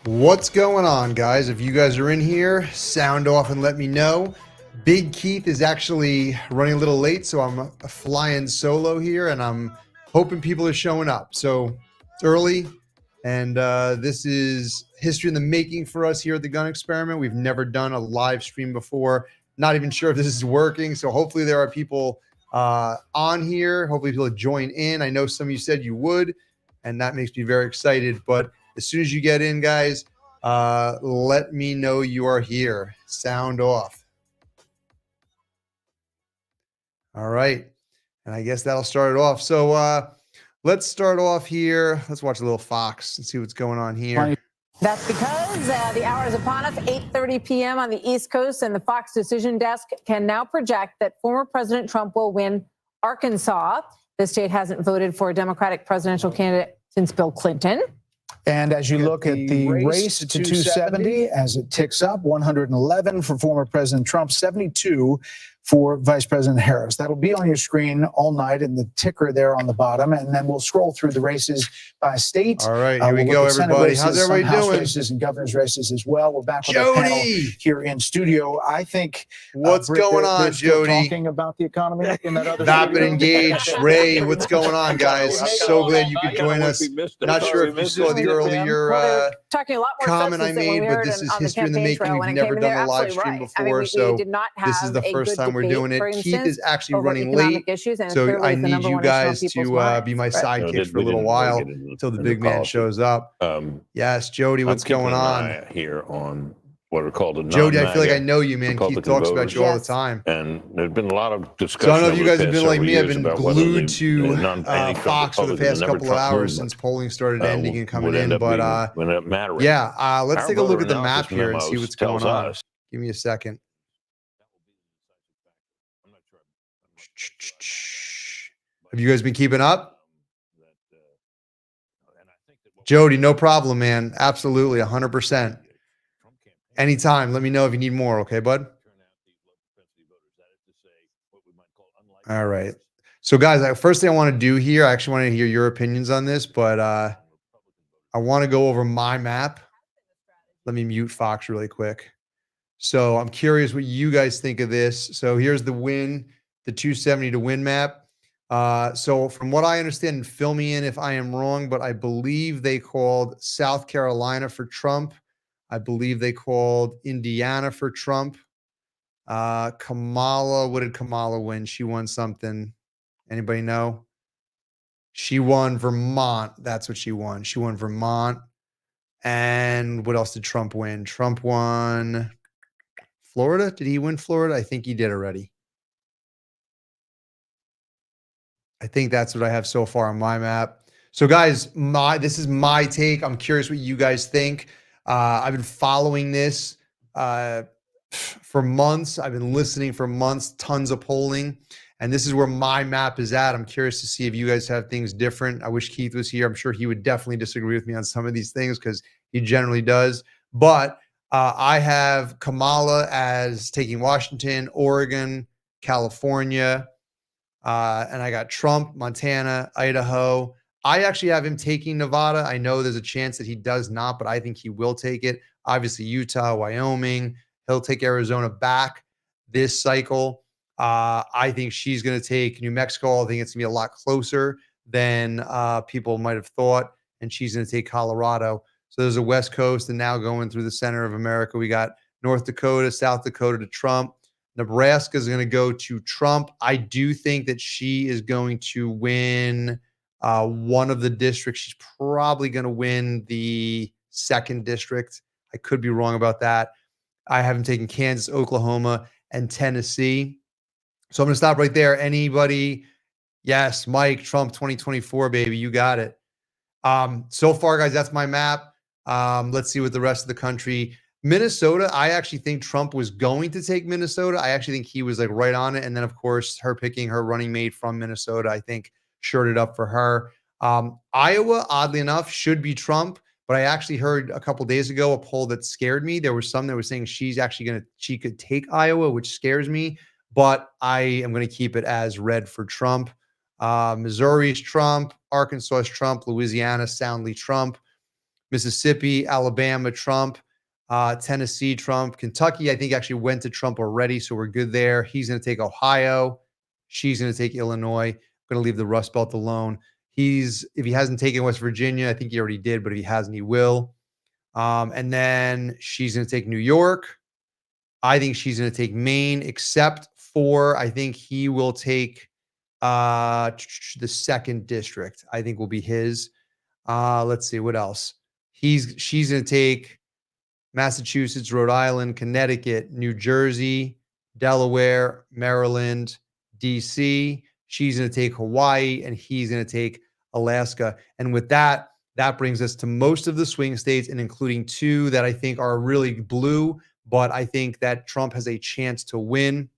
What's going on, guys? If you guys are in here, sound off and let me know. Big Keith is actually running a little late, so I'm flying solo here, and I'm hoping people are showing up. So it's early, and this is history in the making for us here at the Gun Experiment. We've never done a live stream before. Not even sure if this is working, so hopefully there are people on here. Hopefully people join in. I know some of you said you would, and that makes me very excited. But as soon as you get in, guys, let me know you are here. Sound off. All right. And I guess that'll start it off. So let's start off here. Let's watch a little Fox and see what's going on here. That's because the hour is upon us, 8:30 p.m. on the East Coast, and the Fox Decision Desk can now project that former President Trump will win Arkansas. The state hasn't voted for a Democratic presidential candidate since Bill Clinton. And as you look at the race to 270, as it ticks up, 111 for former President Trump, 72 for Vice President Harris. That'll be on your screen all night in the ticker there on the bottom, and then we'll scroll through the races by state. All right, here we go, everybody. How's everybody House doing? Races and governor's races as well. We're back with our panel here in studio. I think what's going on, Jody? Talking about the economy in that other Vapid engaged. Ray, what's going on, guys? So glad you could join us. Not sure if you saw the earlier talking a lot more comment I made, but this is history in the making. We've never done a live stream before, so this is the first time we're doing it. Keith is actually running late, so I need you guys to be my sidekicks for a little while until the big man shows up. Yes, Jody, what's going on here on what are called a Jody? I feel like I know you, man. Keith talks about you all the time, and there's been a lot of discussion. So I don't know if you guys have been like me. I've been glued to Fox for the past couple of hours since polling started ending and coming in. But yeah, let's take a look at the map here and see what's going on. Give me a second. Have you guys been keeping up? Jody, no problem, man. Absolutely, 100%. Anytime. Let me know if you need more, okay, bud? All right. So, guys, first thing I want to do here, I actually want to hear your opinions on this, but I want to go over my map. Let me mute Fox really quick. So I'm curious what you guys think of this. So here's the win, the 270 to win map. So from what I understand, and fill me in if I am wrong, but I believe they called South Carolina for Trump. I believe they called Indiana for Trump. Kamala, what did Kamala win? She won something. Anybody know? She won Vermont. That's what she won. She won Vermont. And what else did Trump win? Trump won Florida. Did he win Florida? I think he did already. I think that's what I have so far on my map. So guys, this is my take. I'm curious what you guys think. I've been following this for months. I've been listening for months, tons of polling. And this is where my map is at. I'm curious to see if you guys have things different. I wish Keith was here. I'm sure he would definitely disagree with me on some of these things because he generally does. But I have Kamala as taking Washington, Oregon, California, and I got Trump, Montana, Idaho. I actually have him taking Nevada. I know there's a chance that he does not, but I think he will take it. Obviously, Utah, Wyoming. He'll take Arizona back this cycle. I think she's going to take New Mexico. I think it's going to be a lot closer than people might have thought. And she's going to take Colorado. So there's a West Coast, and now going through the center of America, we got North Dakota, South Dakota to Trump. Nebraska is going to go to Trump. I do think that she is going to win one of the districts. She's probably going to win the 2nd district. I could be wrong about that. I haven't taken Kansas, Oklahoma, and Tennessee. So I'm going to stop right there. Anybody? Yes, Mike, Trump 2024, baby. You got it. So far, guys, that's my map. Let's see what the rest of the country. Minnesota, I actually think Trump was going to take Minnesota. I actually think he was like right on it. And then, of course, her picking her running mate from Minnesota, I think, shored it up for her. Iowa, oddly enough, should be Trump. But I actually heard a couple days ago a poll that scared me. There was some that was saying she could take Iowa, which scares me. But I am going to keep it as red for Trump. Missouri's Trump, Arkansas is Trump, Louisiana soundly Trump. Mississippi, Alabama, Trump, Tennessee, Trump, Kentucky, I think actually went to Trump already. So we're good there. He's going to take Ohio. She's going to take Illinois. I'm going to leave the Rust Belt alone. If he hasn't taken West Virginia, I think he already did, but if he hasn't, he will. And then she's going to take New York. I think she's going to take Maine, except for I think he will take the 2nd district. I think will be his. Let's see what else. She's going to take Massachusetts, Rhode Island, Connecticut, New Jersey, Delaware, Maryland, DC. She's going to take Hawaii, and he's going to take Alaska. And with that, that brings us to most of the swing states, and including 2 that I think are really blue, but I think that Trump has a chance to win.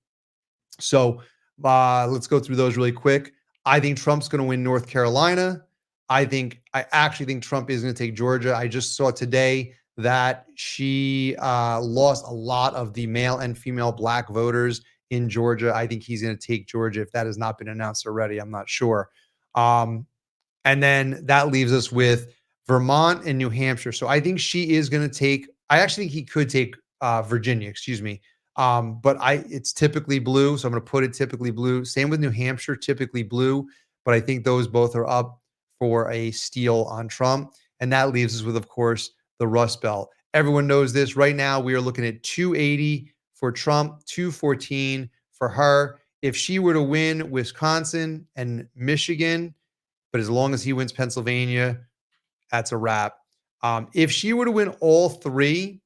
So let's go through those really quick. I think Trump's going to win North Carolina. I actually think Trump is going to take Georgia. I just saw today that she lost a lot of the male and female black voters in Georgia. I think he's going to take Georgia. If that has not been announced already, I'm not sure. And then that leaves us with Vermont and New Hampshire. So I think she is going to take, I actually think he could take Virginia, excuse me. But it's typically blue. So I'm going to put it typically blue. Same with New Hampshire, typically blue. But I think those both are up for a steal on Trump. And that leaves us with, of course, the Rust Belt. Everyone knows this. Right now, we are looking at 280 for Trump, 214 for her. If she were to win Wisconsin and Michigan, but as long as he wins Pennsylvania, that's a wrap. If she were to win all 3,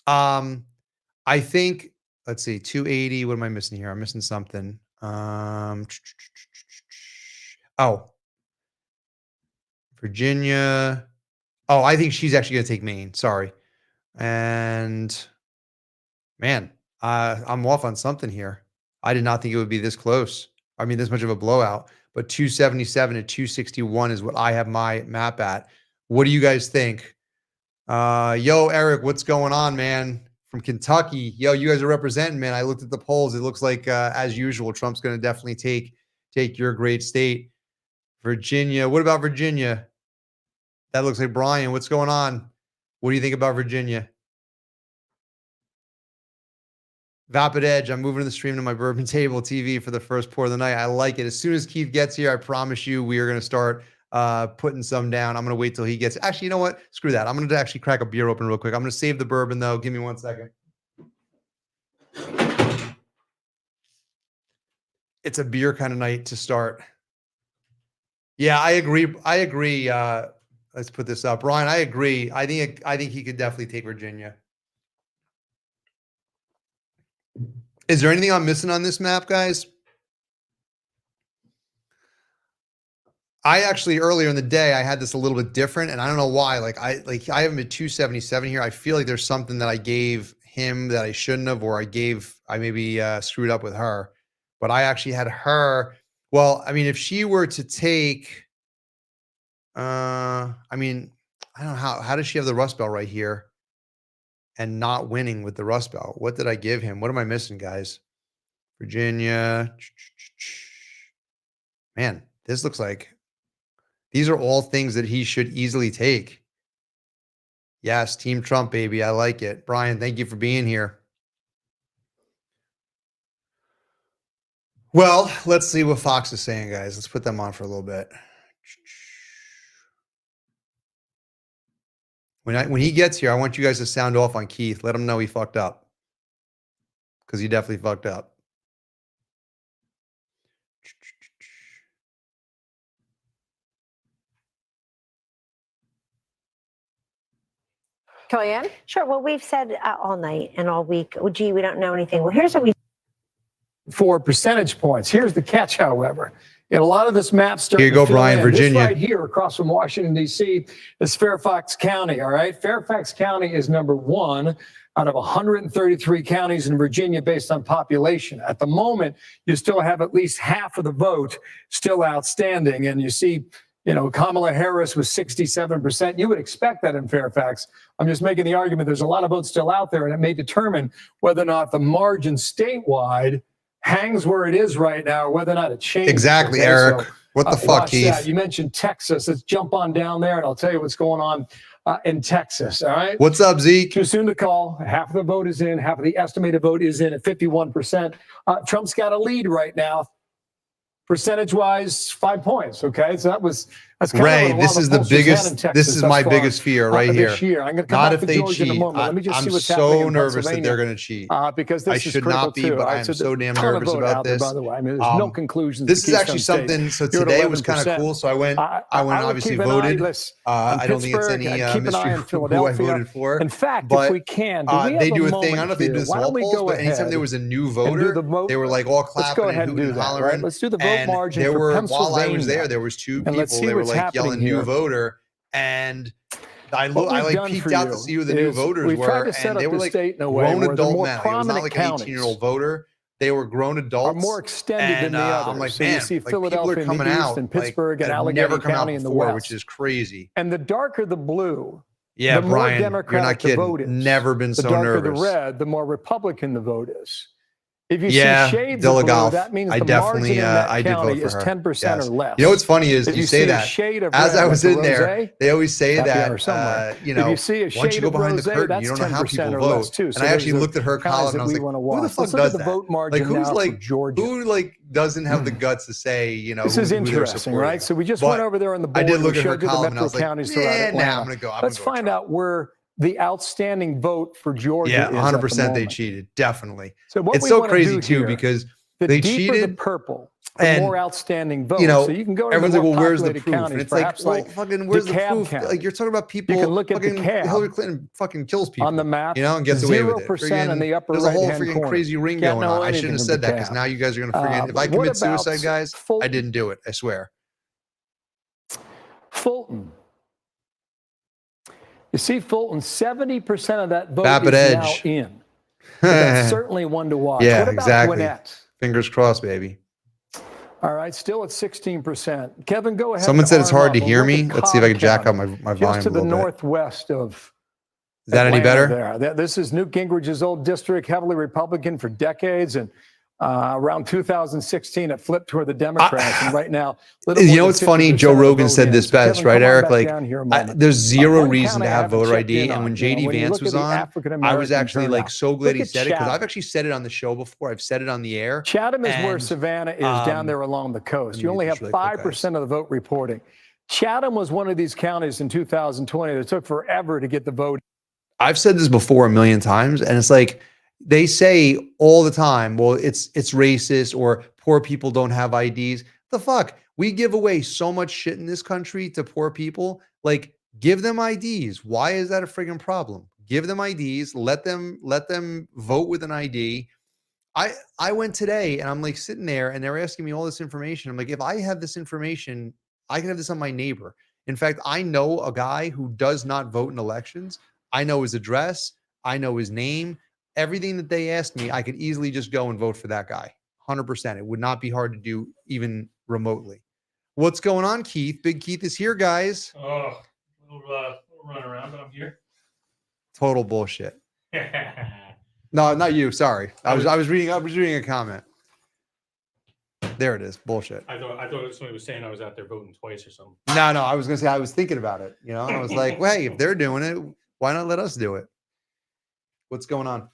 I think, let's see, 280. What am I missing here? I'm missing something. Virginia. Oh, I think she's actually going to take Maine. Sorry. And man, I'm off on something here. I did not think it would be this close. I mean, this much of a blowout. But 277 to 261 is what I have my map at. What do you guys think? Yo, Eric, what's going on, man? From Kentucky. Yo, you guys are representing, man. I looked at the polls. It looks like, as usual, Trump's going to definitely take your great state. Virginia. What about Virginia? That looks like Brian. What's going on? What do you think about Virginia? Vapid Edge, I'm moving the stream to my Bourbon Table TV for the first pour of the night. I like it. As soon as Keith gets here, I promise you we are going to start putting some down. I'm going to wait till he gets. Actually, you know what? Screw that. I'm going to actually crack a beer open real quick. I'm going to save the bourbon, though. Give me 1 second. It's a beer kind of night to start. Yeah, I agree. Let's put this up. Ryan, I agree. I think he could definitely take Virginia. Is there anything I'm missing on this map, guys? I actually earlier in the day I had this a little bit different, and I don't know why. I have him at 277 here. I feel like there's something that I gave him that I shouldn't have, or I maybe screwed up with her. But I actually had her. Well, I mean, if she were to take, I mean, I don't know how does she have the Rust Belt right here and not winning with the Rust Belt? What did I give him? What am I missing, guys? Virginia. Man, this looks like these are all things that he should easily take. Yes, Team Trump, baby. I like it. Brian, thank you for being here. Well, let's see what Fox is saying, guys. Let's put them on for a little bit. When he gets here, I want you guys to sound off on Keith. Let him know he fucked up. Because he definitely fucked up. Kellyanne? Sure. Well, we've said all night and all week, oh, gee, we don't know anything. Well, here's what we 4 percentage points. Here's the catch, however. In a lot of this map starting Here you go, to fill Brian, in. Virginia. This right here across from Washington, D.C. is Fairfax County, all right? Fairfax County is number 1 out of 133 counties in Virginia based on population. At the moment, you still have at least half of the vote still outstanding. And you see, you know, Kamala Harris was 67%. You would expect that in Fairfax. I'm just making the argument there's a lot of votes still out there, and it may determine whether or not the margin statewide hangs where it is right now, or whether or not it changes. Exactly, okay? Eric. So, what the fuck, watch Keith? that. You mentioned Texas. Let's jump on down there, and I'll tell you what's going on in Texas. All right. What's up, Zeke? Too soon to call. Half of the vote is in. Half of the estimated vote is in at 51%. Trump's got a lead right now. Percentage-wise, 5 points. Okay, so that's kind Ray, of what a this lot of is the pollsters had in biggest. Texas This is thus my far, biggest fear right here. this year. I'm going to come Not back if to they Georgia in a cheat. moment. Let me just I'm see what's happening so in nervous that Pennsylvania. they're going to cheat. Because this I is should critical not be, too. but All right, I am there's so a damn ton of nervous vote about out there, this. By the way, I mean, there's no conclusions. This to is actually Keystone State. something. So You're at today was kind of 11%. cool. So I went. I went would obviously keep an eye- voted. listen, I don't think it's Pittsburgh, any keep an eye mystery on who I Philadelphia. voted for. In fact, but, if we can, do we have they do a moment thing. I don't know if they here? do this Why in all don't we polls, go but anytime ahead there was a new and do voter, the vote? they were like all Let's clapping go ahead and and do hooting and that. hollering. Right? Let's do the vote And margin there for were, Pennsylvania. while I was there was two And let's people. see They were what's like happening yelling "new here. voter," and I What we've like done peeked for out you to see who the new is voters we've tried were, to set and they up were the like state in a way grown where the adult more men. It was not prominent like an counties 18-year-old voter. They were grown adults. are more extended than the others. I'm like, so man, you see like, people Philadelphia are in coming the east out, and Pittsburgh like, and that have Allegheny never come out County in the before, west. which is crazy. And the darker the blue, Yeah, the more Brian, you're Democratic not the vote kidding. is. Never been the so darker nervous. the red, the more Republican the vote is. If you Yeah, see shades of blue, Delagoff. that means I the definitely, margin in that I did county vote for is her. 10% Yes. or less. You know what's funny is if you you say see a that. shade of As red, I was like in the there, rosé, they always say happy hour that, somewhere. you If know, you see a once shade you go of behind the rosé, curtain, you that's don't know how 10% people or vote. less too. And So I those actually are looked at her guys column that and I was we like, wanna who the watch. fuck Let's look does at the that? vote Like, margin who's now like, for Georgia. who like doesn't have the guts to say, you know, This is who they're interesting, supporting? right? So we just But went over there on the board. I did and look we at her showed you the column and I metro was like, counties throughout nah, Atlanta. I'm gonna go. Let's find out where the outstanding vote for Georgia Yeah, is. 100% they moment. cheated. Definitely. So what It's we so wanna crazy do too here, because the they deeper the cheated. purple, the and, more outstanding vote. you know, so you can go to everyone's the like, more well, where's the populated proof? counties, And it's like, perhaps well, like fucking, where's the DeKalb proof? County. Like, you're talking about people. You can look at fucking DeKalb. Hillary Clinton fucking kills people on the map, you know, and gets away with it. 0% in the upper There's a whole right-hand freaking corner. crazy ring Can't going know on. I shouldn't anything have from said that because DeKalb. now you guys are going to forget. If I What commit about suicide, guys, I Fulton? didn't do it. I swear. Fulton. You see, Fulton, 70% of that vote Babbitt is now Edge. in. But that's certainly one to watch. Yeah, what about exactly. Gwinnett? Fingers crossed, baby. All right, still at 16%. Kevin, go ahead. Someone and said it's arm hard up to and hear look me. at Let's see if I Cobb can jack up County, my just volume to a the little bit. northwest of Is that any Atlanta better? there. This is Newt Gingrich's old district, heavily Republican for decades, and around 2016 it flipped toward the Democrats, and right now, little You more know than what's funny? 50% Joe of the Rogan vote said in. this So best, Kevin, right, come on Eric? back Like, down here a moment. there's zero One reason county to I have haven't voter checked ID. in And on, when you know, JD when you Vance look at was the on, African I was American actually like turnout. so glad Look he at said it because Chatham. I've actually said it on the show before. I've said it on the air. Chatham is where And, Savannah is, down there along the coast. You only have really quick, 5% of the vote reporting. Chatham was one of these counties in 2020 that took forever to get the vote. I've said this before a million times, and it's like they say all the time, well, it's racist or poor people don't have IDs. The fuck? We give away so much shit in this country to poor people. Like, give them IDs. Why is that a friggin' problem? Give them IDs. Let them vote with an ID. I went today and I'm like sitting there and they're asking me all this information. I'm like, if I have this information, I can have this on my neighbor. In fact, I know a guy who does not vote in elections. I know his address. I know his name. Everything that they asked me, I could easily just go and vote for that guy. 100%. It would not be hard to do even remotely. What's going on, Keith? Big Keith is here, guys. Oh, little run around, but I'm here. Total bullshit. No, not you. Sorry. I was reading a comment. There it is. Bullshit. I thought somebody was saying I was out there voting twice or something. No, I was gonna say I was thinking about it. You know, I was like, well, hey, if they're doing it, why not let us do it? What's going on?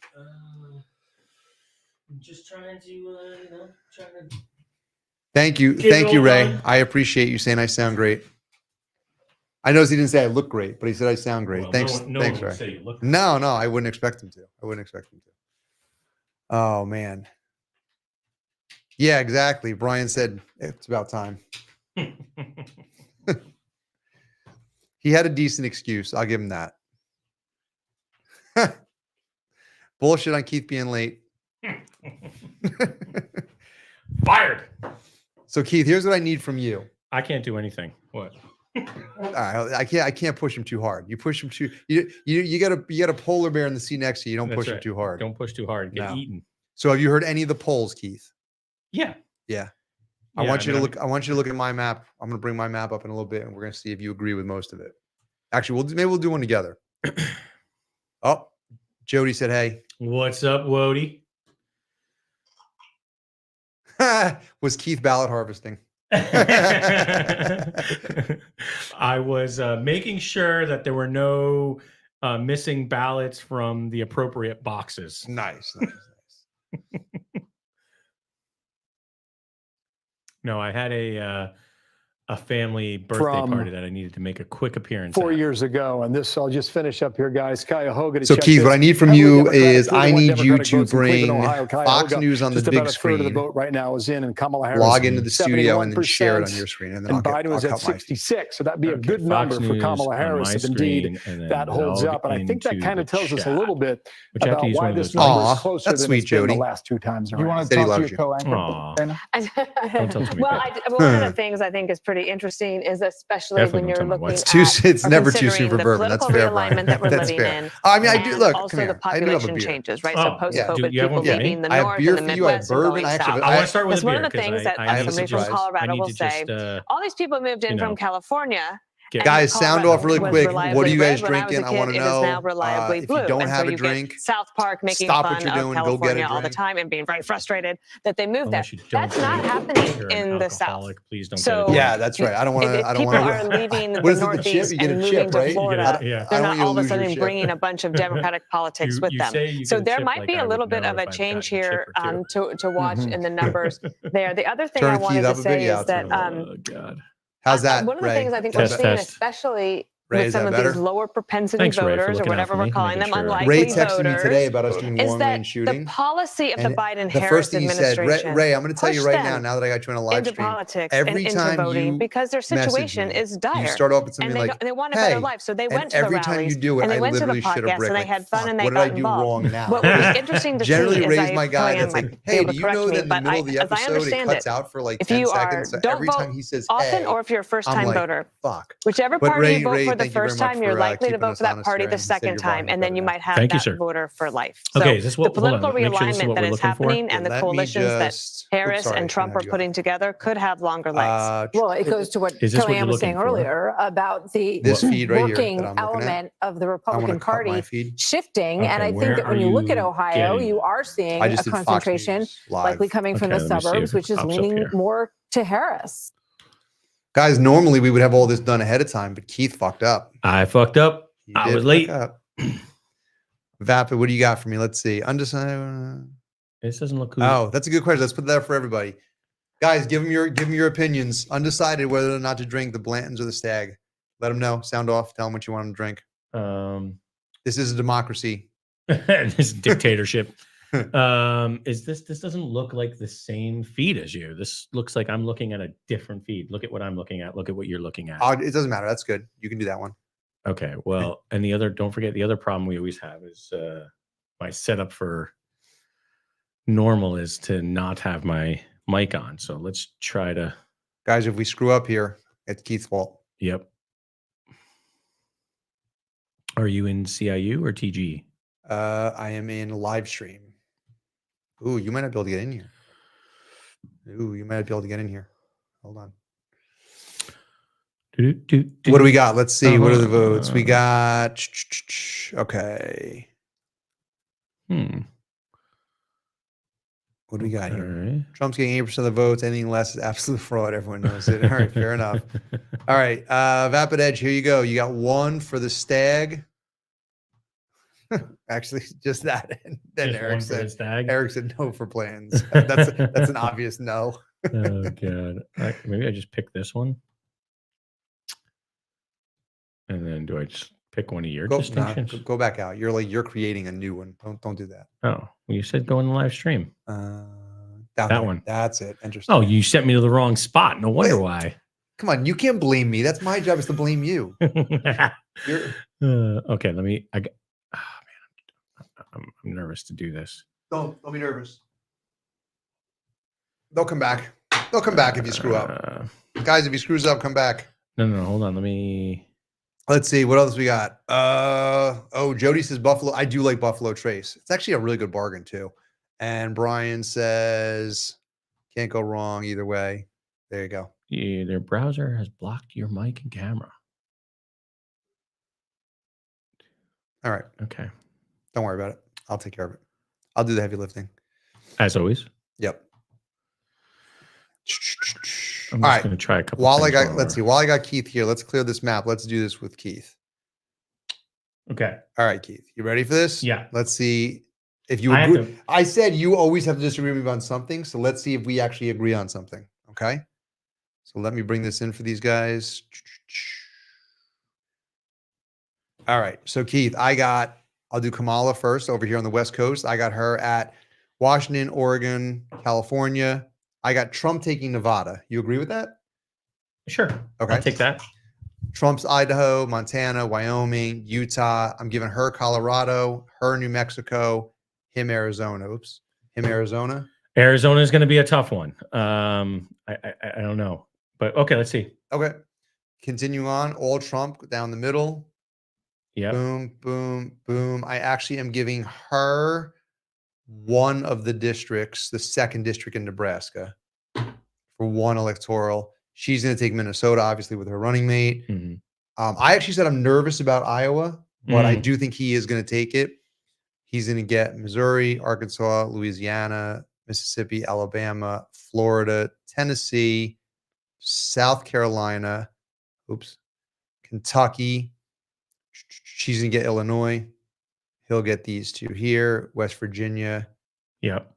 I'm just trying to, Thank you, Get it all Ray. done. I appreciate you saying I sound great. I know he didn't say I look great, but he said I sound great. Well, Thanks, no thanks, one would Ray. say you look. No, I wouldn't expect him to. Oh man. Yeah, exactly. Brian said it's about time. He had a decent excuse. I'll give him that. Bullshit on Keith being late. Fired. So Keith, here's what I need from you. I can't do anything. What? I can't push him too hard. You push him too. You got a polar bear in the seat next to you. You don't That's push him right. too hard. Don't push too hard. Get No. eaten. So have you heard any of the polls, Keith? Yeah. Yeah. Yeah, I want you to mean, look. I want you to look at my map. I'm going to bring my map up in a little bit, and we're going to see if you agree with most of it. Actually, maybe we'll do one together. Oh, Jody said, "Hey." What's up, Wody? Was Keith ballot harvesting? I was making sure that there were no missing ballots from the appropriate boxes. Nice, nice, nice. No, I had a family birthday From party that I needed to make a quick appearance 4 at. years ago. And this, I'll just finish up here, guys. Cuyahoga. to So check Keith, what this. I need from Heavily you Democratic, is I 31 need you Democratic to votes in Cleveland, bring Ohio. Fox Cuyahoga, News on the just big about a third of the screen. vote right now is in, and Kamala Harris. Log into the studio and then share it on 71%, your screen, and then And I'll Biden was I'll at cut my 66. So that'd be a Okay, good Fox number for News Kamala on Harris my if indeed screen, and then that holds log up. And I think that into kind of the tells us a chat, little bit which I have to about use why one of this those number Aw, is closer that's than sweet, it's been the Jody. last two times You around. want to Said he talk to loves your you. co-anchor, Aw. Dana? Don't tell me Well, about one of the things I think is pretty interesting is especially Definitely when don't you're tell my looking wife. at It's or never too soon considering for the bourbon. That's political fair, Brian. realignment that we're That's living fair. in. I mean, I do and look. also Come here. the I do have a population beer. changes, right? Oh, So yeah. post-COVID, You have one people for me? leaving the I have north beer and the for you. I have Midwest and bourbon. going I actually south. have I want to start with That's a one beer of the 'cause things that I have a somebody from surprise. I Colorado need will to say. just All these people moved in you know, from California. get Guys, sound Colorado off really was quick. reliably What are you guys red when I was drinking? a I want kid. to It is now know. reliably If blue. you don't and have so a you drink, get South Park making stop what fun you're of doing, go get a California all the drink. time and being very frustrated that they moved there. unless you don't That's not drink, happening you're an in the South. alcoholic, please don't So get a yeah, drink. that's right. I don't want to. If I don't people want are leaving the What is it? The chip? Northeast You get a and chip, moving to right? You get a- Florida, yeah. I they're don't not want you to all of a lose your sudden chip. bringing a bunch of Democratic politics with You them. say you So get a there chip, might like be I a would little bit know of a if I've change gotten a here chip or two. to watch in the numbers there. The other thing Turn I the wanted keys to up a bit. say Yeah, is that Oh God. How's that, one of the Ray? things I think Test, we're seeing, test. especially Ray, with is some that of better? these lower propensity Thanks, Ray, for voters or looking out whatever for we're me, calling making them, sure. unlikely Ray texted voters, me today about us doing is one that lane shooting. the policy of the And Biden the Harris first thing he said, administration Ray, I'm going to tell you pushed right now, them now that I got you on a live into stream, politics every and into time voting you because their message situation me, is dire. you start off with and something like, they want a hey, better life. So they and went to the every time rallies you do it, and they I went to the literally shit a podcast brick. and they Like, had fun fuck, and they what did got I do involved. wrong now? What was interesting to Generally, see Ray's is my guy that's Kellyanne like, might hey, be do able to you correct know me, that in the but middle of the as I episode, it understand cuts it, out for like if 10 you seconds? So don't every vote time he says, often hey, or if you're a first I'm time like, voter, fuck. whichever But party Ray, you vote Ray, for the thank you very first much time, you're for likely to keeping vote us for that honest party here. the You said second your time, volume and then you better might have Thank you, that sir. voter for life. So Okay, is this what? the Hold on, political make sure this is realignment what that we're is looking for. happening now. and the Let me coalitions that just. Harris sorry, and Trump have are you putting together could have longer legs. Well, it goes to what Is this what Kellyanne you're was saying looking for? earlier about the This feed right here that working I'm looking at. element of the I want Republican to cut my Party feed. shifting. And Okay, I think where that when are you look at you Ohio, getting you that? are seeing I a just did Fox concentration News live. likely coming from Okay, the let me see if suburbs, it which is pops up leaning here. more to Harris. Guys, normally we would have all this done ahead of time, but Keith fucked up. I fucked up. He I did was fuck late. up. Vapid, what do you got for me? Let's see. Undecided. This doesn't look. Who, Oh, that's a good question. Let's put that up for everybody. Guys, give them your opinions. Undecided whether or not to drink the Blantons or the Stag. Let them know. Sound off. Tell them what you want them to drink. This is a democracy. this dictatorship. Is this doesn't look like the same feed as you. This looks like I'm looking at a different feed. Look at what I'm looking at. Look at what you're looking at. It doesn't matter. That's good. You can do that one. Okay. Well, and the other, don't forget, the other problem we always have is my setup for normal is to not have my mic on. So let's try to. Guys, if we screw up here, it's Keith's fault. Yep. Are you in CIU or TG? I am in live stream. Ooh, you might not be able to get in here. Ooh, you might not be able to get in here. Hold on. What do we got? Let's see. What are the votes? We got. Okay. What do we got All here? right. Trump's getting 8% of the votes. Anything less is absolute fraud. Everyone knows it. All right, fair enough. All right, Vapid Edge, here you go. You got one for the Stag. Actually, just that. And then Just Eric one for the said, Stag? Eric said no for plans. That's an obvious no. Oh god. Maybe I just pick this one. And then do I just pick one of your distinctions? Go back out. You're creating a new one. Don't do that. Oh, well, you said go in the live stream. That one. That's it. Interesting. Oh, you sent me to the wrong spot. No wonder Wait. why. Come on. You can't blame me. That's my job is to blame you. You're, Okay, let me. Oh man, I'm nervous to do this. don't be nervous. They'll come back. They'll come back if you screw up. Guys, if he screws up, come back. No, hold on. Let me. Let's see what else we got. Jody says Buffalo. I do like Buffalo Trace. It's actually a really good bargain too. And Brian says can't go wrong either way. There you go. Their browser has blocked your mic and camera. All right. Okay. Don't worry about it. I'll take care of it. I'll do the heavy lifting. As always. Yep. I'm All just right. going to try a couple. While I things got, while let's see, we're- while I got Keith here, let's clear this map. Let's do this with Keith. Okay. All right, Keith, you ready for this? Yeah. Let's see if you I have agree. to- I said you always have to disagree with me on something. So let's see if we actually agree on something. Okay. So let me bring this in for these guys. All right. So Keith, I'll do Kamala first over here on the West Coast. I got her at Washington, Oregon, California. I got Trump taking Nevada. You agree with that? Sure. Okay. I'll take that. Trump's Idaho, Montana, Wyoming, Utah. I'm giving her Colorado, her New Mexico, him Arizona. Oops, him Arizona. Arizona is going to be a tough one. I don't know, but okay, let's see. Okay. Continue on. All Trump down the middle. Yeah. Boom, boom, boom. I actually am giving her one of the districts, the second district in Nebraska, for one electoral. She's going to take Minnesota, obviously, with her running mate. Mhm. I actually said I'm nervous about Iowa, but I Mm. do think he is going to take it. He's going to get Missouri, Arkansas, Louisiana, Mississippi, Alabama, Florida, Tennessee, South Carolina, Kentucky. She's going to get Illinois. He'll get these two here, West Virginia. Yep.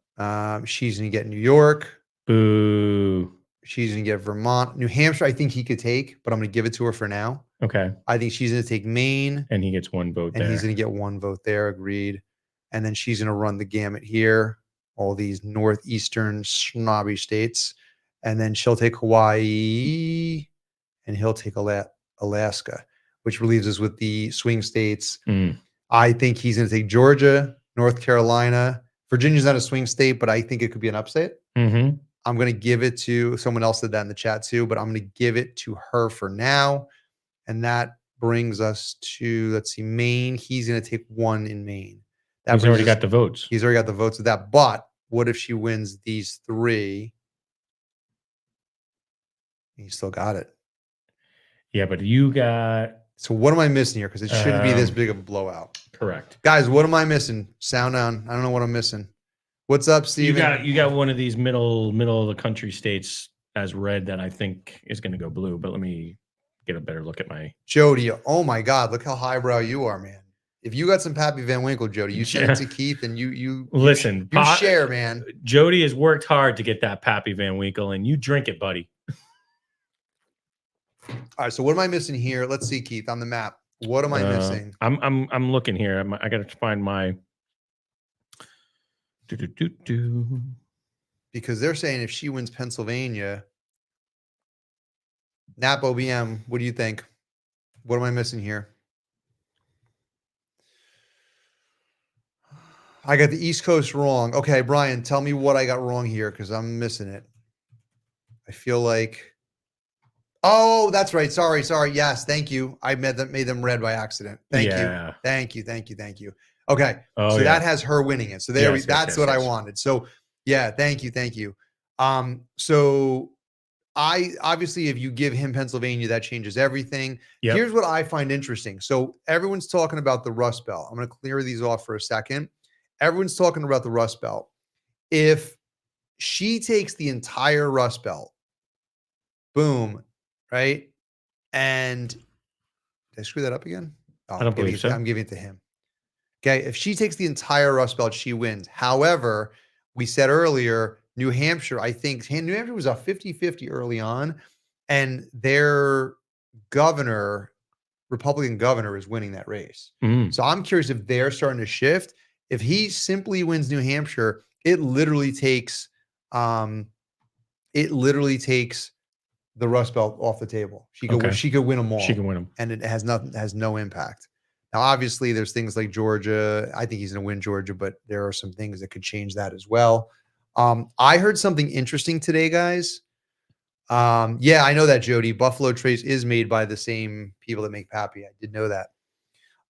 She's going to get New York. Boo. She's going to get Vermont. New Hampshire, I think he could take, but I'm going to give it to her for now. Okay. I think she's going to take Maine. And he gets one vote And there. he's going to get one vote there. Agreed. And then she's going to run the gamut here, all these northeastern snobby states. And then she'll take Hawaii and he'll take Alaska, which relieves us with the swing states. Mm. I think he's going to take Georgia, North Carolina. Virginia's not a swing state, but I think it could be an upset. Mm-hmm. I'm going to give it to someone else, did that in the chat too, but I'm going to give it to her for now. And that brings us to, let's see, Maine. He's going to take one in Maine. That He's already brings us- got the votes. He's already got the votes of that. But what if she wins these three? He still got it. Yeah, but you got So what am I missing here? Because it shouldn't be this Um, big of a blowout. correct. Guys, what am I missing? Sound on. I don't know what I'm missing. What's up, Steven? You got one of these middle of the country states as red that I think is going to go blue. But let me get a better look at my. Jody. Oh my God, look how highbrow you are, man. If you got some Pappy Van Winkle, Jody, you send it to Keith and you Listen, you share, man. Jody has worked hard to get that Pappy Van Winkle, and you drink it, buddy. All right, so what am I missing here? Let's see, Keith, on the map. What am I missing? I'm looking here. I got to find my. Because they're saying if she wins Pennsylvania, Nap OBM, what do you think? What am I missing here? I got the East Coast wrong. Okay, Brian, tell me what I got wrong here because I'm missing it. I feel like, oh, that's right. Sorry. Yes, thank you. I made them red by accident. Thank Yeah. you. Okay, Oh, so yeah. that has her winning it. So there Yes, that's yes, what I yes. wanted. So yeah, thank you. So I obviously, if you give him Pennsylvania, that changes everything. Yep. Here's what I find interesting. So everyone's talking about the Rust Belt. I'm going to clear these off for a second. Everyone's talking about the Rust Belt. If she takes the entire Rust Belt, boom, right? And did I screw that up again? Oh, I don't believe so. I'm giving it to him. Okay, if she takes the entire Rust Belt, she wins. However, we said earlier, New Hampshire, I think New Hampshire was a 50-50 early on, and their governor, Republican governor, is winning that race. Mm. So I'm curious if they're starting to shift. If he simply wins New Hampshire, it literally takes the Rust Belt off the table. She could Okay. she could win them all. She can win them. And it has no impact. Now, obviously, there's things like Georgia. I think he's going to win Georgia, but there are some things that could change that as well. I heard something interesting today, guys. Yeah, I know that, Jody. Buffalo Trace is made by the same people that make Pappy. I did know that.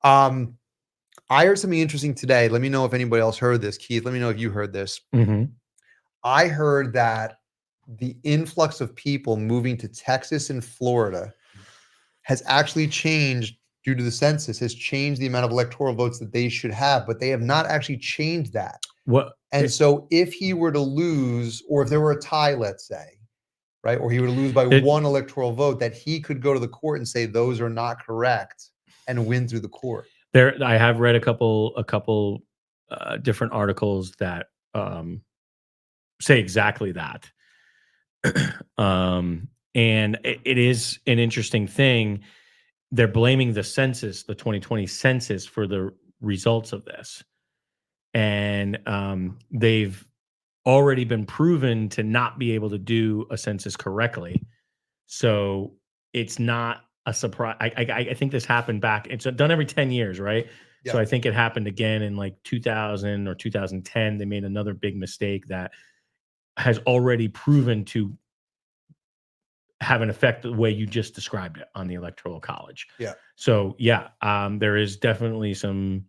I heard something interesting today. Let me know if anybody else heard this. Keith, let me know if you heard this. Mm-hmm. I heard that the influx of people moving to Texas and Florida has actually changed due to the census, has changed the amount of electoral votes that they should have, but they have not actually changed that. What? And so if he were to lose, or if there were a tie, let's say, right? Or he would lose by It- one electoral vote, that he could go to the court and say those are not correct and win through the court. There, I have read a couple different articles that say exactly that. And it is an interesting thing. They're blaming the census, the 2020 census, for the results of this. And they've already been proven to not be able to do a census correctly. So it's not a surprise. I think this happened back. It's done every 10 years, right? Yeah. So I think it happened again in like 2000 or 2010. They made another big mistake that has already proven to have an effect the way you just described it on the Electoral College. Yeah. So yeah, there is definitely some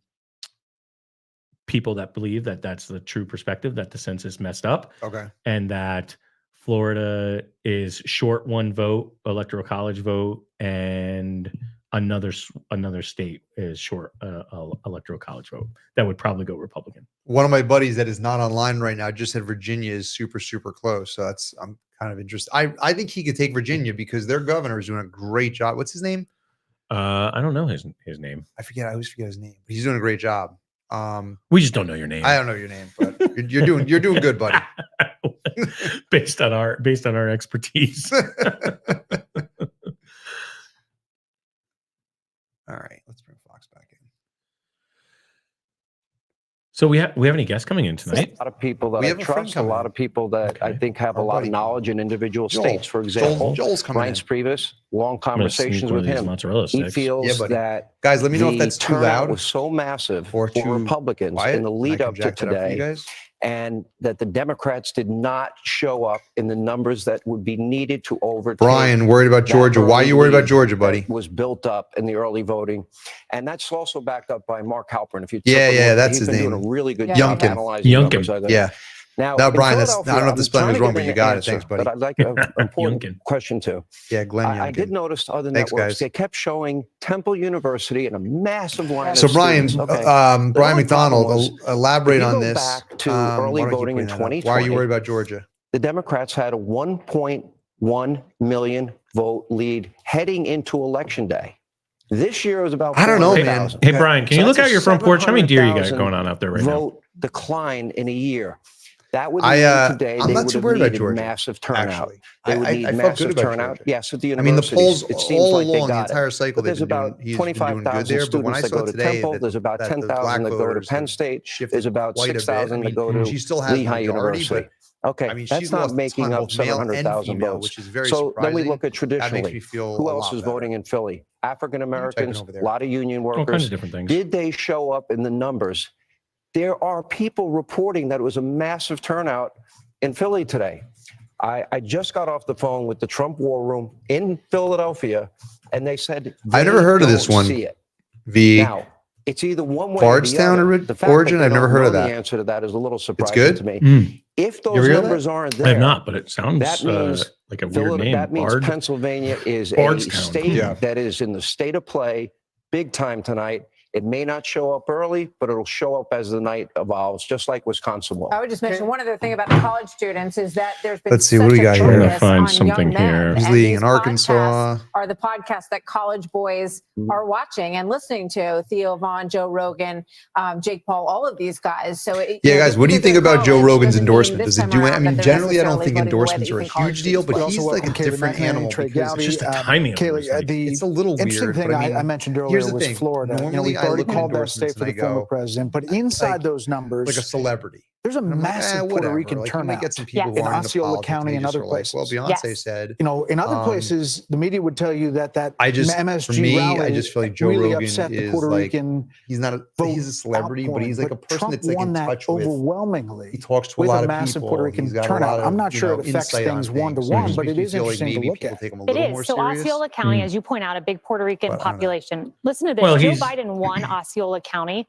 people that believe that that's the true perspective, that the census messed up, Okay. and that Florida is short one vote, Electoral College vote, and another state is short Electoral College vote. That would probably go Republican. One of my buddies that is not online right now just said Virginia is super, super close. So I'm kind of interested. I think he could take Virginia because their governor is doing a great job. What's his name? I don't know his name. I forget. I always forget his name, but he's doing a great job. We just don't know your name. I don't know your name, but you're doing good, buddy. based on our expertise. All right, let's bring Fox back in. So we have any guests coming in tonight? A lot of people that We I have a friend trust, a coming lot in. of people that I Okay. think have a Our lot buddy. of knowledge in individual Joel. states. For example, Joel's coming Ryan in. Priebus, long I'm gonna sneak conversations one with of these him. mozzarella He sticks. feels Yeah, buddy. that Guys, let me know if the that's too turnout loud was so massive or for too Republicans quiet. in the and I lead can up to jack that up for you today, guys. and that the Democrats did not show up in the numbers that would be needed to overtake. Brian, worried about that Georgia. Why are early you worried about lead Georgia, that buddy? was built up in the early voting, and that's also backed up by Mark Halpern. If you Yeah, took a yeah, look, that's he's his been name. doing a really good Yeah. job Youngkin. analyzing Youngkin. numbers. I think. Yeah. Now, No, in Brian, I don't know if the I'm spelling trying was to wrong, get but you an got it. answer, Thanks, buddy. But I'd like an important Youngkin. question too. Yeah, Glenn Youngkin. I did notice other Thanks, networks, guys. they kept showing Temple University and a massive line So of Brian, students. Okay. Brian only McDonald, problem was, elaborate if you on go this. back to Why early don't you voting bring in that up? Why are you 2020, worried about Georgia? the Democrats had a 1.1 million vote lead heading into Election Day. This year was about I don't know, man. 400,000. Hey Brian, can So you look that's out a your front porch? How many deer you got 700,000 going on out there right now? vote decline in a year. That would I, mean today I'm they not would too have worried about needed Georgia, massive turnout. Actually, They would need I felt massive good about turnout. Georgia. Yes, at the I mean, the universities, polls it seems all like they along the got it. entire cycle, But there's they've been about doing, he's been doing good 25,000 there. But when students I that saw go to today, Temple. There's about that the 10,000 black that go to voters Penn have State. shifted There's about quite a bit. 6,000 I that go mean, to she still has Lehigh majority, University. but Okay, I mean, that's she's not lost a making ton, up both male and 700,000 female, votes. which is very So then we surprising. look at That makes me traditionally, feel who a else lot is better. voting in Philly? African Americans, over there. a lot of union All kinds workers. of different things. Did they show up in the numbers? There are people reporting that it was a massive turnout in Philly today. I just got off the phone with the Trump War Room in Philadelphia, and they said I never they heard of this don't one. See it. V. Now, it's either one way Bardstown or the other. The fact origin? that they I've never don't heard of know that. The answer to that is a little surprising good? to me. Mm, If ever those hear that? numbers aren't there, I have not, but it sounds that means like a weird name. that means Bard. Pennsylvania is a Bardstown. state Yeah. that is in the state of play big time tonight. It may not show up early, but it'll show up as the night evolves, just like Wisconsin will. I would just mention one other thing about the college students is that there's been Let's see, such what do we a got here? I'm gonna focus find on something young men, here. He's and leading these in Arkansas. podcasts are the podcasts that college boys Mhm. are watching and listening to. Theo Vaughn, Joe Rogan, Jake Paul, all of these guys. So Yeah, guys, what do you think about Joe Rogan's endorsement? Does it do it? I mean, generally, I don't think necessarily endorsements are a voting the way that you huge think deal, but college We he's also like a welcome Kaylee different McMahon, animal. Trey because Gowdy, It's just the timing of it was Kaylee, like- the It's a little interesting weird, thing but I mean, I mentioned here's earlier the was thing. Florida. Normally, We've I already look at called that endorsements state for and the I former go, president, but inside like- those numbers, like a celebrity. there's a And I'm like, massive Puerto whatever. Rican Like, you might turnout. get some people Yes. who In aren't into Osceola politics, County they and just other are like, well, places. Beyonce Yes. said. You know, in other places, the media would tell you that I just, MSG for me, rally I just feel like Joe really Rogan upset the is Puerto like, Rican he's not a, vote he's a celebrity, but outpouring. he's like a person Trump that's like won in that touch with. overwhelmingly. He talks to a with lot a of massive people. Puerto Rican He's got a turnout. lot of, I'm not you sure know, it affects insight on things one to things. one, Just but makes it me is feel like interesting to maybe look people at. take him a It little is. more So serious. Osceola County, Mm. as you point out, a big Puerto Rican But I don't know. population. Listen to this. Well, Joe he's- Biden won Osceola County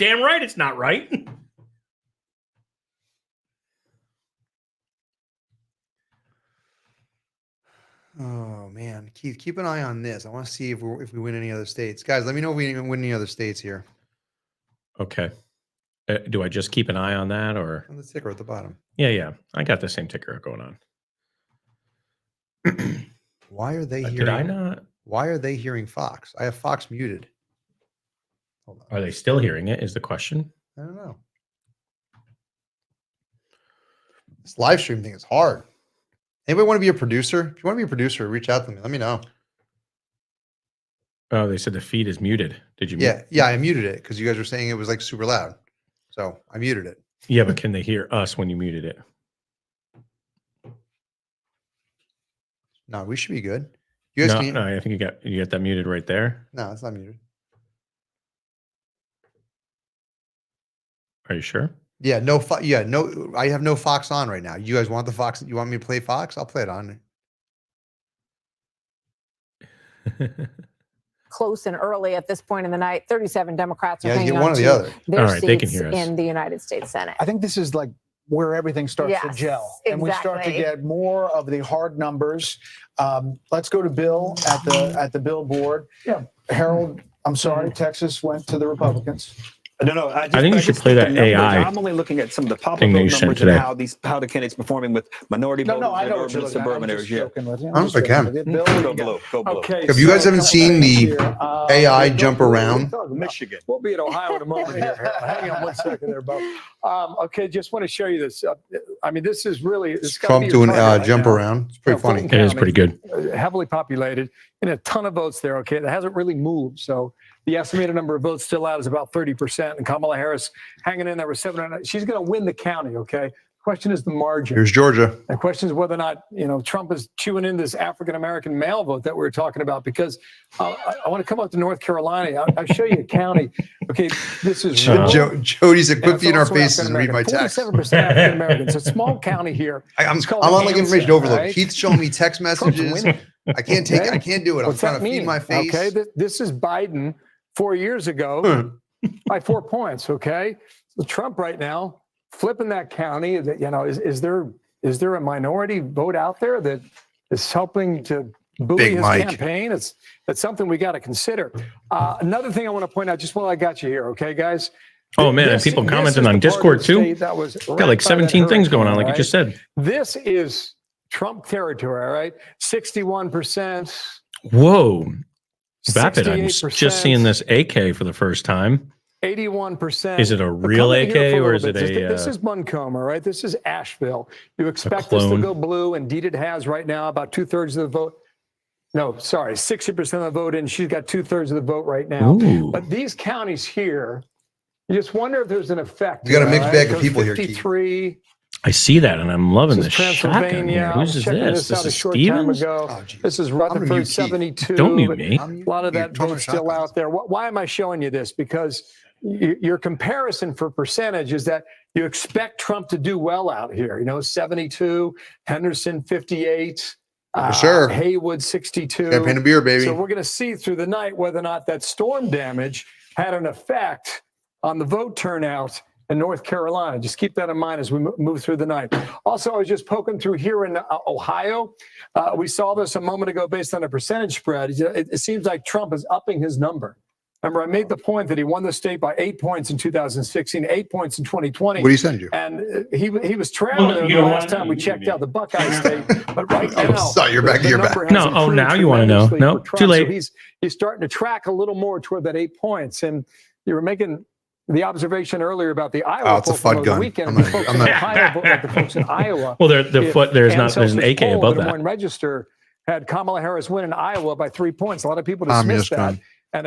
damn right it's not right. Oh man, Keith, keep an eye on this. I want to see if we win any other states, guys. Let me know if we win any other states here. Okay. Do I just keep an eye on that or? On the ticker at the bottom. Yeah. I got the same ticker going on. Why are they hearing? Did I not? Why are they hearing Fox? I have Fox muted. Hold on. Are they still hearing it? Is the question. I don't know. This live stream thing is hard. Anybody want to be a producer? If you want to be a producer, reach out to me. Let me know. Oh, they said the feed is muted. Did you? Yeah, I muted it because you guys were saying it was like super loud. So I muted it. Yeah, but can they hear us when you muted it? No, we should be good. You guys No, can. no, I think you got that muted right there. No, it's not muted. Are you sure? Yeah, no. I have no Fox on right now. You guys want the Fox? You want me to play Fox? I'll play it on. Close and early at this point in the night. 37 Democrats are Yeah, hanging get on one or the to other. their All right, they can seats hear us. in the United States Senate. I think this is like where everything starts to Yes, gel, and we start to exactly. get more of the hard numbers. Let's go to Bill at the billboard. Yeah. Harold, I'm sorry, Texas went to the Republicans. No. I think you should play that AI I'm only looking at some of the popular thing that vote you sent numbers today. and how the candidates performing with minority voters I know in what you're urban and looking at. suburban I'm areas. just Yeah. joking with you. I don't just think I joking can. with you. Bill, Go you blue. Go blue. Okay. If you guys haven't so seen the here, AI go jump blue. around, Michigan. We'll be at Ohio in a moment here. Harold. Hang on one second there, Bo. Okay, just want to show you this. I mean, this is really it's gotta Trump be your doing target right jump now. around. It's pretty Yeah, funny. Fulton It is County, pretty good. Heavily populated and a ton of votes there. Okay, that hasn't really moved. So the estimated number of votes still out is about 30%, and Kamala Harris hanging in there with 700. She's going to win the county. Okay. Question is the margin. Here's Georgia. The question is whether or not, Trump is chewing in this African-American male vote that we were talking about, because I want to come up to North Carolina. I'll show you a county. Okay, this is Jody's and equipped it's you in our also faces and read my African-American. text. 47% African-American. It's a small county here. I'm It's called on like Anson, information overload. right? Keith's showing me text Trump's messages. winning. I can't take it. Okay? I can't do it. I'm What's trying that to feed mean? my face. Okay, this is Biden 4 years ago by 4 points. Okay, so Trump right now flipping that county. That is there a minority vote out there that is helping to buoy Big his Mike. campaign? It's something we got to consider. Another thing I want to point out, just while I got you here, okay, guys. Oh man, and people commenting on Discord too. That was Got like 17 things going on, like you just said. This is Trump territory, all right? 61%. Whoa, Vapid, I'm 68%, just seeing this AK for the first time. 81%. Is it a real AK or is it a? This is Buncombe, all right? This is Asheville. You expect this to clone. go blue. Indeed, it has right now about 2/3 of the vote. No, sorry, 60% of the vote, and she's got 2/3 of the vote right now. Ooh. But these counties here, you just wonder if there's an effect. You got a here, mixed all bag of Goes people here, Keith. 53. I see that, and I'm loving This this is shotgun Pennsylvania. here. I was Who's checking this? this out This a is short time Stevens. ago. Oh, geez. This is I'm gonna Rutherford mute Keith. 72. Don't mute but me. A lot of You're that talking vote's still shotguns. out there. Why am I showing you this? Because your comparison for percentage is that you expect Trump to do well out here. 72, Henderson 58, sure. Haywood 62. Champagne and beer, baby. So we're going to see through the night whether or not that storm damage had an effect on the vote turnout in North Carolina. Just keep that in mind as we move through the night. Also, I was just poking through here in Ohio. We saw this a moment ago based on a percentage spread. It seems like Trump is upping his number. Remember, I made the point that he won the state by 8 points in 2016, 8 points in 2020. What do you send you? And he was trailing the last time we checked out the Buckeye State. But right now, sorry, you're back to the your back. number has No, improved now you wanna know. tremendously No, for Trump. too late. So he's starting to track a little more toward that 8 points. And you were making the observation earlier about the Iowa it's a poll from FUD over gun. the weekend. I'm The not- folks I'm in not- Ohio vote like the folks in Iowa. Well, there's If an Ansel's AK poll, above the Des that. Moines Register had Kamala Harris win in Iowa by 3 points. A lot of people Communist dismiss that. gun. And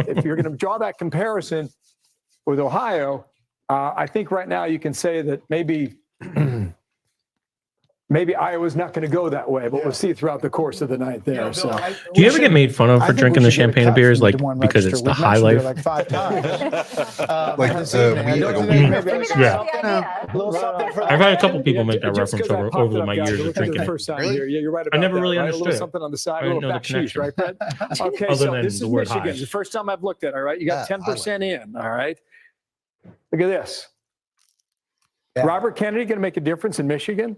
if you're going to draw that comparison with Ohio, I think right now you can say that maybe Iowa's not going to go that way, but we'll see throughout the course of the night there. So Do you ever get made fun of I for think drinking we the should get a champagne cut and beers, from the like Des Moines because Register. it's the We've high mentioned life? it like 5 times. Like this the evening. weed, Don't like a you weed. think maybe Maybe it's that's Yeah. the idea. a little something for I've had a couple Yeah, people make that just reference 'cause I over popped it my up, years guys, of look at drinking the it. first time Really? here. Yeah, you're right I about never that, really right? A understood little it. something on the side, I a didn't little know the backsheesh, right, Brett? Okay, Other so than this the is word Michigan. high. It's the first time I've looked at it, all right? You got Yeah, 10% in, all right? Look at this. Yeah. Robert Kennedy going to make a difference in Michigan?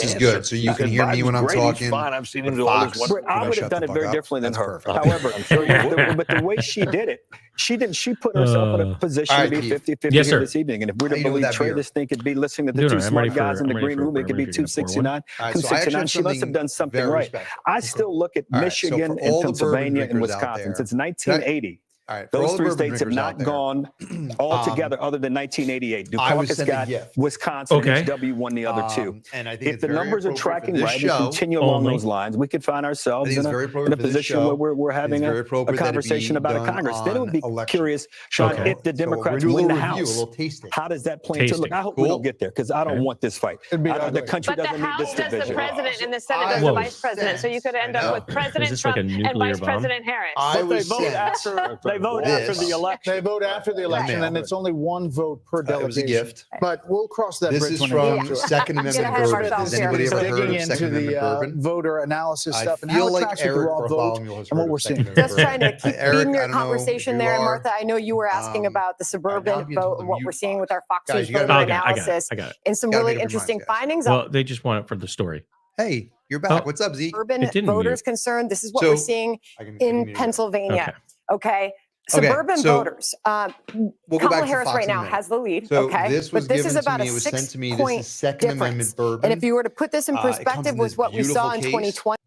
this is answer. good. So you He can said, hear me "Biden's when I'm great, he's talking. fine. I've seen him But do all this Fox, wonderful Brett, I you know, would shut have the done it fuck very up. differently than That's her. perfect. However, I'm sure you would. but the way she did it, She didn't. She put herself in a position all to right, be Keith. 50-50 Yes, here sir. this evening. And if we're How to you doing with believe that Trey, beer? this thing could be listening to the Dude, two I'm smart ready for- guys in I'm the ready green for- room. It I'm could be ready to pour one. 269, All right, so I actually 269. have She must have something done something very right. respectful. I still look at All right, so for Michigan all and the bourbon Pennsylvania and drinkers out Wisconsin there- since 1980. All right, for all Those the three bourbon states have drinkers out not there, gone altogether other than 1988. I was Dukakis sent a got gift. Wisconsin, Okay. HW won the other two. And I think If it's the very numbers are appropriate for tracking this right show. and continue along Only. those lines, we could find I ourselves think in it's very a appropriate for this position show. where we're having It's a very appropriate that it conversation be about a done Congress. Then it would on be election. curious, Sean, Okay. if the So we're Democrats gonna do a win the little review, a House, little tasting. how does that play into? Look, Tasting. I hope Cool. we don't get there because I don't Okay. want this fight. It'd be The ugly. country But the doesn't need House this does the division. president and the Senate does Whoa. the vice president. So you could end up with President this like Trump a and nuclear Vice bomb? President Harris. I But they was vote sent after they vote after the this. election. They vote after the election, Mail. and it's only one vote per It was a delegation. gift. But we'll cross that This bridge is when from we get to it. Second Amendment ahead of bourbon. ourselves Has here. anybody ever heard Digging of into Second Amendment the bourbon? voter analysis I stuff and how feel it like tracks with the Eric raw vote Bartholomew has and what heard we're of Second seeing. Amendment Just trying to bourbon. keep Eric, feeding I your don't know if conversation you there. And are. Martha, I know you were asking about the now suburban you can vote do and what the we're mute seeing with box. our Fox Guys, News you gotta voter make up your minds. analysis I got it. and some Gotta really make up your minds, interesting guys. findings Well, they just want it for the story. Hey, you're back. Oh. What's up, Zeke? urban It didn't voters mute. concerned. This is what So, we're seeing I can mute in it. Pennsylvania. Okay. Okay, Suburban so voters. We'll go back Kamala to Harris Fox right in a now minute. has the lead. So Okay. this was But this given is about to me. a It was sent to me. This 6-point is Second Amendment difference. bourbon. And if you were to put this in It comes perspective in with this what we beautiful saw in case. 2020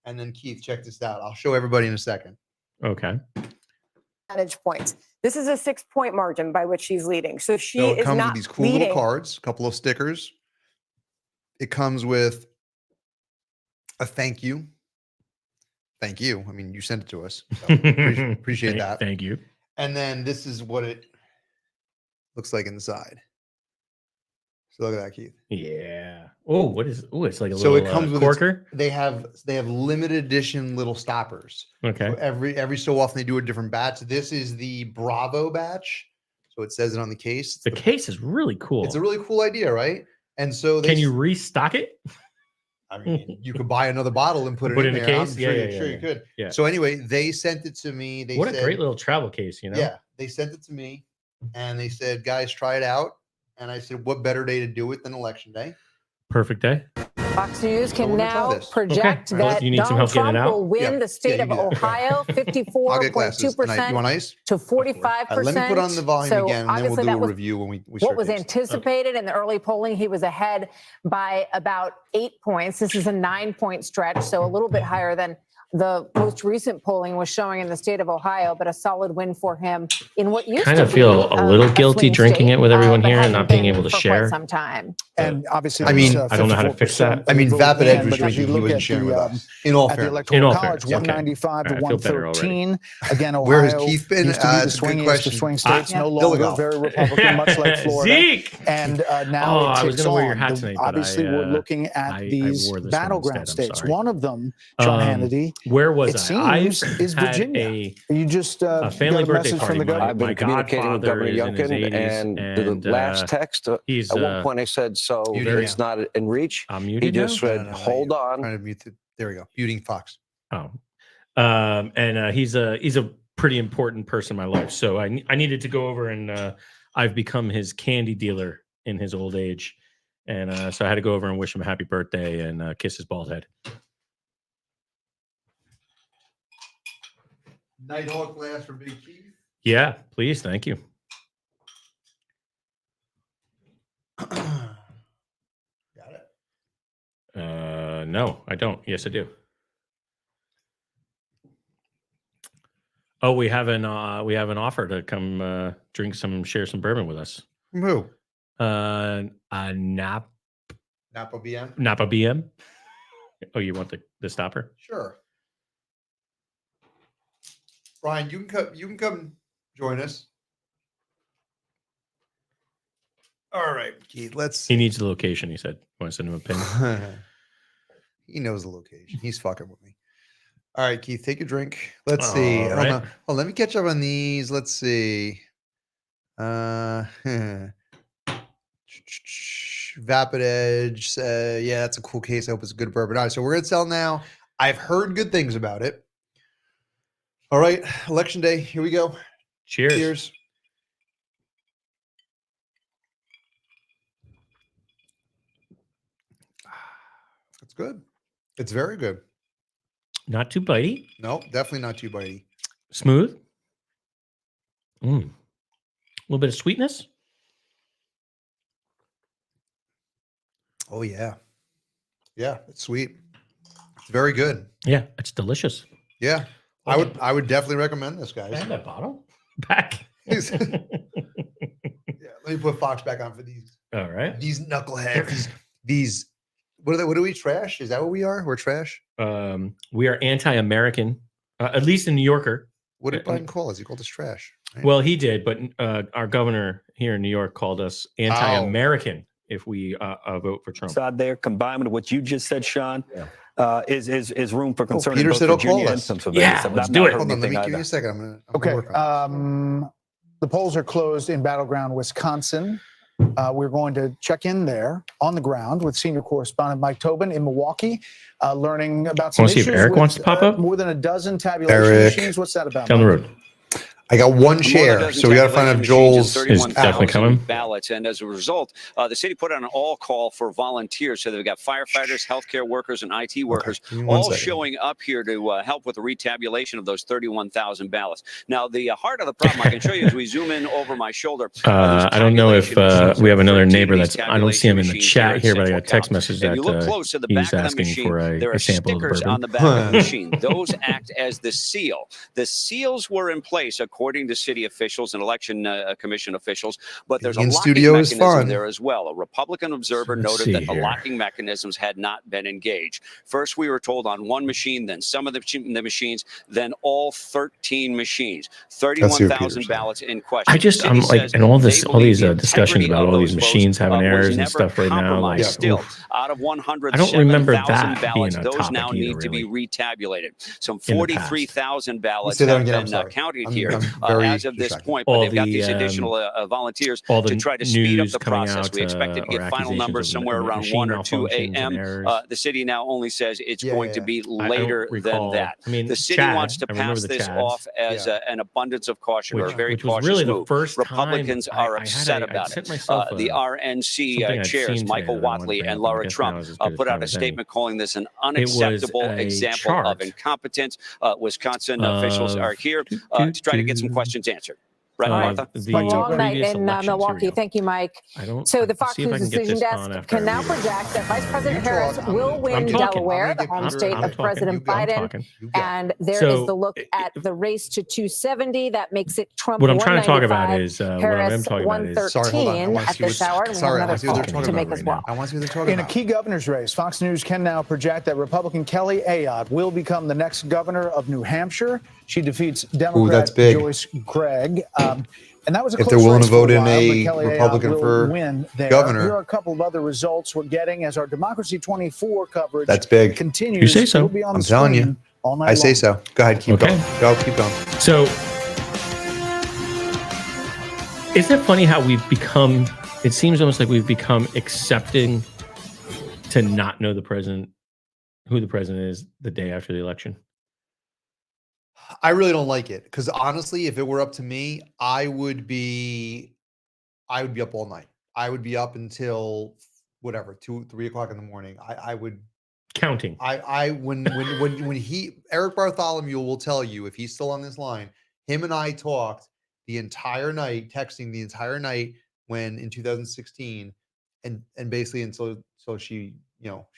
And then Keith, check this out. I'll show everybody in a second. Okay. percentage points. This is a 6-point margin by which she's leading. So she So it is comes not with these cool leading. little cards, a couple of stickers. It comes with a thank you. Thank you. I mean, you sent it to us. So appreciate that. Thank you. And then this is what it looks like inside. So look at that, Keith. Yeah. Oh, what is? Oh, it's like a So little it comes with its- corker. They have limited edition little stoppers. Okay. So every so often they do a different batch. This is the Bravo batch. So it says it on the case. It's The case is really cool. It's a really cool idea, right? And so they Can you restock it? I mean, you could buy another bottle and put it Put in it in there. the I'm case? sure, Yeah, you- yeah, sure yeah, you could. yeah. So anyway, they sent it to me. They What said, a great little travel case, you know? Yeah, they sent it to me, and they said, "Guys, try it out." And I said, "What better day to do it than Election Day?" Perfect day. Fox News So can we're gonna try now this. project Okay. Well, that you need some Donald help getting it Trump out? will win Yeah. the state Yeah, of you do that. Ohio I'll get glasses. And you want 54.2% ice? to 45%. Let me put on the volume So again, and then we'll obviously do a that was review when we what start was tasting. anticipated in the early polling. He was ahead by about 8 points. This is a 9-point stretch, so a little bit higher than the most recent polling was showing in the state of Ohio, but a solid win for him in what used Kind to of feel be a little guilty swing drinking state, it with everyone but here and hasn't not being been able to for quite share. some time. And obviously, I mean, I don't know how to fix that. I mean, Vapid Edge was But if you drinking. He look wasn't at sharing the, with us. In all at the fairness. In Electoral all College, fairness, okay. 195 to All right, I feel better already. 113. Again, Ohio Where has Keith been? used to be the That's a good swingiest of question. swing states, no Billy longer Golf. very Republican, much like Florida. Zeke! And now Oh, it I was ticks gonna wear your on. hat The- tonight, but obviously, we're looking at I these wore this one battleground instead, I'm states. sorry. One of them, Sean Hannity, Where was it I? seems, is had Virginia. a You just family got a birthday message party. from the governor. I've been My communicating with godfather Governor is in his Youngkin, 80s, and the last text, he's at one point I said, so Muted it's not in reach. I'm He muted just now? said, hold on. Trying to mute the, there we go. Muting Fox. Oh, and he's a pretty important person in my life. So I needed to go over and I've become his candy dealer in his old age, and so I had to go over and wish him a happy birthday and kiss his bald head. Nighthawk glass for Big Keith. Yeah, please, thank you. Got it. No, I don't. Yes, I do. Oh, we have an offer to come share some bourbon with us. From who? Napa Napa BM. BM. Oh, you want the stopper? Sure. Brian, you can come. You can come join us. All right, Keith. Let's. He needs the location. He said, "Want to send him a pin?" He knows the location. He's fucking with me. All right, Keith, take a drink. Let's see. All Hold right. on. Oh, let me catch up on these. Let's see. Vapid Edge. Yeah, that's a cool case. I hope it's a good bourbon. All right, so we're gonna sell now. I've heard good things about it. All right, Election Day. Here we go. Cheers. Cheers. It's good. It's very good. Not too bitey. No, definitely not too bitey. Smooth. A little bit of sweetness. Oh yeah. Yeah, it's sweet. It's very good. Yeah, it's delicious. Yeah. I would definitely recommend this, guys. Can I have that bottle back? Yeah, let me put Fox back on for these. All right. These knuckleheads. these what are they? What are we? Trash? Is that what we are? We're trash. We are anti-American, at least in New Yorker. What did Biden call us? He called us trash. Right? Well, he did, but our governor here in New York called us anti-American if we vote for Trump. Side there, combined with what you just said, Sean, is room for concern Peter in both said he'll Virginia call and us. Pennsylvania. Yeah, So let's I've do not it. heard Hold on, let me anything give you either. a second. I'm gonna Okay. work on it. The polls are closed in battleground Wisconsin. We're going to check in there on the ground with senior correspondent Mike Tobin in Milwaukee, learning about some Want to see issues if Eric with, wants to pop up? more than a dozen tabulation Eric. machines. What's that about? Down the Mike? road. I got one chair, so we got to find out if Joel's is definitely coming. ballots, and as a result, the city put out an all call for volunteers. So they've got firefighters, healthcare workers, and IT workers give me one all second. showing up here to help with the retabulation of those 31,000 ballots. Now, the heart of the problem I can show you as we zoom in over my shoulder. I don't know if tabulation machines we have another 13 neighbor of these that's. I don't see him in the tabulation chat machines here, but I got a Central text Cal. message If that you look close to the he's back of the asking machine, for there a are sample of the stickers on bourbon. the back of the machine. Those act as the seal. The seals were in place according to city officials and election commission officials, but there's a In locking studio is mechanism fun. there as well. A Republican observer Let's noted see that the here. locking mechanisms had not been engaged. First, we were told on one machine, then some of the machines, then all 13 machines. That's what Peter 31,000 said. ballots in question. I just, City I'm like, says and all they this, all believe these the discussions integrity about of all these those votes, machines having was errors and never stuff right now. Like, compromised. Still, oof. out of I don't remember that 107,000 ballots, being a those now topic either, need to be really. retabulated. Some In the past. 43,000 ballots Say that have again, I'm been sorry. counted I'm here very as of this distracted. point, but All they've got the, these additional volunteers all the to try to speed up news the coming process. out, We expected to or get final accusations numbers of somewhere around machine 1 or 2 malfunctions and a.m. errors. The city now only says it's going to be I don't later recall. than that. I mean, The city Chad, wants to I remember pass the this Chads. off as an abundance of caution, or a very which was cautious really the move. first Republicans time are I upset had about sent it. myself The something RNC I'd chairs, seen Michael today that I wanted to Watley bring and up, Laura I guess Trump, now is as good as put out time a as any. statement calling this an It was unacceptable a example of chart incompetence. Wisconsin officials are here to try to get some questions answered. Right, Martha? the Long night previous in election. Milwaukee. Thank you, Mike. I don't. So the I'll Fox see if I News can get Decision this on Desk after can now we- project that Vice President You Harris talk. will win I'm talking. Delaware, I'm the gonna home get state Peter. of President You go. I'm Biden. talking. You go. And there So, is the look at the race to 270. That makes it Trump What I'm trying to talk about 195, is what I Harris am talking about is. Sorry, hold on. I 113 want to at see this what's- hour. And we have sorry, I another want to see what call they're talking to make about as right well. now. I want to see what they're talking In a about. key governor's race, Fox News can now project that Republican Kelly Ayotte will become the next governor of New Hampshire. She defeats Democrat that's big. Joyce Gregg. And that was a If close they're willing race to vote for a in while, but a Kelly Ayotte Republican will for win there. governor. Here are a couple of other results we're getting as our Democracy 24 coverage That's big. continues. You say so. It'll be on I'm the telling you. screen all night I say long. so. Go ahead. Keep Okay. going. Go. Keep going. So, isn't it funny how we've become? It seems almost like we've become accepting to not know the president, who the president is, the day after the election. I really don't like it because honestly, if it were up to me, I would be up all night. I would be up until whatever, 2, 3 o'clock in the morning. I would. Counting. When Eric Bartholomew will tell you if he's still on this line, him and I talked the entire night, texting the entire night when in 2016, and basically until she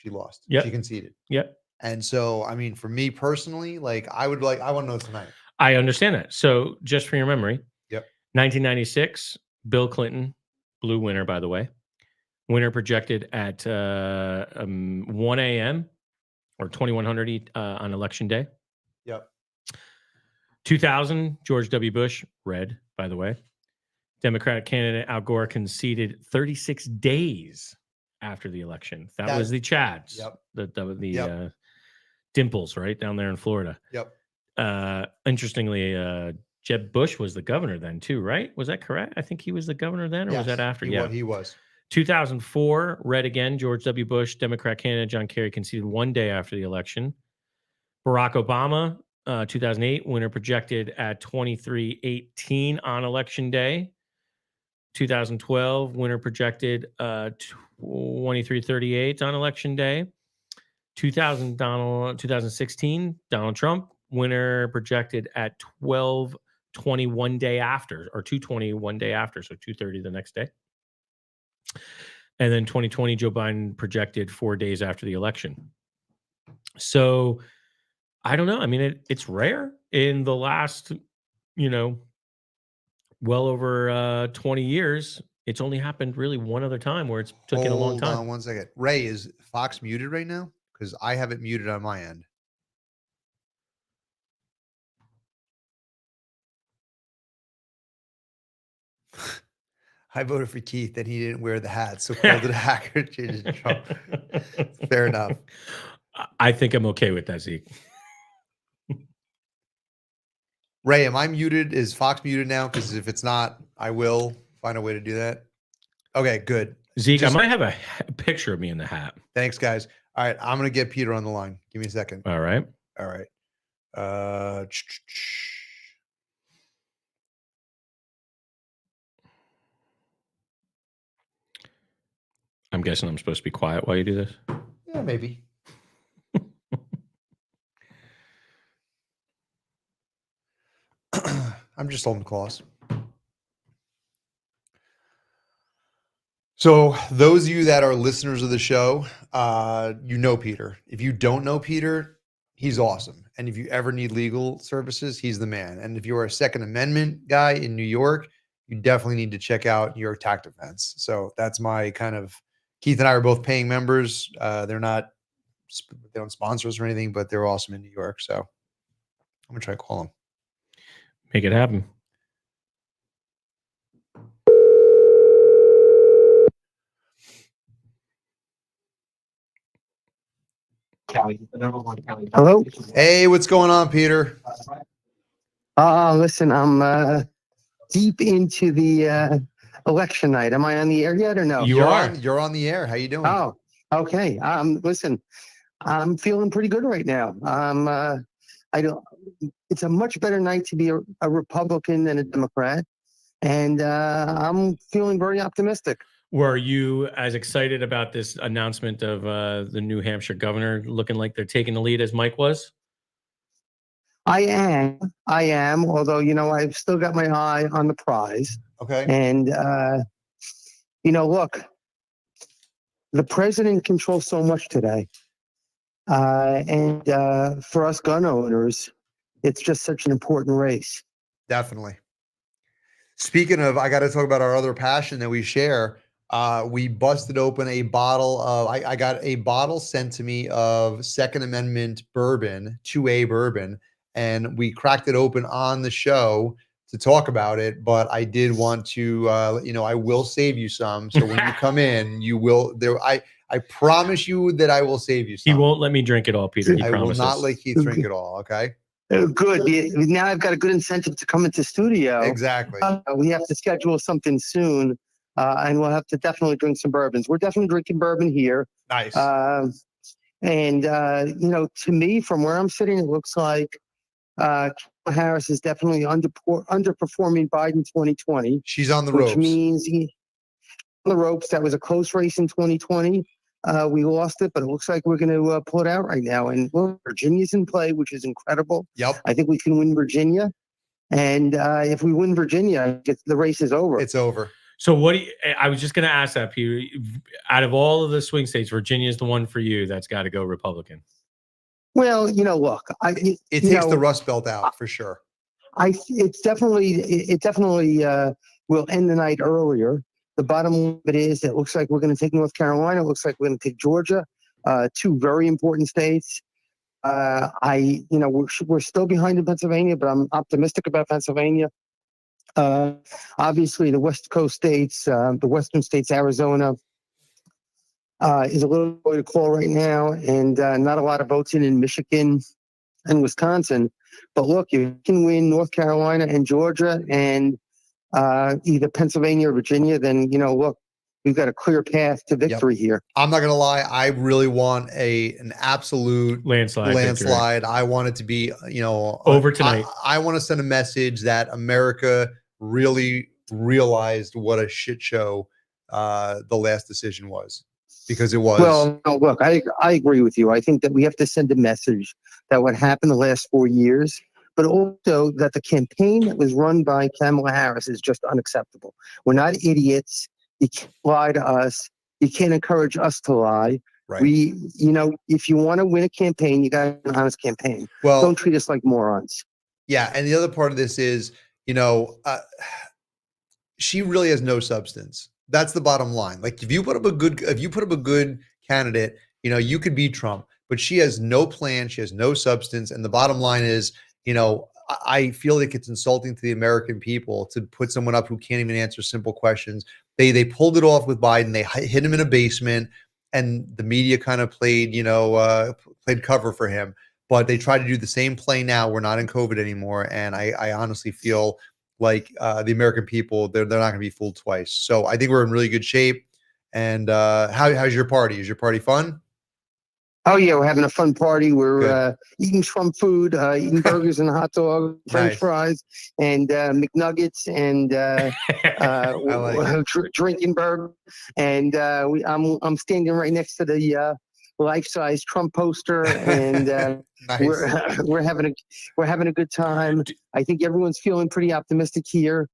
lost. Yep. She conceded. Yep. And so, I mean, for me personally, I want to know tonight. I understand that. So, just for your memory, Yep. 1996, Bill Clinton, blue winner, by the way. Winner projected at 1 a.m. or 2100 on election day. Yep. 2000, George W. Bush, red, by the way. Democratic candidate Al Gore conceded 36 days after the election. That was the Chads. Yep. The Dimples, right down there in Florida. Yep. Interestingly, Jeb Bush was the governor then too, right? Was that correct? I think he was the governor then, or was Yes, that after? he was. 2004, red again. George W. Bush, Democrat candidate John Kerry conceded 1 day after the election. Barack Obama, 2008, winner projected at 2318 on election day. 2012, winner projected 2338 on election day. 2016, Donald Trump, winner projected at 12 2:20 one day after, or 2:20 one day after, so 2:30 the next day. And then 2020, Joe Biden projected 4 days after the election. So I don't know. I mean, it's rare in the last, well over 20 years. It's only happened really one other time where it's taken a long time. Hold on 1 second. Ray, is Fox muted right now? Because I have it muted on my end. I voted for Keith and he didn't wear the hat, so called it a hacker. Changes Trump. Fair enough. I think I'm okay with that, Zeke. Ray, am I muted? Is Fox muted now? Because if it's not, I will find a way to do that. Okay, good. Zeke, I might have a picture of me in the hat. Thanks, guys. All right, I'm gonna get Peter on the line. Give me a second. All right. All right. I'm guessing I'm supposed to be quiet while you do this. Yeah, maybe. I'm just holding the claws. So those of you that are listeners of the show, you know Peter. If you don't know Peter, he's awesome. And if you ever need legal services, he's the man. And if you're a Second Amendment guy in New York, you definitely need to check out New York Tax Defense. So that's my kind of, Keith and I are both paying members. They don't sponsor us or anything, but they're awesome in New York. So I'm gonna try to call them. Make it happen. Hello. Hey, what's going on, Peter? Listen, I'm deep into the election night. Am I on the air yet or no? You're on the air. How you doing? Oh, okay. Listen, I'm feeling pretty good right now. It's a much better night to be a Republican than a Democrat, and I'm feeling very optimistic. Were you as excited about this announcement of the New Hampshire governor looking like they're taking the lead as Mike was? I am. Although, I've still got my eye on the prize. Okay. And, look, the president controls so much today. And for us gun owners, it's just such an important race. Definitely. Speaking of, I got to talk about our other passion that we share. We busted open a bottle of, I got a bottle sent to me of Second Amendment bourbon, 2A bourbon, and we cracked it open on the show to talk about it. But I did want to, I will save you some. So when you come in, you will, I promise you that I will save you some. He won't let me drink it all, Peter. He promises. Will not let Keith drink it all. Okay. Good. Now I've got a good incentive to come into studio. Exactly. We have to schedule something soon. And we'll have to definitely drink some bourbons. We're definitely drinking bourbon here. Nice. To me, from where I'm sitting, it looks like Kamala Harris is definitely underperforming Biden 2020. She's on the ropes. Which means on the ropes. That was a close race in 2020. We lost it, but it looks like we're going to pull it out right now. And look, Virginia's in play, which is incredible. Yep. I think we can win Virginia. And if we win Virginia, the race is over. It's over. So I was just going to ask that, Peter. Out of all of the swing states, Virginia is the one for you that's got to go Republican. Well, look, it takes the Rust Belt out for sure. It definitely will end the night earlier. The bottom line of it is, it looks like we're going to take North Carolina. It looks like we're going to take Georgia, two very important states. We're still behind in Pennsylvania, but I'm optimistic about Pennsylvania. Obviously, the West Coast states, the Western states, Arizona is a little way to call right now, and not a lot of votes in Michigan and Wisconsin. But look, you can win North Carolina and Georgia and either Pennsylvania or Virginia, then, look, we've got a clear path to victory here. I'm not going to lie. I really want an absolute landslide. Victory. I want it to be, over tonight. I want to send a message that America really realized what a shit show the last decision was, because it was. Well, no, look, I agree with you. I think that we have to send a message that what happened the last 4 years but also that the campaign that was run by Kamala Harris is just unacceptable. We're not idiots. You can't lie to us. You can't encourage us to lie. Right. If you want to win a campaign, you got to an honest campaign. Well, don't treat us like morons. Yeah, and the other part of this is, she really has no substance. That's the bottom line. Like if you put up a good candidate, you could beat Trump, but she has no plan. She has no substance. And the bottom line is, I feel like it's insulting to the American people to put someone up who can't even answer simple questions. They pulled it off with Biden. They hid him in a basement, and the media kind of played cover for him. But they try to do the same play now. We're not in COVID anymore, and I honestly feel like the American people, they're not going to be fooled twice. So I think we're in really good shape. And how's your party? Is your party fun? Oh yeah, we're having a fun party. We're eating Trump food, eating burgers and hot dogs, French fries, and McNuggets, and drinking bourbon. And I'm standing right next to the life-size Trump poster, and Nice. we're having a good time. I think everyone's feeling pretty optimistic here.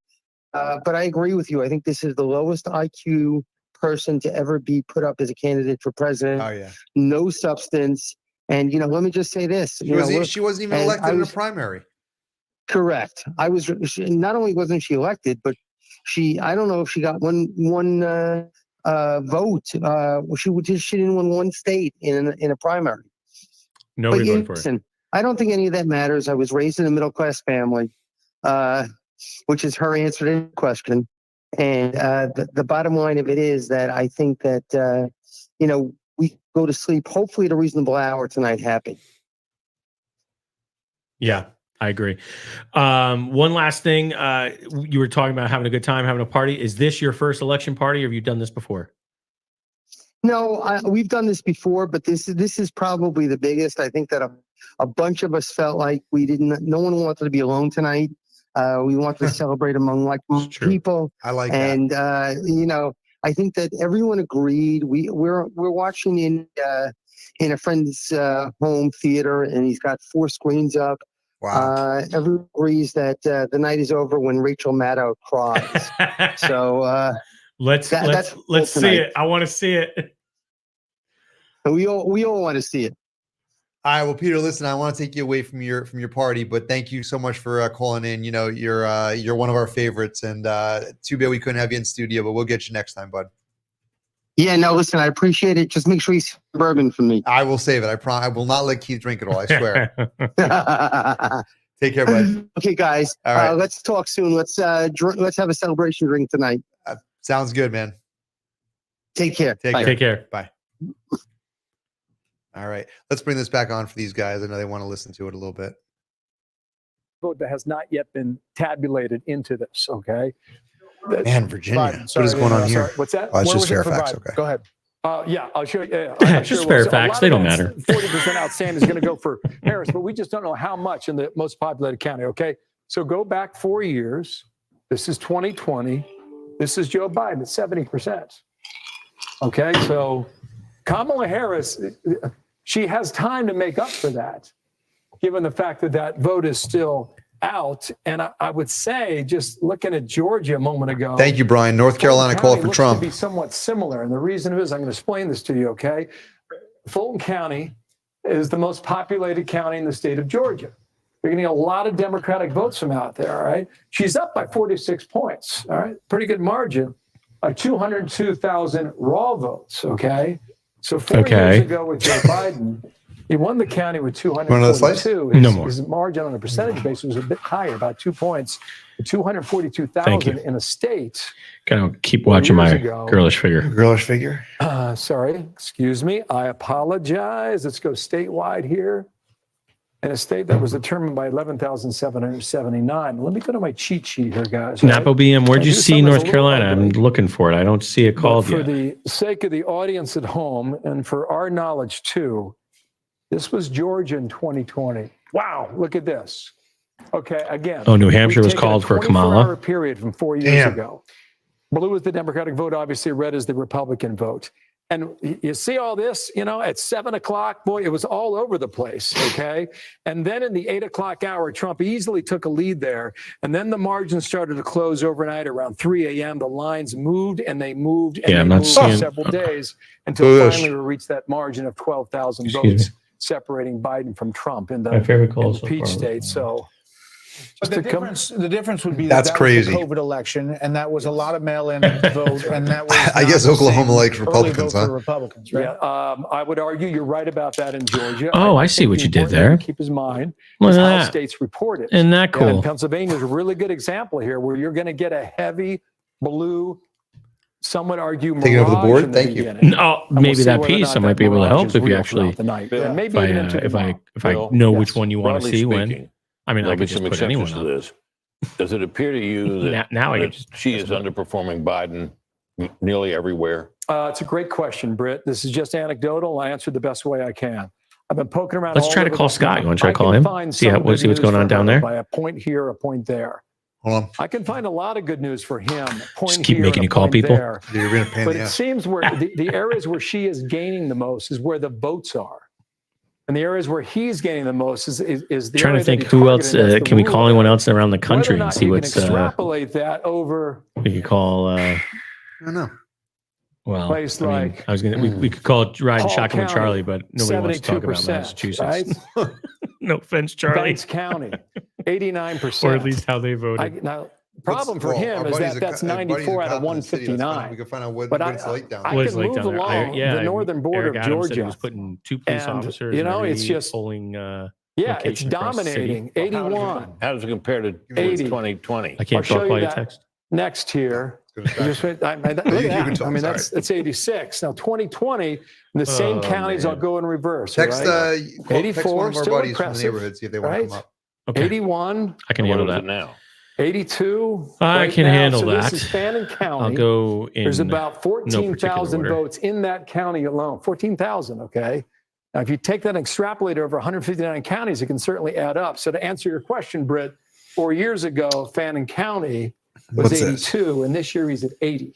But I agree with you. I think this is the lowest IQ person to ever be put up as a candidate for president. Oh yeah. No substance. And let me just say this. She wasn't even elected in a primary. Correct. Not only wasn't she elected, but I don't know if she got one vote. She didn't win one state in a primary. Nobody voted for it. Listen, I don't think any of that matters. I was raised in a middle class family, which is her answer to the question. And the bottom line of it is that I think that we go to sleep hopefully at a reasonable hour tonight happy. Yeah, I agree. One last thing, you were talking about having a good time, having a party. Is this your first election party, or have you done this before? No, we've done this before, but this is probably the biggest. I think that a bunch of us felt like no one wanted to be alone tonight. We wanted to celebrate among like-minded people. I like that. And I think that everyone agreed. We're watching in a friend's home theater, and he's got 4 screens up. Wow. Everyone agrees that the night is over when Rachel Maddow cries. So let's see it. I want to see it. We all want to see it. All right. Well, Peter, listen, I want to take you away from your party, but thank you so much for calling in. You're one of our favorites, and too bad we couldn't have you in studio, but we'll get you next time, bud. Yeah, no, listen, I appreciate it. Just make sure you save bourbon for me. I will save it. I will not let Keith drink it all. I swear. Take care, bud. Okay, guys. All right. Let's talk soon. Let's have a celebration drink tonight. Sounds good, man. Take care. Take care. Bye. All right. Let's bring this back on for these guys. I know they want to listen to it a little bit. Vote that has not yet been tabulated into this. Okay. Man, Virginia. What is going on here? What's that? Oh, it's Where just was it Fairfax. provided? Okay. Go ahead. Yeah, I'll show you. Just sure Fairfax. They don't matter. 40% outstanding is going to go for Harris, but we just don't know how much in the most populated county. Okay. So go back 4 years. This is 2020. This is Joe Biden at 70%. Okay. So Kamala Harris, she has time to make up for that, given the fact that that vote is still out. And I would say, just looking at Georgia a moment ago. Thank you, Brian. North Carolina called for Trump. To be somewhat similar. And the reason is, I'm going to explain this to you, okay? Fulton County is the most populated county in the state of Georgia. You're getting a lot of Democratic votes from out there, all right? She's up by 46 points, all right? Pretty good margin. 202,000 raw votes, okay? So 4 years ago with Joe Biden, he won the county with 242. His margin on a percentage basis was a bit higher, about 2 points, 242,000 in a state. Gotta keep watching my girlish figure. Girlish figure? Sorry, excuse me. I apologize. Let's go statewide here. In a state that was determined by 11,779. Let me go to my cheat sheet here, guys. Napo BM, where'd you see North Carolina? I'm looking for it. I don't see it called for yet. For the sake of the audience at home and for our knowledge too, this was Georgia in 2020. Wow, look at this. Okay, again. Oh, New Hampshire was called for Kamala. 24-hour period from 4 years ago. Blue is the Democratic vote, obviously red is the Republican vote. And you see all this, at 7 o'clock, boy, it was all over the place. Okay. And then in the 8 o'clock hour, Trump easily took a lead there. And then the margins started to close overnight around 3 a.m. The lines moved and they moved and Yeah, they I'm not moved for seeing- several days until Bush. finally we reached that margin of 12,000 Excuse votes separating Biden from Trump in the, My favorite in call the so Peach far. State. So But the difference would be That's that crazy. was the COVID election, and that was a lot of mail-in vote, and that was. I guess not the Oklahoma same likes early Republicans, vote huh? for Republicans, right? Yeah, I would argue you're right about that in Georgia. Oh, I see think what the you did important thing there. to keep his mind Look is at how that. states report it. Isn't that Yeah, and cool? Pennsylvania is a really good example here, where you're going to get a heavy blue. Some would argue Taking over the mirage board? in the Thank you. beginning. No, And we'll maybe see that whether or piece not I might that be able to mirage help is if you real actually, throughout the night. Bill, Yeah, maybe if I, even into if I, tomorrow. if I Bill, know Yes. which one you want to broadly see when. speaking, I mean, I there'll be could just some put anyone exceptions to up. this. Does it appear to you that, Now I that can just she is underperforming Biden nearly everywhere? It's a great question, Britt. This is just anecdotal. I answered the best way I can. I've been poking around. Let's all try to over call the Scott. map. You want to try I to call can him? find See some what's good what's news going on for down her there. By a point here, a point there. Hold on. I can find a lot of good news for him. a Point Just keep here making and a you call point people? there. Dude, you're gonna pain But in the it ass. seems where the areas where she is gaining the most is where the votes are. And the areas where he's gaining the most is the Trying area to think that he who else, targeted, and that's the can we rural call anyone area. else around the Whether or country and not see you what's, can extrapolate that over we could call, I don't know. well, place I mean, like I was going to, we could call it Riding Hall Shotgun with County, Charlie, but nobody wants to talk about 72%, Massachusetts. right? No offense, Charlie. Banks County, 89%. Or at least how they voted. Now, problem for Well, him our is buddy's that a that's our buddy's a 94 out of cop in the city. Let's find- 159. We can find out what But it's like down I there. What is can like move down there? along the northern border Eric of Adams said he Georgia. was putting 2 police And, officers. you in know, every it's just- polling. Yeah, it's location across the city. dominating. 81. How does it compare to 80. 2020? I I'll can't show talk you while you that text. next here. Gonna You just went- look at You that. can talk, I mean, sorry. that's 86. Now, 2020, in the same Oh, counties, man. I'll go in reverse. Text, right? text 84, one of our still buddies from the impressive, neighborhood, see if they want to right? come up. Okay. 81, I can What handle is that. it now? 82. I right can now. handle so that. This is Fannin County. I'll go in. There's about no particular 14,000 order. votes in that county alone. 14,000, okay? Now, if you take that and extrapolate over 159 counties, it can certainly add up. So to answer your question, Britt, 4 years ago, Fannin County was What's this? 82, and this year he's at 80.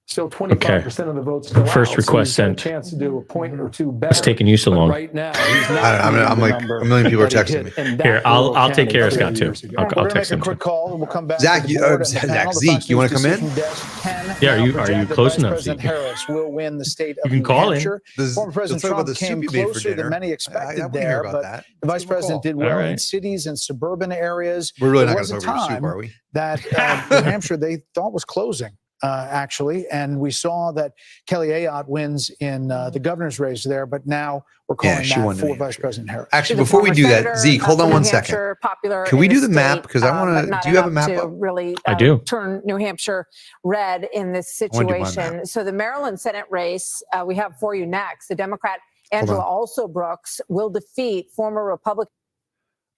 Still 25% of the votes still First out, request so he's got sent. a chance to do a point or two better. It's taking you so But long. right now, he's not I'm meeting the like, number a million people are that he texting hit me. in that Here, I'll rural take care of county Scott 3 too. years ago. I'll We're going to text make him a too. quick call, and we'll come back Zach, to the you- board and the Zach, panel. The Zeke, Fox you wanna News come in? decision desk can Yeah, are now you project that close Vice enough, President Zeke? Harris will win the state of You can New call in. Hampshire. Former President Let's talk about Trump the soup came you made for closer dinner. than many I expected wanna hear there, about but that. the Vice Give him a President call. did well All in right. cities and suburban areas. We're really There not was going a to talk about your soup, time are we? that New Hampshire they thought was closing, actually. And we saw that Kelly Ayotte wins in the governor's race there, but now we're Yeah, calling she that won New for Hampshire. Vice President Harris. Actually, She's a before we former do that, senator, Zeke, hold on from one New second. Hampshire, popular Can we in do the state, map? Because I but want to. not Do you have a enough map to up? really I do. turn New Hampshire red in this wanna do my situation. So the Maryland Senate race we have for you next. The Democrat Angela on. Also Brooks will defeat former Republican.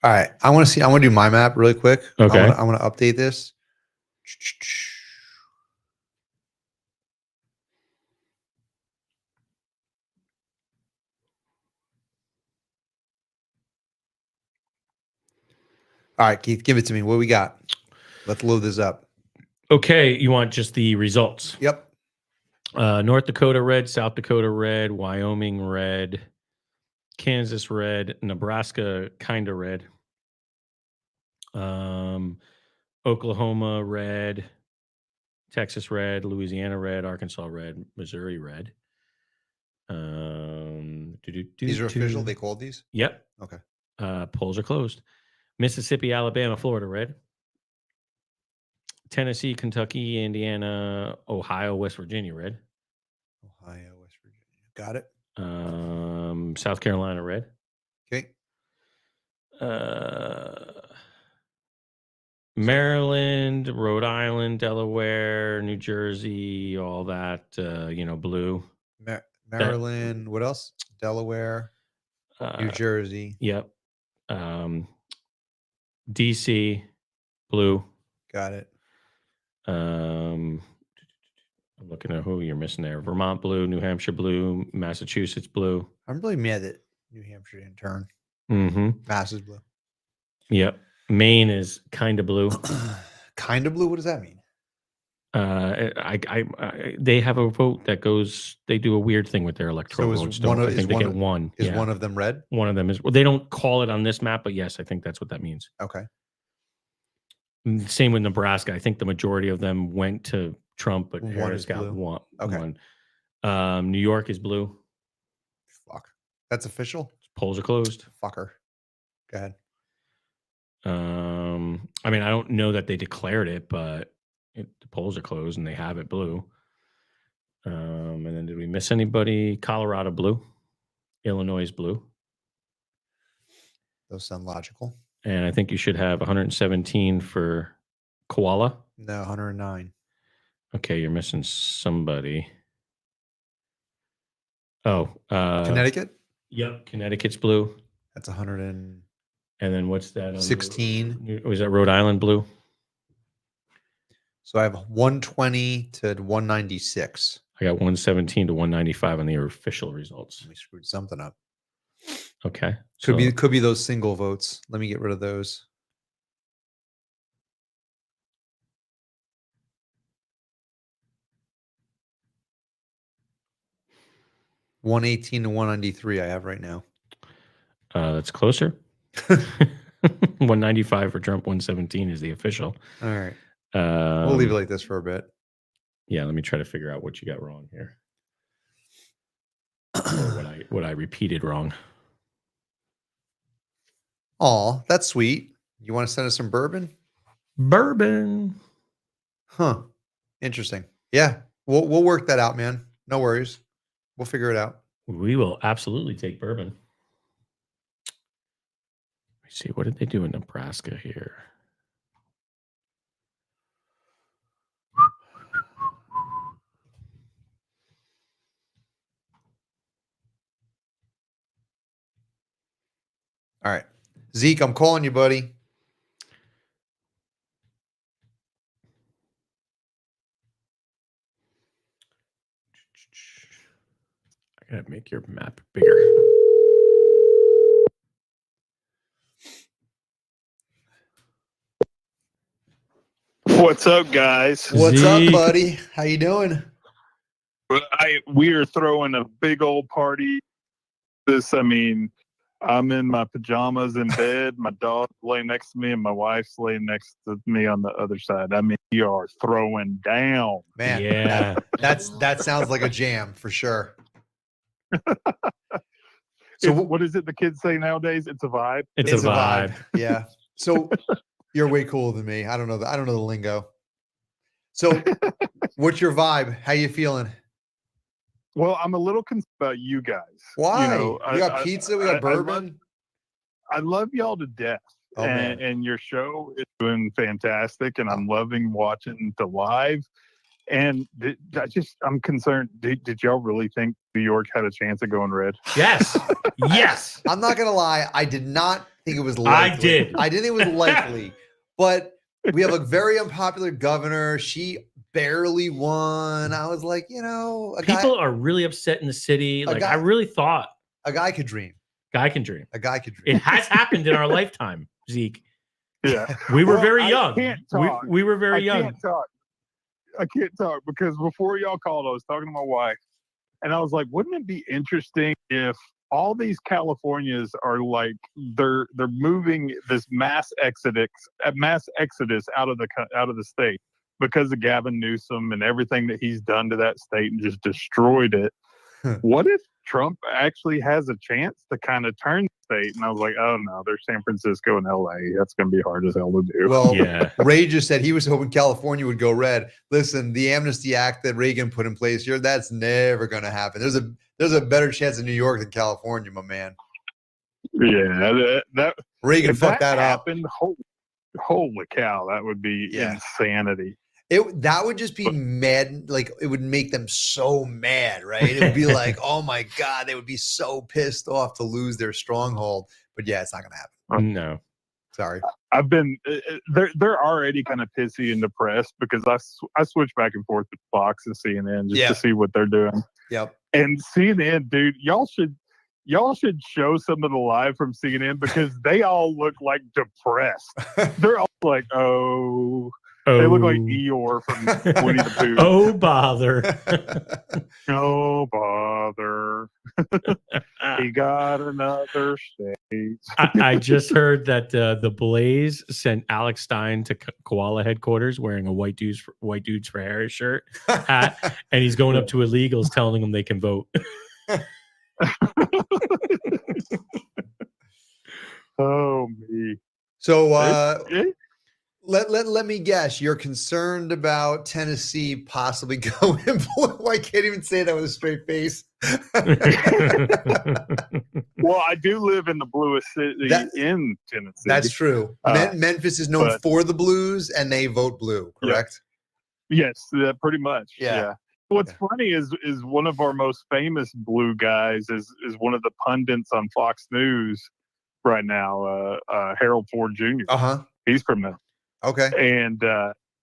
All right. I want to see. I want to do my map really quick. Okay. I want to update this. All right, Keith, give it to me. What we got? Let's load this up. Okay, you want just the results? Yep. North Dakota red, South Dakota red, Wyoming red, Kansas red, Nebraska kind of red, Oklahoma red, Texas red, Louisiana red, Arkansas red, Missouri red. These are official. They called these. Yep. Okay. Polls are closed. Mississippi, Alabama, Florida red. Tennessee, Kentucky, Indiana, Ohio, West Virginia red. Ohio, West Virginia. Got it. South Carolina red. Okay. Maryland, Rhode Island, Delaware, New Jersey, all that, blue. Maryland. What else? Delaware, New Jersey. Yep. DC, blue. Got it. I'm looking at who you're missing there. Vermont blue, New Hampshire blue, Massachusetts blue. I'm really mad that New Hampshire didn't turn. Mm-hmm. Mass is blue. Yep. Maine is kind of blue. Kind of blue. What does that mean? They have a vote that goes. They do a weird thing with their electoral is votes. one don't of- I is think they one get of- one. Is Yeah. one of them red? One of them is. Well, they don't call it on this map, but yes, I think that's what that means. Okay. Same with Nebraska. I think the majority of them went to Trump, but One Harris is got blue. one. Okay. One. New York is blue. Fuck. That's official? Polls are closed. Fucker. Go ahead. I mean, I don't know that they declared it, but the polls are closed and they have it blue. And then did we miss anybody? Colorado blue. Illinois is blue. Those sound logical. And I think you should have 117 for Koala. No, 109. Okay, you're missing somebody. Oh, Connecticut? Yep, Connecticut's blue. That's 116. And then what's that? Was that Rhode Island blue? So I have 120 to 196. I got 117 to 195 on the official results. We screwed something up. Okay. Could be those single votes. Let me get rid of those. $118 to 193 I have right now. That's closer. 195 for Trump, 117 is the official. All right. We'll leave it like this for a bit. Yeah, let me try to figure out what you got wrong here. Or what I repeated wrong. Oh, that's sweet. You want to send us some bourbon? Bourbon. Huh. Interesting. Yeah. We'll work that out, man. No worries. We'll figure it out. We will absolutely take bourbon. Let me see. What did they do in Nebraska here? All right. Zeke, I'm calling you, buddy. I gotta make your map bigger. What's up, guys? What's up, buddy? How you doing? We are throwing a big old party. I'm in my pajamas in bed. My dog's laying next to me, and my wife's laying next to me on the other side. We are throwing down. Man, yeah, that sounds like a jam for sure. So what is it the kids say nowadays? It's a vibe. It's a vibe. Yeah. So you're way cooler than me. I don't know the lingo. So what's your vibe? How you feeling? Well, I'm a little concerned about you guys. Why? We got pizza. We got bourbon. I love y'all to death. Oh, man. And your show is doing fantastic, and I'm loving watching the live. And I'm concerned. Did y'all really think New York had a chance of going red? Yes. Yes. I'm not gonna lie. I did not think it was likely. I did. I didn't think it was likely. But we have a very unpopular governor. She barely won. I was like, People are really upset in the city. Like, I really thought a guy could dream. Guy can dream. A guy could dream. It has happened in our lifetime, Zeke. Yeah. We were very I young. can't talk. We were very young. I can't talk because before y'all called, I was talking to my wife, and I was like, wouldn't it be interesting if all these Californians are like they're moving this mass exodus out of the state because of Gavin Newsom and everything that he's done to that state and just destroyed it. What if Trump actually has a chance to kind of turn the state? And I was like, oh no, there's San Francisco and LA. That's going to be hard as hell to do. Well, Yeah. Ray just said he was hoping California would go red. Listen, the Amnesty Act that Reagan put in place here, that's never going to happen. There's a better chance in New York than California, my man. Yeah, that Reagan if fucked that up. happened, holy cow, that would be insanity. That would just be mad. Like, it would make them so mad, right? It would be like, oh my God, they would be so pissed off to lose their stronghold. But yeah, it's not going to happen. No. Sorry. I've been they're already kind of pissy and depressed because I switch back and forth with Fox and CNN just to see what they're doing. Yep. And CNN, dude, y'all should show some of the live from CNN because they all look like depressed. They're all like, oh, They look like Eeyore from Winnie the Pooh. Oh, bother. Oh, bother. He got another state. I just heard that the Blaze sent Alex Stein to Koala headquarters wearing a white dudes for Harris shirt hat, and he's going up to illegals telling them they can vote. Oh, me. So let me guess. You're concerned about Tennessee possibly going blue. I can't even say that with a straight face. Well, I do live in the bluest city in Tennessee. That's true. Memphis is known for the Blues, and they vote blue, correct? Yes, pretty much. Yeah. What's funny is one of our most famous blue guys is one of the pundits on Fox News right now, Harold Ford Jr. He's from Memphis. Okay. And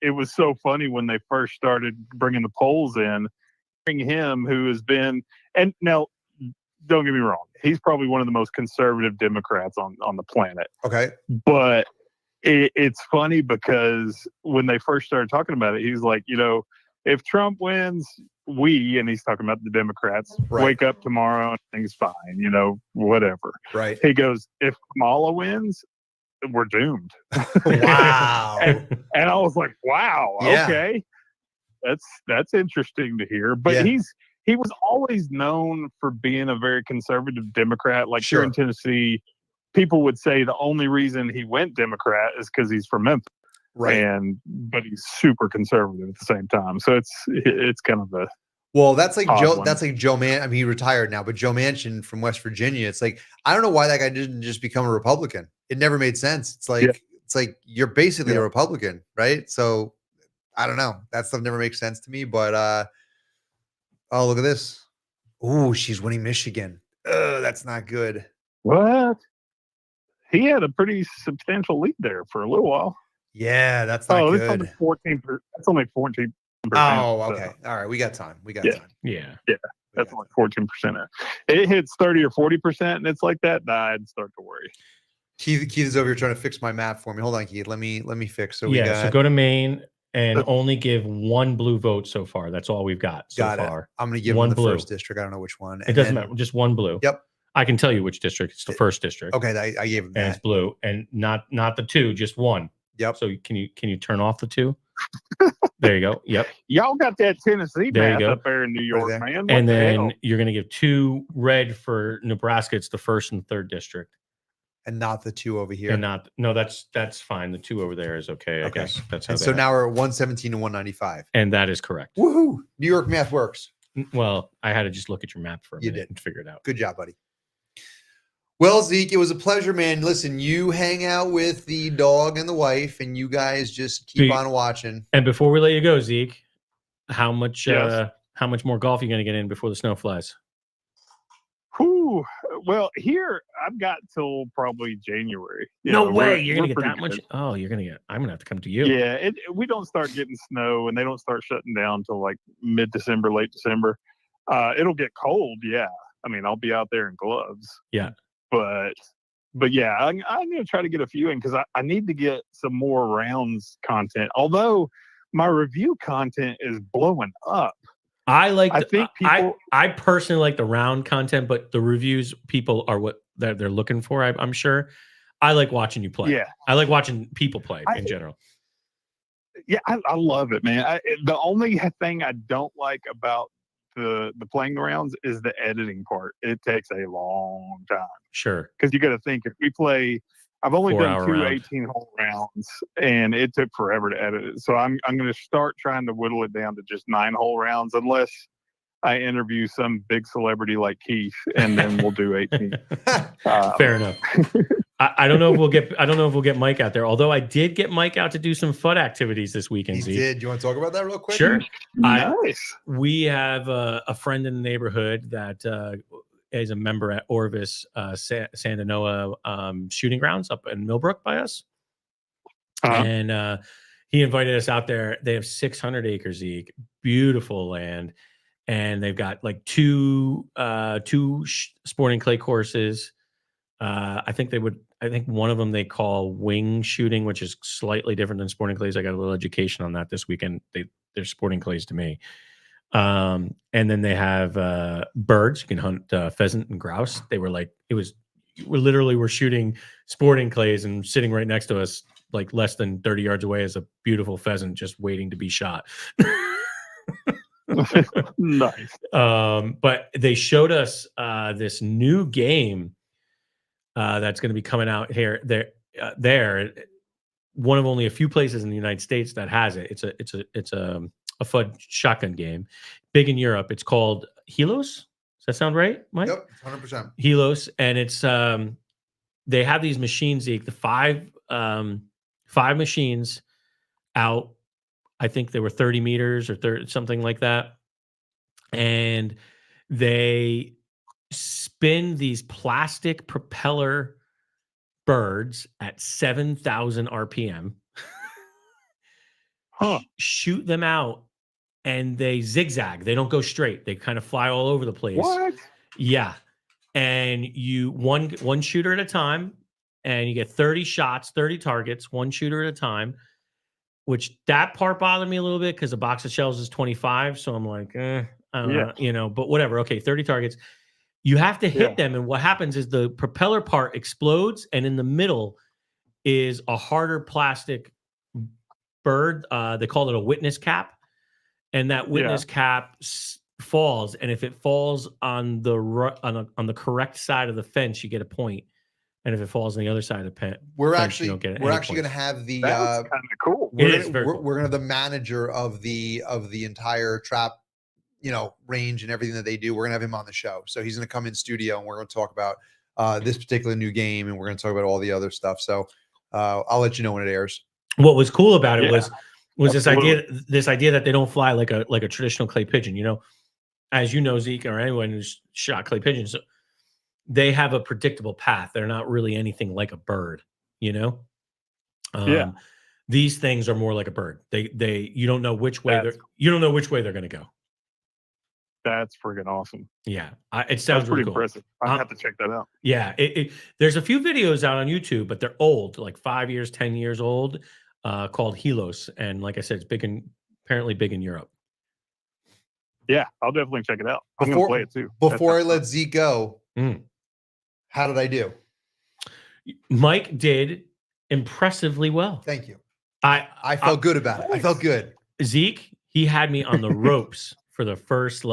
it was so funny when they first started bringing the polls in, bring him who has been, and now don't get me wrong, he's probably one of the most conservative Democrats on the planet. Okay. But it's funny because when they first started talking about it, he was like, if Trump wins, and he's talking about the Democrats, wake up tomorrow and things fine, whatever. Right. He goes, if Kamala wins, we're doomed. Wow. and I was like, wow, okay. That's interesting to hear. But he was always known for being a very conservative Democrat. Like here in Tennessee, people would say the only reason he went Democrat is because he's from Memphis. Right. But he's super conservative at the same time. So it's kind of a that's like Joe. One. That's like Joe I mean, he retired now, but Joe Manchin from West Virginia. It's like I don't know why that guy didn't just become a Republican. It never made sense. It's like you're basically a Republican, right? So I don't know. That stuff never makes sense to me. But oh, look at this. Ooh, she's winning Michigan. That's not good. What? He had a pretty substantial lead there for a little while. Yeah, that's not good. Only 14%. That's only 14%. Oh, okay. All right, we got time. time. Yeah. That's only 14%. It hits 30 or 40%, and it's like that. I'd start to worry. Keith is over here trying to fix my map for me. Hold on, Keith. Let me fix. So so go to Maine and only give one blue vote so far. That's all we've got so far. I'm going to give one the first district. I don't know which one. It doesn't matter. Just one blue. Yep. I can tell you which district. It's the first district. Okay, I gave him that. And it's blue, and not the two, just one. Yep. So can you turn off the two? There you go. Yep. Y'all got that Tennessee there map up there in New York, man. And then you're going to give two red for Nebraska. It's the first and third district. And not the two over here. And that's fine. The two over there is okay. I guess that's how. And so now we're at 117 to 195. And that is correct. Woohoo! New York math works. Well, I had to just look at your map for a minute did. and figure it out. Good job, buddy. Well, Zeke, it was a pleasure, man. Listen, you hang out with the dog and the wife, and you guys just keep on watching. And before we let you go, Zeke, how much more golf are you going to get in before the snow flies? Whew. Well, here I've got till probably January. No way. You're going to get that much? Oh, you're going to get. I'm going to have to come to you. Yeah, we don't start getting snow, and they don't start shutting down till like mid-December, late December. It'll get cold. Yeah. I mean, I'll be out there in gloves. Yeah. But yeah, I'm going to try to get a few in because I need to get some more rounds content. Although my review content is blowing up. I personally like the round content, but the reviews people are what they're looking for. I'm sure. I like watching you play. Yeah. I like watching people play in general. Yeah, I love it, man. The only thing I don't like about the playing rounds is the editing part. It takes a long time. Sure. Because you got to think if we play, I've only done 2 18-hole rounds, and it took forever to edit it. So I'm going to start trying to whittle it down to just 9-hole rounds, unless I interview some big celebrity like Keith, and then we'll do 18. Fair enough. I don't know if we'll get Mike out there. Although I did get Mike out to do some FUD activities this weekend. He did. Do you want to talk about that real quick? Sure. Nice. We have a friend in the neighborhood that is a member at Orvis Sandanoa shooting grounds up in Millbrook by us. And he invited us out there. They have 600 acres, Zeke, beautiful land. And they've got like two sporting clay courses, I think one of them they call wing shooting, which is slightly different than sporting clays. I got a little education on that this weekend. They're sporting clays to me. And then they have birds. You can hunt pheasant and grouse. They were like, we're shooting sporting clays, and sitting right next to us, like less than 30 yards away, is a beautiful pheasant just waiting to be shot. Nice. But they showed us this new game that's going to be coming out here. There, one of only a few places in the United States that has it. It's a FUD shotgun game, big in Europe. It's called Helos. Does that sound right, Mike? Yep, 100%. Helos, and it's they have these machines, the five machines out. I think they were 30 meters or something like that, and they spin these plastic propeller birds at 7,000 RPM. Shoot them out, and they zigzag. They don't go straight. They kind of fly all over the place. What? Yeah. And you one shooter at a time, and you get 30 shots, 30 targets, one shooter at a time, which that part bothered me a little bit because a box of shells is 25. So I'm like, I don't know, but whatever. Okay, 30 targets. You have to hit them. And what happens is the propeller part explodes, and in the middle is a harder plastic bird. They call it a witness cap. And that witness cap falls. And if it falls on the correct side of the fence, you get a point. And if it falls on the other side of the fence, we're you actually don't get we're any actually going to points. have the That's kind of cool. It is very we're cool. going to have the manager of the entire trap, range and everything that they do. We're going to have him on the show. So he's going to come in studio, and we're going to talk about this particular new game, and we're going to talk about all the other stuff. So I'll let you know when it airs. What was cool about it was absolutely. this idea that they don't fly like a traditional clay pigeon. As you know, Zeke, or anyone who's shot clay pigeons, they have a predictable path. They're not really anything like a bird. These things are more like a bird. You don't know which way they're going to go. That's friggin' awesome. Yeah, it sounds That's really pretty cool. impressive. I'll have to check that out. Yeah, there's a few videos out on YouTube, but they're old, like 5 years, 10 years old, called Helos. And like I said, it's apparently big in Europe. Yeah, I'll definitely check it out. I'm going to play it too. Before I let Zeke go, how did I do? Mike did impressively well. Thank you. I felt good about it. I felt good. Zeke, he had me on the ropes for the first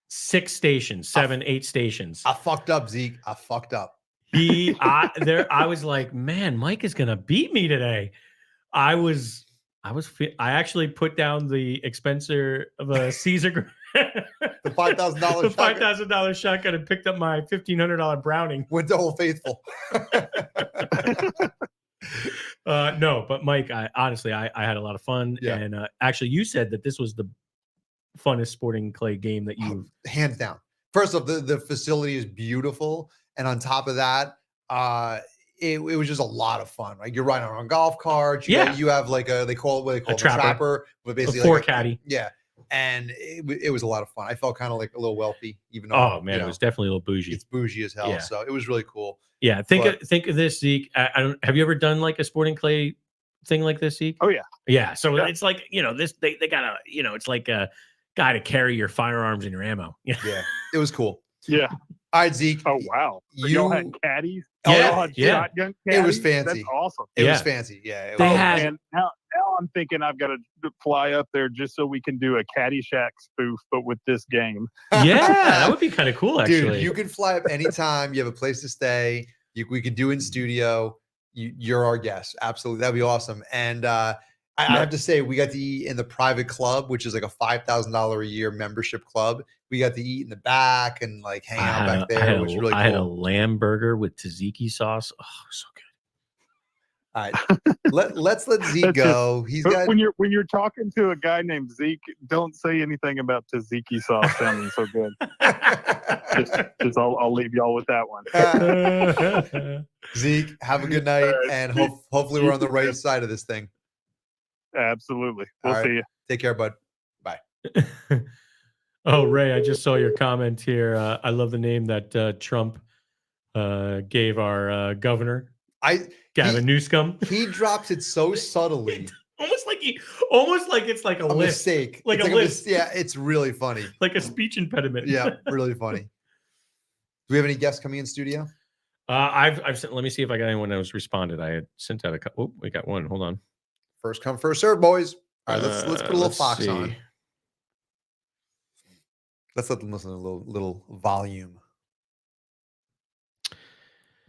6 stations, 7, 8 stations. I fucked up, Zeke. I fucked up. I was like, man, Mike is gonna beat me today. I actually put down the expenser of a Caesar, the $5,000, the $5,000 shotgun, and picked up my $1,500 Browning. Went to Old Faithful. No, but Mike, I honestly had a lot of fun. Yeah. And actually, you said that this was the funnest sporting clay game that you've hands down. First off, the facility is beautiful, and on top of that, it was just a lot of fun. Like you're riding on golf carts. You have they call it a trapper, but basically a 4 caddy. And it was a lot of fun. I felt kind of like a little wealthy, even though it was definitely a little bougie. It's bougie as hell. Yeah. So it was really cool. Yeah, think of this, Zeke. Have you ever done like a sporting clay thing like this, Zeke? Oh yeah. Yeah. So it's like this. They gotta it's like a guy to carry your firearms and your ammo. Yeah, it was cool. Yeah. All right, Zeke. Oh wow. Y'all had caddies. Yeah, Y'all had shotgun caddies? It was fancy. That's awesome. It was fancy. Yeah. And now I'm thinking I've got to fly up there just so we can do a Caddyshack spoof, but with this game. Yeah, that would be kind of cool, actually. Dude, you can fly up anytime. You have a place to stay. We could do in studio. You're our guest. Absolutely. That'd be awesome. And I have to say, we got to eat in the private club, which is like a $5,000 a year membership club. We got to eat in the back and hang out back there, which was really cool. I had a lamb burger with tzatziki sauce. Oh, so good. All right, let's let Zeke go. He's got when you're talking to a guy named Zeke, don't say anything about tzatziki sauce sounding so good. just I'll leave y'all with that one. Zeke, have a good night, and hopefully we're on the right side of this thing. Absolutely. We'll see you. Take care, bud. Bye. Oh, Ray, I just saw your comment here. I love the name that Trump gave our governor Gavin he, Newsom. He drops it so subtly. almost like it's like a lisp. Mistake. Like it's a lisp. Yeah, it's really funny. Like a speech impediment. Yeah, really funny. Do we have any guests coming in studio? I've sent, let me see if I got anyone that was responded. I had sent out a couple. Oh, we got one. Hold on. First come, first serve, boys. All right, let's put a little Fox on. Let's let them listen to a little volume.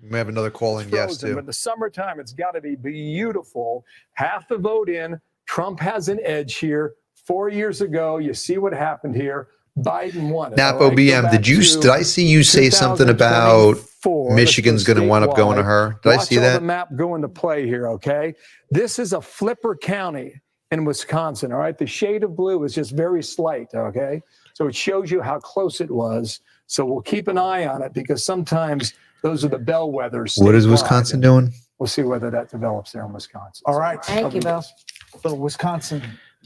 We may have another calling guest too. But in the summertime, it's got to be beautiful. Half the vote in. Trump has an edge here. 4 years ago, you see what happened here. Biden won it. Napo BM, did I see you say something about Michigan's going to wind up going to her? Did I see that? Watch the map go into play here, okay? This is a flipper county in Wisconsin, all right? The shade of blue is just very slight, okay? So it shows you how close it was. So we'll keep an eye on it because sometimes those are the bellwethers. What is Wisconsin doing? We'll see whether that develops there in Wisconsin. All right. Thank you, Bill. So Wisconsin.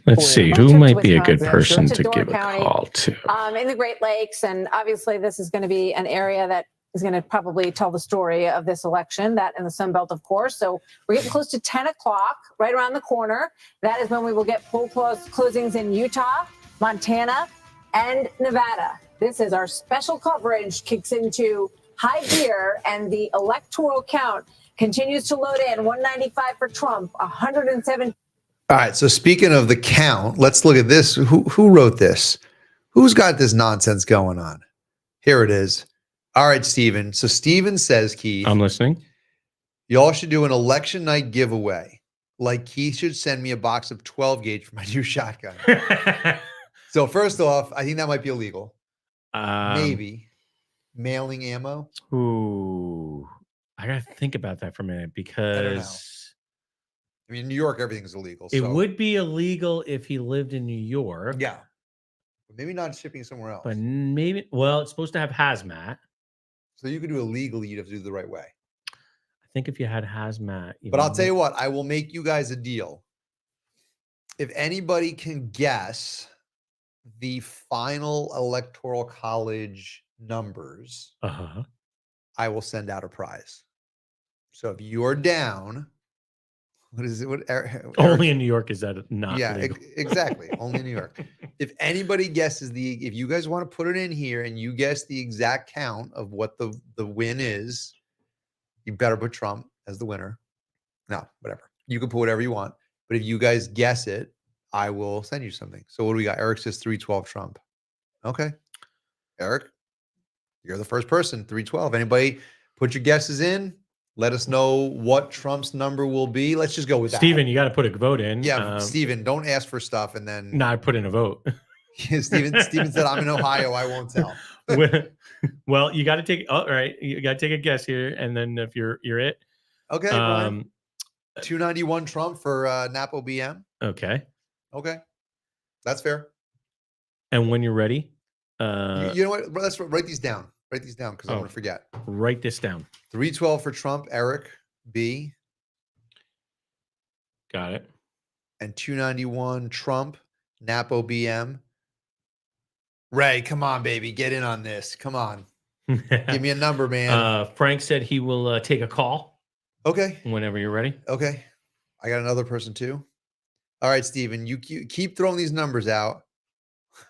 Let's see who might be a good person to give a call to. In the Great Lakes, and obviously this is going to be an area that is going to probably tell the story of this election, that in the Sun Belt, of course. So we're getting close to 10 o'clock, right around the corner. That is when we will get poll closings in Utah, Montana, and Nevada. This is our special coverage, kicks into high gear, and the electoral count continues to load in. 195 for Trump, 107. All right. So speaking of the count, let's look at this. Who wrote this? Who's got this nonsense going on? Here it is. All right, Steven. So Steven says, Keith, I'm listening. Y'all should do an election night giveaway. Like Keith should send me a box of 12 gauge for my new shotgun. So first off, I think that might be illegal. Maybe mailing ammo. Ooh, I gotta think about that for a minute because I mean, in New York, everything's illegal. it So would be illegal if he lived in New York. yeah, maybe not shipping somewhere else. But maybe, well, it's supposed to have hazmat. So you could do it legally. You'd have to do it the right way. I think if you had hazmat. But I'll tell you what, I will make you guys a deal. If anybody can guess the final electoral college numbers, I will send out a prize. So if you're down, what is it? What only in New York is that not? Yeah, legal. Exactly. Only in New York. If anybody guesses if you guys want to put it in here and you guess the exact count of what the win is, you better put Trump as the winner. No, whatever. You can put whatever you want. But if you guys guess it, I will send you something. So what do we got? Eric says 312 Trump. Okay. Eric, you're the first person, 312. Anybody put your guesses in? Let us know what Trump's number will be. Let's just go with that. Steven, you got to put a vote in. Yeah, Steven, don't ask for stuff and then. No, I put in a vote. Steven said, I'm in Ohio. I won't tell. Well, you got to take. All right, you got to take a guess here, and then if you're it. Okay. 291 Trump for Napo BM. Okay. Okay, that's fair. And when you're ready, you know what? Let's write these down. Write these down because I want to forget. Write this down. 312 for Trump, Eric B. Got it. And 291 Trump, Napo BM. Ray, come on, baby, get in on this. Come on, give me a number, man. Frank said he will take a call. Okay. Whenever you're ready. Okay. I got another person too. All right, Steven, you keep throwing these numbers out.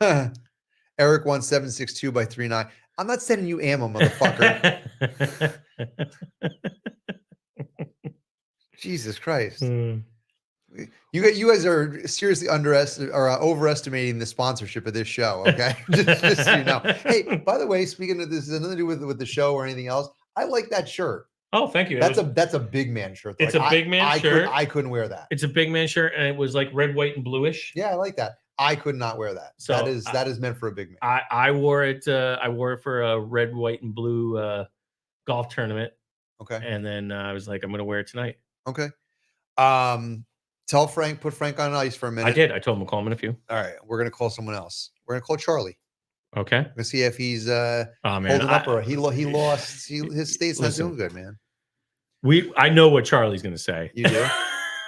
Eric won 762 by 39. I'm not sending you ammo, motherfucker. Jesus Christ. You guys are seriously overestimating the sponsorship of this show, okay? just so you know. Hey, by the way, speaking of this, has nothing to do with the show or anything else. I like that shirt. Oh, thank you. That's a big man shirt. It's a big man shirt. I couldn't wear that. It's a big man shirt, and it was like red, white, and bluish. Yeah, I like that. I could not wear that. So that is meant for a big man. I wore it. I wore it for a red, white, and blue golf tournament. Okay. And then I was like, I'm going to wear it tonight. Okay. Tell Frank, put Frank on ice for a minute. I did. I told him to call him in a few. All right. We're going to call someone else. We're going to call Charlie. Okay. Let's see if he's holding up or he lost. His state's not doing good, man. I know what Charlie's going to say. You do?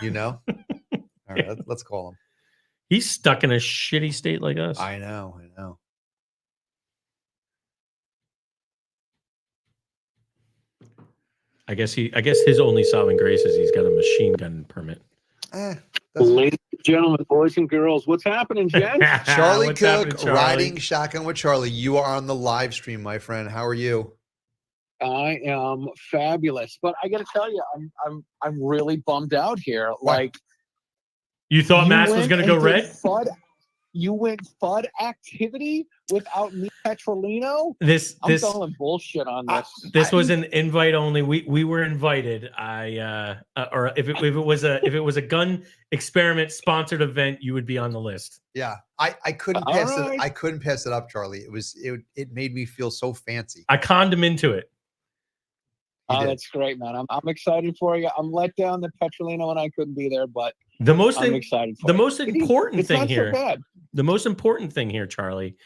You know? All right. Let's call him. He's stuck in a shitty state like us. I know. I guess his only saving grace is he's got a machine gun permit. Ladies and gentlemen, boys and girls, what's happening, gents? Charlie What's Cook, happening, Charlie? riding shotgun with Charlie. You are on the live stream, my friend. How are you? I am fabulous, but I got to tell you, I'm really bummed out here. Like, You thought you Mass was went going to go and did red? You went FUD activity without me, Petrolino. This I'm calling bullshit on this. This was an invite only. We were invited. Or if it was a gun experiment sponsored event, you would be on the list. Yeah, I couldn't All pass right. it. I couldn't pass it up, Charlie. It made me feel so fancy. I conned him into it. Oh, that's great, man. I'm excited for you. I'm let down that Petrolino and I couldn't be there, but The most I'm excited for the you. most important It's thing not so here. bad. The most important thing here, Charlie,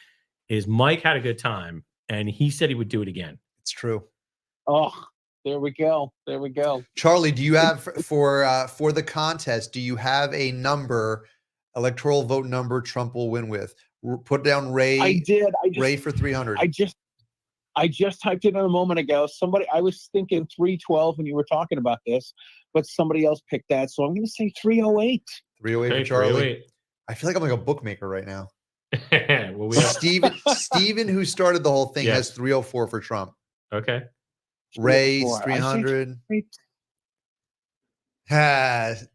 is Mike had a good time and he said he would do it again. It's true. Oh, there we go. There we go. Charlie, do you have for the contest? Do you have a number, electoral vote number Trump will win with? Put down Ray. I did. Ray for 300. I just typed it in a moment ago. I was thinking 312 when you were talking about this, but somebody else picked that. So I'm going to say 308. 308 Okay, for Charlie. 308. I feel like I'm like a bookmaker right now. Well, we have, Steven, who started the whole thing, Yes. has 304 for Trump. okay. Ray 304. I say 300.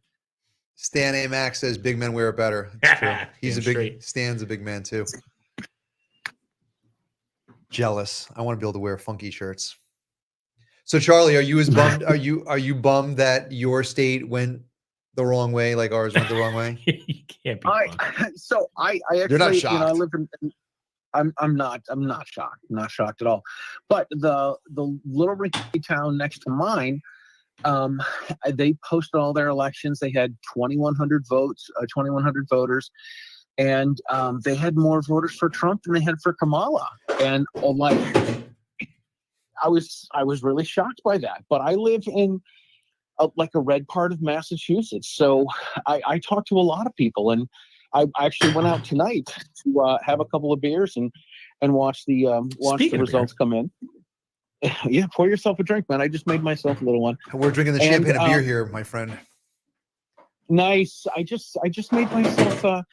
Stan A. Max says big men wear it better. It's true. He's a Damn big straight. Stan's a big man too. Jealous. I want to be able to wear funky shirts. So Charlie, are you as bummed? Are you bummed that your state went the wrong way, like ours went the wrong way? You can't be. I actually, You're not I shocked. live in. I'm not shocked. I'm not shocked at all. But the little rinky town next to mine, they posted all their elections. They had 2,100 votes, 2,100 voters, and they had more voters for Trump than they had for Kamala. And I was really shocked by that. But I live in a red part of Massachusetts, so I talked to a lot of people, and I actually went out tonight to have a couple of beers and watch the results come in. Yeah, pour yourself a drink, man. I just made myself a little one. We're drinking the champagne and beer here, my friend. Nice. I just made myself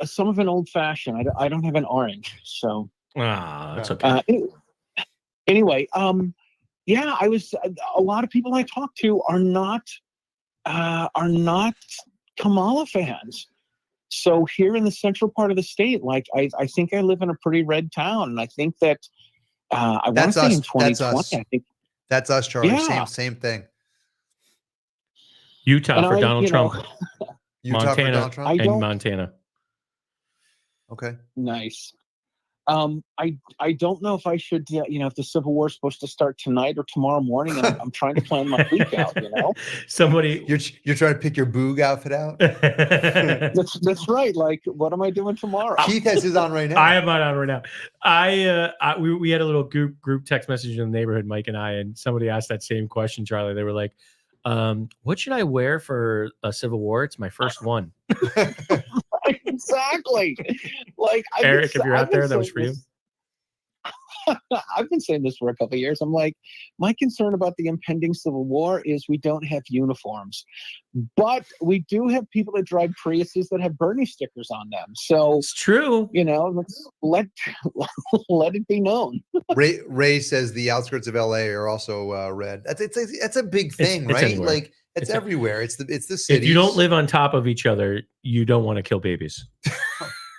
some of an old fashioned. I don't have an orange, so That's okay. Anyway, yeah, I was. A lot of people I talked to are not Kamala fans. So here in the central part of the state, I think I live in a pretty red town, and I think that I want to That's say us. in 2020, That's us. I think That's us, Charlie. Yeah. Same thing. Utah And for I, Donald you know, Trump. Utah for Montana Donald Trump? I and don't- Montana. Okay. nice. I don't know if I should, if the Civil War is supposed to start tonight or tomorrow morning, and I'm trying to plan my week out. Somebody, you're trying to pick your boog outfit out. That's right. Like, what am I doing tomorrow? Keith has his on right now. I have mine on right now. We had a little group text message in the neighborhood, Mike and I, and somebody asked that same question, Charlie. They were like, what should I wear for a Civil War? It's my first one. Exactly. Like, Eric, if you're out there, that was for you. I've been saying this for a couple of years. I'm like, my concern about the impending Civil War is we don't have uniforms, but we do have people that drive Priuses that have Bernie stickers on them. So it's true. Let's let it be known. Ray says the outskirts of LA are also red. That's a big thing, It's right? anywhere. Like it's everywhere. It's the city. If you don't live on top of each other, you don't want to kill babies.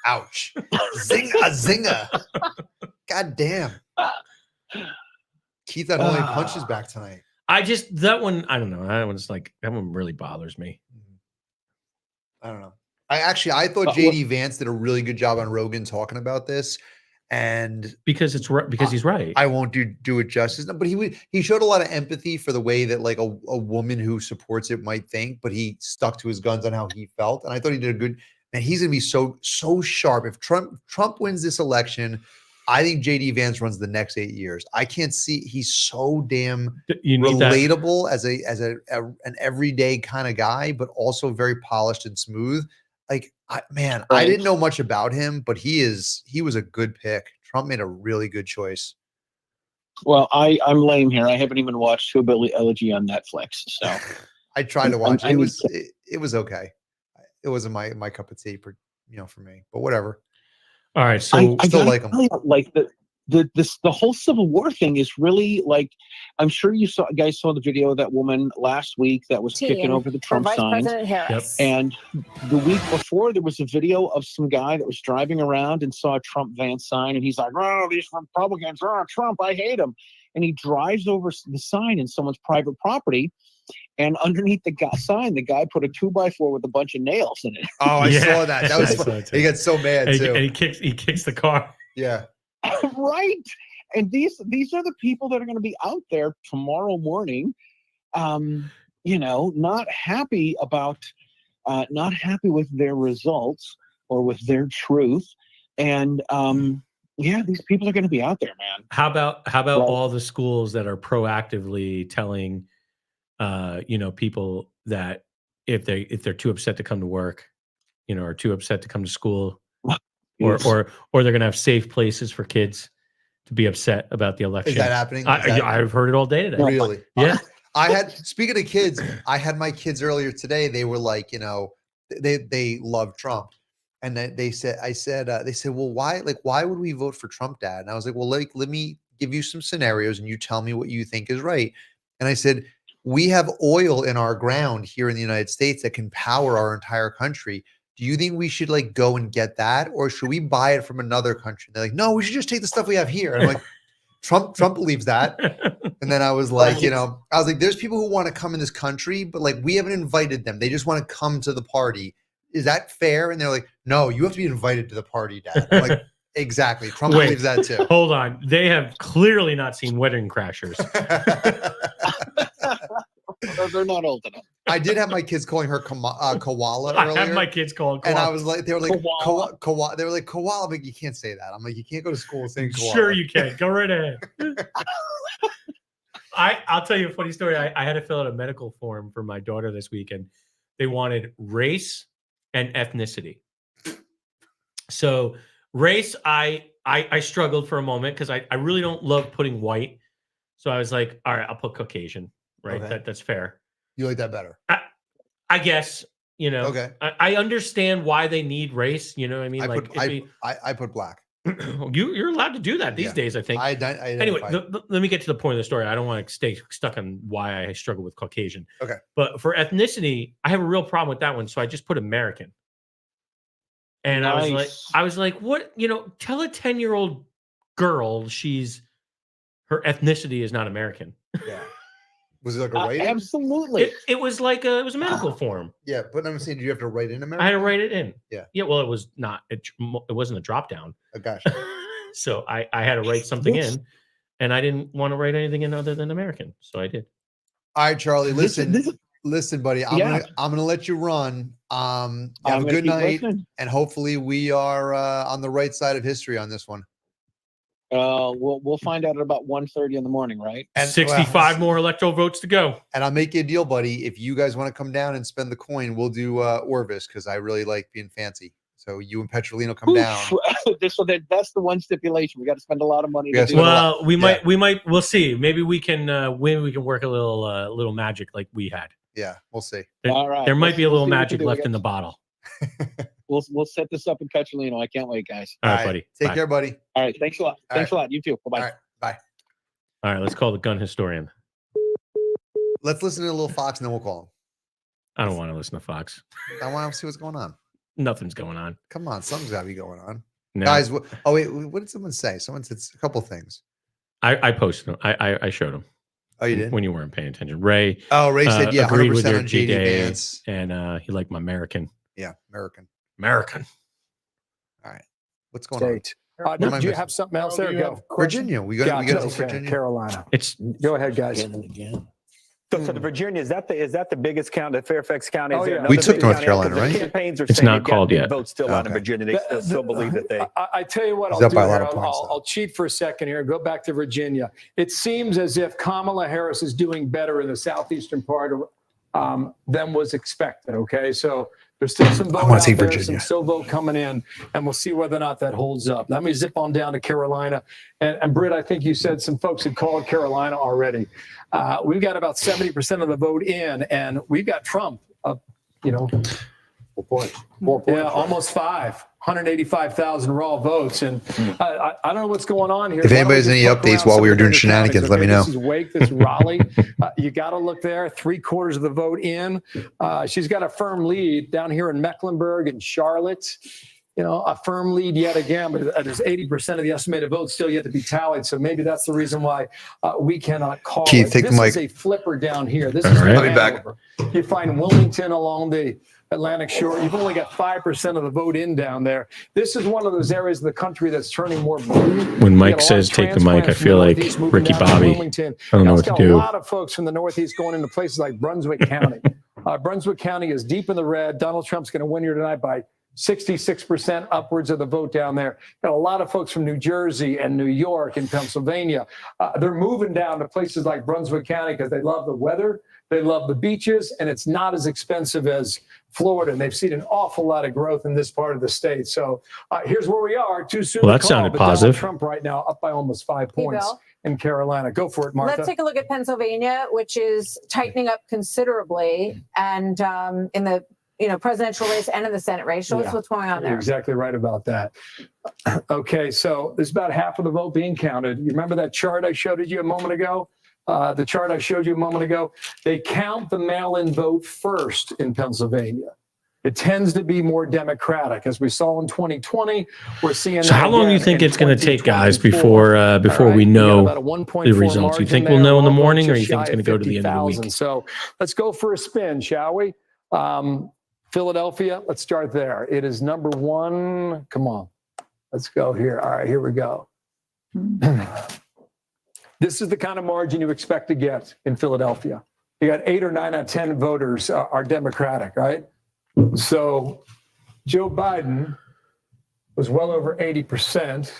Ouch. Zinga. God damn. Keith had only punches back tonight. That one, I don't know. That one really bothers me. I don't know. I thought JD Vance did a really good job on Rogan talking about this. And because he's right. I won't do it justice. But he showed a lot of empathy for the way that like a woman who supports it might think, but he stuck to his guns on how he felt. And I thought he did a good. Man, he's gonna be so sharp. If Trump wins this election, I think JD Vance runs the next 8 years. I can't see. He's so damn relatable as an everyday kind of guy, but also very polished and smooth. Like, I didn't know much about him, but he was a good pick. Trump made a really good choice. Well, I'm lame here. I haven't even watched Hillbilly Elegy on Netflix. So I tried to watch it. I It need was it was okay. It wasn't my cup of tea for me, but whatever. All right, so I still gotta like 'em. tell you, like the whole Civil War thing is really like, I'm sure guys saw the video of that woman last week that was kicking over the for Trump Vice signs. President Harris. And the week before, there was a video of some guy that was driving around and saw a Trump van sign, and he's like, "Oh, these Republicans, Trump, I hate him." And he drives over the sign in someone's private property, and underneath the sign, the guy put a 2x4 with a bunch of nails in it. Oh, I saw that. That was I saw fun. it too. He got so mad and, too. and he kicks the car. Yeah. Right. And these are the people that are going to be out there tomorrow morning, not happy with their results or with their truth. And these people are going to be out there, man. How about all the schools that are proactively telling people that if they're too upset to come to work, or too upset to come to school, Yes. or they're going to have safe places for kids to be upset about the election. Is that happening? I've heard it all day today. Really? Yeah. Speaking of kids, I had my kids earlier today. They were like, they love Trump. And they said, well, why would we vote for Trump, Dad? And I was like, well, let me give you some scenarios and you tell me what you think is right. And I said, we have oil in our ground here in the United States that can power our entire country. Do you think we should go and get that, or should we buy it from another country? And they're like, no, we should just take the stuff we have here. And I'm like, Trump believes that. And then I was like, there's people who want to come in this country, but we haven't invited them. They just want to come to the party. Is that fair? And they're like, no, you have to be invited to the party, Dad. I'm like, exactly. Trump believes that too. Hold on. They have clearly not seen Wedding Crashers. They're not old enough. I did have my kids calling her koala earlier. I have my kids calling and koala. I was like, they were like Koala. koala. They were like koala. I'm like, you can't say that. I'm like, you can't go to school saying koala. Sure you can. Go right ahead. I'll tell you a funny story. I had to fill out a medical form for my daughter this week, and they wanted race and ethnicity. So race, I struggled for a moment because I really don't love putting white. So I was like, all right, I'll put Caucasian. Right. Okay. That's fair. You like that better? I guess, Okay. I understand why they need race. You know what I mean? I put black. You're allowed to do that these days, I think. Anyway, let me get to the point of the story. I don't want to stay stuck on why I struggle with Caucasian. Okay. But for ethnicity, I have a real problem with that one. So I just put American. And Nice. I was like, what, tell a 10-year-old girl her ethnicity is not American. Yeah. Was it like a write-in? Absolutely. It was like it was a medical form. Yeah, but I'm saying, do you have to write in America? I had to write it in. Yeah. Yeah. Well, it was not. It wasn't a drop down. Oh, gosh. So I had to write something in, and I didn't want to write anything in other than American, so I did. All right, Charlie. Listen, buddy. I'm gonna let you run. Have a good night, and hopefully we are on the right side of history on this one. We'll find out at about 1:30 in the morning, right? And 65 more electoral votes to go. And I'll make you a deal, buddy. If you guys want to come down and spend the coin, we'll do Orvis because I really like being fancy. So you and Petrolino come down. That's the one stipulation. We got to spend a lot of money. Well, we might. We'll see. Maybe we can work a little magic like we had. Yeah, we'll see. All right. There might be a little We'll see what we magic can do. left in the bottle. We'll set this up in Petrolino. I can't wait, guys. All right, buddy. Take Bye. care, buddy. All right. Thanks a lot. Thanks a lot. You too. Bye-bye. All right. Bye. All right, let's call the gun historian. Let's listen to a little Fox and then we'll call him. I don't want to listen to Fox. I want to see what's going on. Nothing's going on. Come on, something's got to be going on. No. Guys, what did someone say? Someone said a couple things. I posted them. I showed them. Oh, you did? When you weren't paying attention. Ray. Oh, Ray said, yeah, agreed 100% with your on JD G-Day, Vance. and he liked my American. Yeah, American. All right. What's going on? What am I Do you missing? have something else there? Go. Virginia. We got Okay, Virginia. Carolina. Go ahead, guys. So the Virginia, is that the biggest county, Fairfax County? Oh, Is it yeah. another We took big North county? Carolina, Because the right? Campaigns are It's saying not they've got called big yet. votes still out in Okay. Virginia. They still believe that they. I tell you what, He's I'll up do by a lot here. of points, though. I'll cheat for a second here and go back to Virginia. It seems as if Kamala Harris is doing better in the southeastern part of, than was expected. Okay, so There's still some vote wanna out take there, Virginia. some still vote coming in, and we'll see whether or not that holds up. Let me zip on down to Carolina. And Britt, I think you said some folks had called Carolina already. We've got about 70% of the vote in, and we've got Trump up, 4 points. yeah, almost 185,000 raw votes. And I don't know what's going on here. If Why don't anybody has we any just poke updates around while some we of were the doing bigger shenanigans, counties, let me okay? know. This is Wake, this is Raleigh. You got to look there. 3/4 of the vote in. She's got a firm lead down here in Mecklenburg and Charlotte. A firm lead yet again, but there's 80% of the estimated votes still yet to be tallied. So maybe that's the reason why we cannot call Keith, it. take the This mic. is a flipper down here. This All is right. I'll be back. Hanover. You find Wilmington along the Atlantic shore. You've only got 5% of the vote in down there. This is one of those areas of the country that's turning more blue. When You Mike get a lot of says take the mic, I transplants from feel the like Northeast moving Ricky down to Bobby. Wilmington. I don't know It's what to got do. a lot of folks from the Northeast going into places like Brunswick County. Brunswick County is deep in the red. Donald Trump's going to win here tonight by 66% upwards of the vote down there. Got a lot of folks from New Jersey and New York and Pennsylvania. They're moving down to places like Brunswick County because they love the weather, they love the beaches, and it's not as expensive as Florida. And they've seen an awful lot of growth in this part of the state. So here's where we are. Too soon. Well, to that call, sounded but Donald positive. Trump right now up by almost 5 points Bill. in Carolina. Go for it, Martha. Let's take a look at Pennsylvania, which is tightening up considerably, and in the presidential race and in the Senate race. Show us what's going on You're there. exactly right about that. Okay, so there's about half of the vote being counted. You remember that chart I showed you a moment ago? The chart I showed you a moment ago? They count the mail-in vote first in Pennsylvania. It tends to be more Democratic, as we saw in 2020. We're seeing. So that how long do you again think in it's going to take, guys, 2024. before All right, we you got know about a 1.4 the results? You margin think we'll there, know in the all morning, or just you think it's shy going to of go to the end of the 50,000. week? So let's go for a spin, shall we? Philadelphia, let's start there. It is number one. Come on. Let's go here. All right, here we go. This is the kind of margin you expect to get in Philadelphia. You got 8 or 9 out of 10 voters are Democratic, right? So Joe Biden was well over 80%.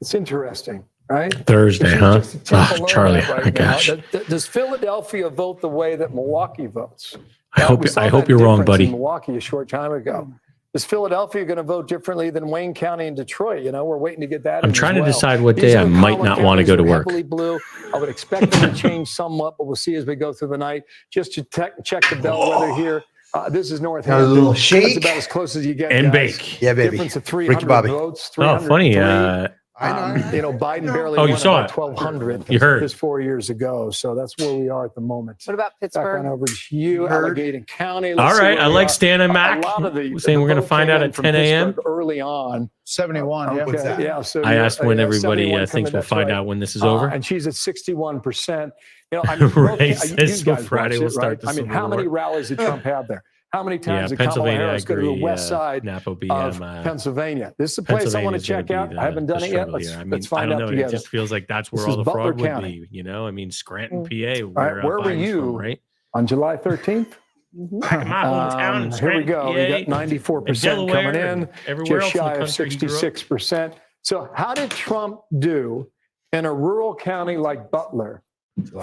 It's interesting, right? Thursday, This is huh? just a tip below Charlie, that right my now. gosh. Does Philadelphia vote the way that Milwaukee votes? I hope We saw I hope that you're wrong, difference buddy. In Milwaukee a short time ago. Is Philadelphia going to vote differently than Wayne County and Detroit? We're waiting to get that. I'm in as trying to well. decide what These day are I the might column not want to counties go to that are work. Heavily blue. I would expect them to change somewhat, but we'll see as we go through the night. Just to check the bellwether here. This is Northampton. Got a little That's shake. about as close as you get. And guys. bake. Yeah, baby. Difference of Ricky 300 Bobby. votes. Oh, funny. 303. Biden barely Oh, you won saw about it. 1,200 You heard. just 4 years ago. So that's where we are at the moment. What about Back on Pittsburgh? over to you, Heard. Allegheny County. All Let's see right, where I we like are. Stan and Mac A lot of saying we're going to vote find came out in at from 10 a.m. Pittsburgh early on. 71, yeah. Okay, yeah. So I you're- asked when yeah, everybody 71 thinks coming, we'll that's find right. out when this is over. And she's at 61%. Ray you says guys Friday watched we'll it, start right? the I mean, Civil how many War. rallies did Trump have there? How many Yeah, times did Kamala Pennsylvania, I Harris go to the agree. west side Napo of BM. Pennsylvania? This is a place I want to Pennsylvania's gonna check be out. I haven't the done it yet. struggle Let's, here. I mean, let's I find don't out know. together. It just feels like that's where This all is the Butler fraud would County. be. I mean, Scranton, PA. All right, where were Biden's you from, right? on July 13th? Back in my hometown, Here we Scranton, go. PA, We got 94% Delaware, coming in, and everywhere just else in the shy of country he grew up. 66%. So how did Trump do in a rural county like Butler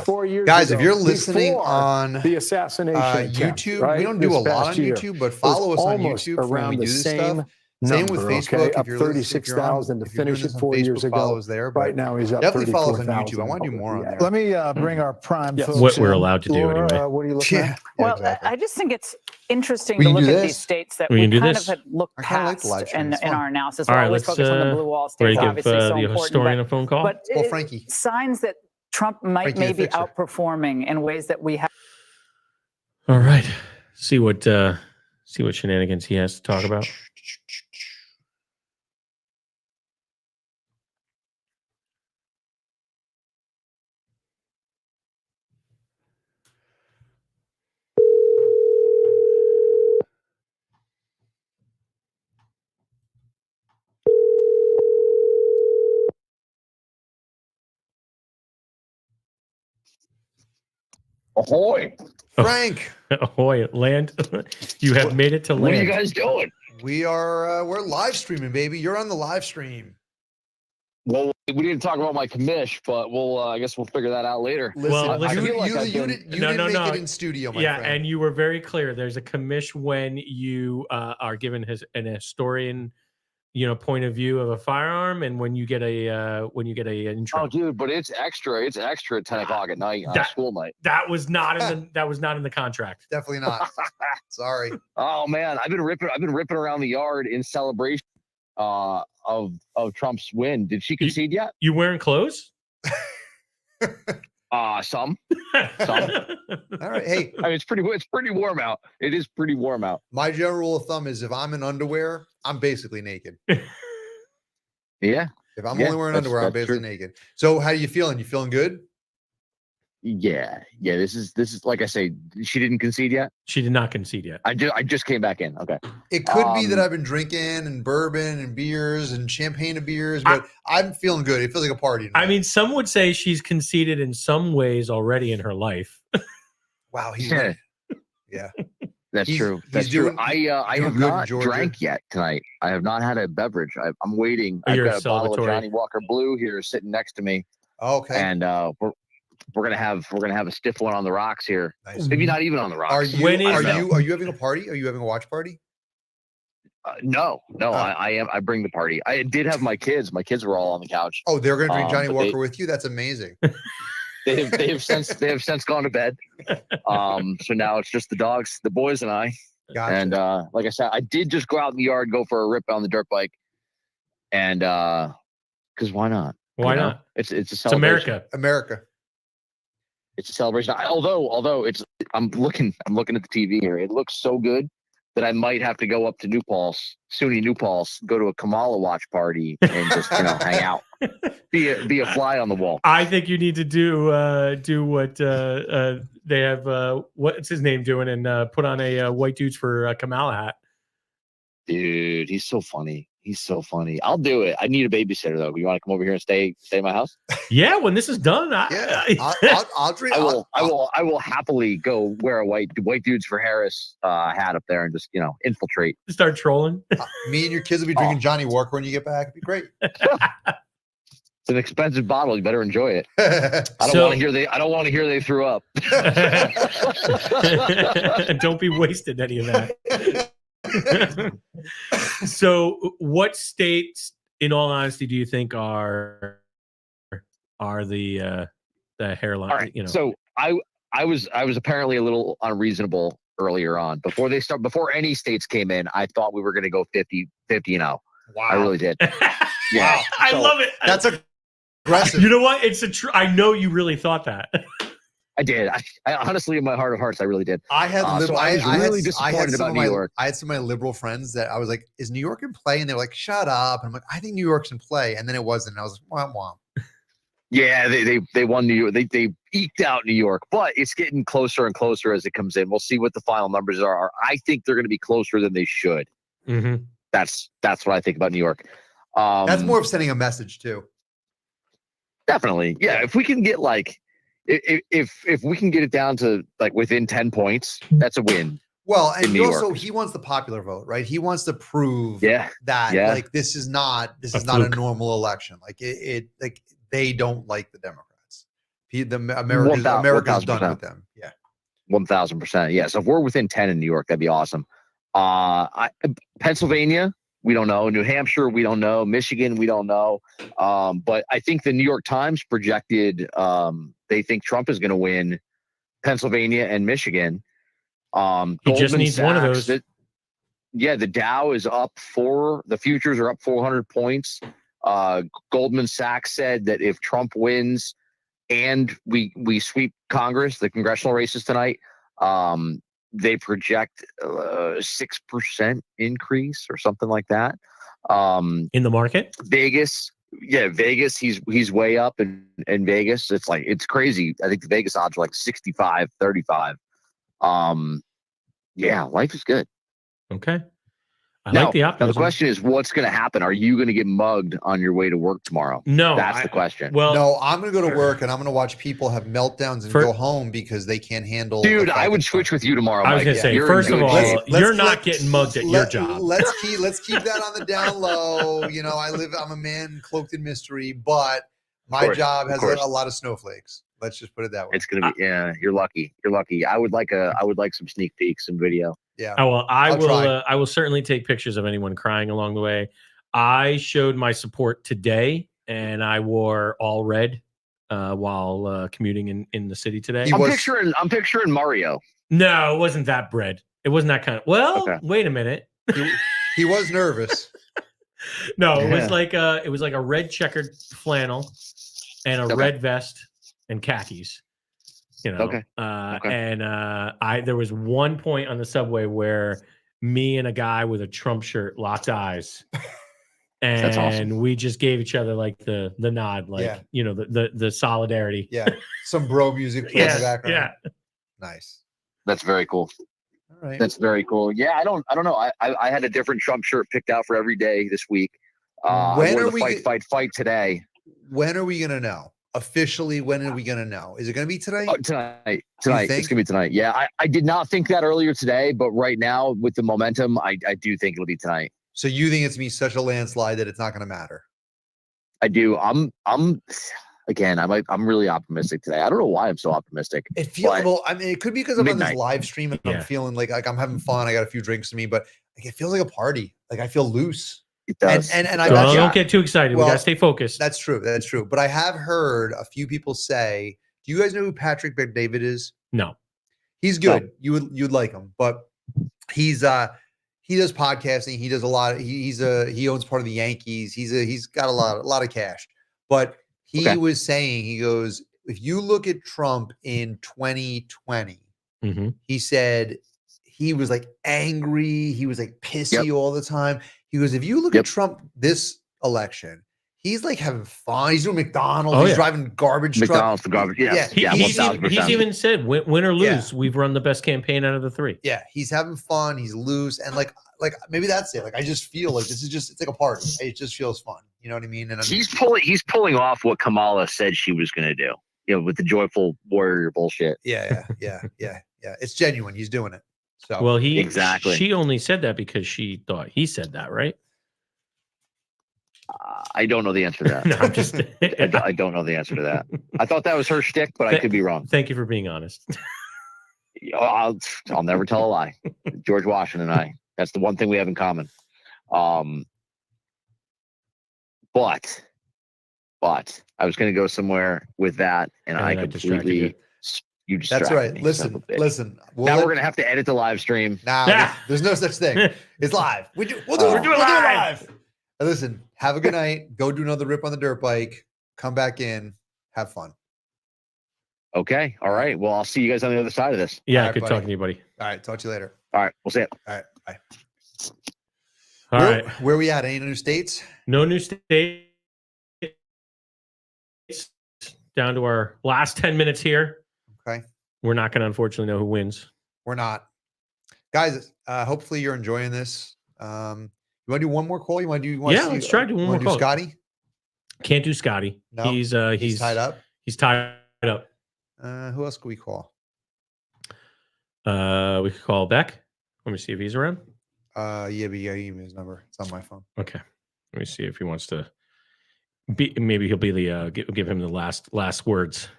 4 years Guys, ago? if you're listening before on the assassination attempt, YouTube, right, we don't do this a lot past on year, YouTube, but it was follow us on almost YouTube for when around we the do this same stuff. Same with number, Facebook. okay? If Up you're listening- 36,000 to if you're doing finish this it on 4 years Facebook, follow ago. us there. Right but now he's up definitely follow us on 34,000 YouTube. I want to do more on there. Let me bring our prime Yes. folks What we're in. allowed to do Laura, anyway. what are you looking at? Well, exactly. I just think it's interesting We to can look do at this. these states that We we can do kind this. of had looked I kinda like past the live stream. in It's our fun. analysis. All We're right, always let's focused on the blue wall ready states, to give obviously so the important. historian a phone call. But Call Frankie. signs that Trump might Frankie the maybe Fixer. outperforming in ways that we have. All right, see what shenanigans he has to talk about. Ahoy! Frank, Ahoy, land! You have made it to land. What are you guys doing? we're live streaming, baby. You're on the live stream. Well, We didn't talk about my commish, but I guess we'll figure that out later. Listen, I you, feel like you, I've you, been- did, you didn't make it in studio, my yeah, friend. and you were very clear. There's a commish when you are given an historian, point of view of a firearm, and when you get a intro. Oh, dude, but it's extra. It's extra at 10 o'clock at night on a school night. That was not in the contract. Definitely not. Sorry. Oh man, I've been ripping around the yard in celebration of Trump's win. Did she concede yet? You wearing clothes? Some. All right. Hey, I mean, it's pretty warm out. It is pretty warm out. My general rule of thumb is if I'm in underwear, I'm basically naked. Yeah. If I'm Yeah, only wearing that's- underwear, I'm that's basically true. naked. So how are you feeling? You feeling good? Yeah. This is like I say, she didn't concede yet. She did not concede yet. I just came back in. Okay. It could be that I've been drinking and bourbon and beers and champagne and beers, but I'm feeling good. It feels like a party. I mean, some would say she's conceded in some ways already in her life. Wow, he's Yeah. Yeah. That's He's- true. he's That's true. doing- I doing have good in not Georgia. drank yet tonight. I have not had a beverage. I'm waiting. Oh, I've you're got a bottle of celebratory. Johnny Walker Blue here sitting next to me, Okay. and we're gonna have a stiff one on the rocks here. Nice. Maybe not even on the rocks. Are you When is are that? you having a party? Are you having a watch party? No. I am. I bring the party. I did have my kids. My kids were all on the couch. Oh, they're gonna drink Johnny but Walker with you? That's amazing. They have since gone to bed. So now it's just the dogs, the boys, and I. Gotcha. And like I said, I did just go out in the yard, go for a rip on the dirt bike, and because why not? Why You know? not? It's a It's celebration. America. America. It's a celebration. Although I'm looking at the TV here. It looks so good that I might have to go up to SUNY New Paltz, go to a Kamala watch party, and just hang out, be a fly on the wall. I think you need to do what they have. What's his name doing, and put on a white dudes for Kamala hat. Dude, he's so funny. He's so funny. I'll do it. I need a babysitter though. You want to come over here and stay at my house? Yeah, when this is done, I'll drink. I will happily go wear a white dudes for Harris hat up there and just infiltrate. Start trolling. Me and your kids will be drinking Johnny Walker when you get back. It'd be great. It's an expensive bottle. You better enjoy it. I don't So- want to hear they threw up. Don't be wasting any of that. So, what states, in all honesty, do you think are the hairline? All right. So I was apparently a little unreasonable earlier on. Before any states came in, I thought we were going to go 50-0. Wow. I really did. Yeah. I So- love it. That's aggressive. You know what? It's a true. I know you really thought that. I did. I honestly, in my heart of hearts, I really did. I had So I was really disappointed about New York. I had some of my liberal friends that I was like, "Is New York in play?" And they were like, "Shut up!" And I'm like, "I think New York's in play," and then it wasn't. And I was like, "Womp womp." Yeah, they won New York. They eked out New York, but it's getting closer and closer as it comes in. We'll see what the final numbers are. I think they're going to be closer than they should. Mm-hmm. That's what I think about New York. That's more of sending a message too. Definitely. Yeah, if we can get if we can get it down to within 10 points, that's a win. Well, and in he New also York. he wants the popular vote, right? He wants to prove Yeah. that Yeah. this is not a fluke. normal election. It they don't like the Democrats. America's 1,000%. done with them. Yeah. 1,000%. Yeah. So if we're within 10 in New York, that'd be awesome. Pennsylvania, we don't know. New Hampshire, we don't know. Michigan, we don't know. But I think the New York Times projected they think Trump is going to win Pennsylvania and Michigan. He just Goldman needs one of Sachs, those. the Dow is up the futures are up 400 points. Goldman Sachs said that if Trump wins and we sweep Congress, the congressional races tonight, they project 6% increase or something like that. In the market? Vegas, he's way up in Vegas. It's crazy. I think the Vegas odds are 65-35. Yeah, life is good. Okay. I Now, like the now optimism. the question is, what's going to happen? Are you going to get mugged on your way to work tomorrow? No, That's the question. Well, no, I'm going to go to work and I'm going to watch people have meltdown's and For- go home because they can't handle. the Dude, fact I would that switch with you tomorrow. I was Mike. going to say, You're in first of good all, shape. you're not getting mugged at your job. Let's keep that on the down low. You know, I'm a man cloaked in mystery, but my course, job of has course. a lot of snowflakes. Let's just put it that way. It's gonna be you're lucky. You're lucky. I would like some sneak peeks and video. Yeah. Oh, well, I'll try. I will certainly take pictures of anyone crying along the way. I showed my support today, and I wore all red while commuting in the city today. I'm picturing Mario. No, it wasn't that bread. It wasn't that kind of. Well, Okay. wait a minute. He was nervous. No, it was Yeah. like a red checkered flannel and a Okay. red vest and khakis. You know, Okay. Okay. And there was one point on the subway where me and a guy with a Trump shirt locked eyes, and That's awesome. we just gave each other like the nod, like Yeah. you know the solidarity. Yeah. Some bro music playing in the background. yeah. Nice. That's very cool. All right. That's very cool. Yeah, I don't know. I had a different Trump shirt picked out for every day this week. I When wore are the we fight today. When are we going to know? Officially, when are we going to know? Is it going to be today? Oh, tonight. think? It's gonna be tonight. Yeah, I did not think that earlier today, but right now with the momentum, I do think it'll be tonight. So you think it's going to be such a landslide that it's not going to matter? I do. I'm really optimistic today. I don't know why I'm so optimistic. It feels but well. I mean, it could be because I'm on midnight. this live stream and I'm Yeah. feeling like I'm having fun. I got a few drinks in me, but like it feels like a party. Like I feel loose. It does. And It I does. Well, got don't get too excited. We Well, gotta stay focused. That's true. That's true. But I have heard a few people say, "Do you guys know who Patrick Bet-David is?" No. He's good. You'd like him, but he's he does podcasting. He does a lot. He owns part of the Yankees. He's got a lot of cash. But he was saying, he goes, if you look at Trump in 2020, Mhm. he said he was like angry. He was like pissy all the time. He goes, if you look at Trump this election, he's like having fun. He's doing McDonald's. Oh, He's yeah. driving garbage McDonald's, truck. the garbage. Yeah, He- yeah, he's, 1000%. he's even said, win or Yeah. lose, we've run the best campaign out of the three. Yeah, he's having fun. He's loose, and like maybe that's it. Like I just feel like this is just it's like a party. It just feels fun. You know what I mean? And He's pulling off what Kamala said she was going to do. You know, with the joyful warrior bullshit. yeah. It's genuine. He's doing it. So Well, Exactly. She only said that because she thought he said that, right? I don't know the answer to that. No, I'm just. I don't know the answer to that. I thought that was her shtick, but I could be wrong. Thank you for being honest. I'll never tell a lie. George Washington and I. That's the one thing we have in common. But I was going to go somewhere with that, and I then I distracted completely. You that's distracted right. me, Listen, son of a bitch. listen. Now we're going to have to edit the live stream. Nah, there's no such thing. It's live. We'll do it live. And listen, have a good night. Go do another rip on the dirt bike. Come back in. Have fun. Okay. All right. Well, I'll see you guys on the other side of this. Yeah, All right, good buddy. talking to you, buddy. All right. Talk to you later. All right. We'll see you. All right. Bye. All where, right. Where we at? Any new states? No new states. Down to our last 10 minutes here. Okay. We're not going to unfortunately know who wins. We're not. Guys, hopefully you're enjoying this. You want to do one more call? You want to do? Let's try to do one more call. Scotty? Can't do Scotty. No, He's tied up. He's tied up. Who else could we call? We could call Beck. Let me see if he's around. Yeah, but yeah, give me his number. It's on my phone. Okay. Let me see if he wants to be. Maybe he'll be the give him the last words.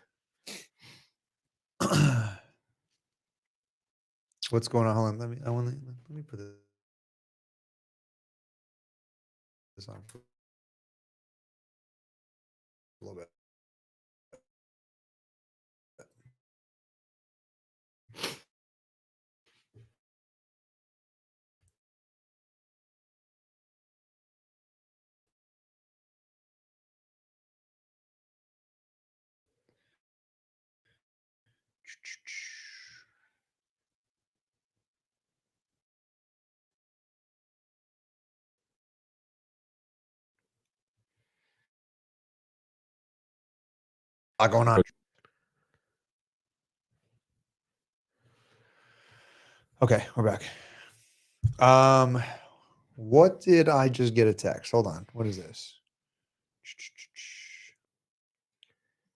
What's going on? Hold on. Let me put this on a little bit. A lot going on. Okay, we're back. What did I just get a text? Hold on. What is this?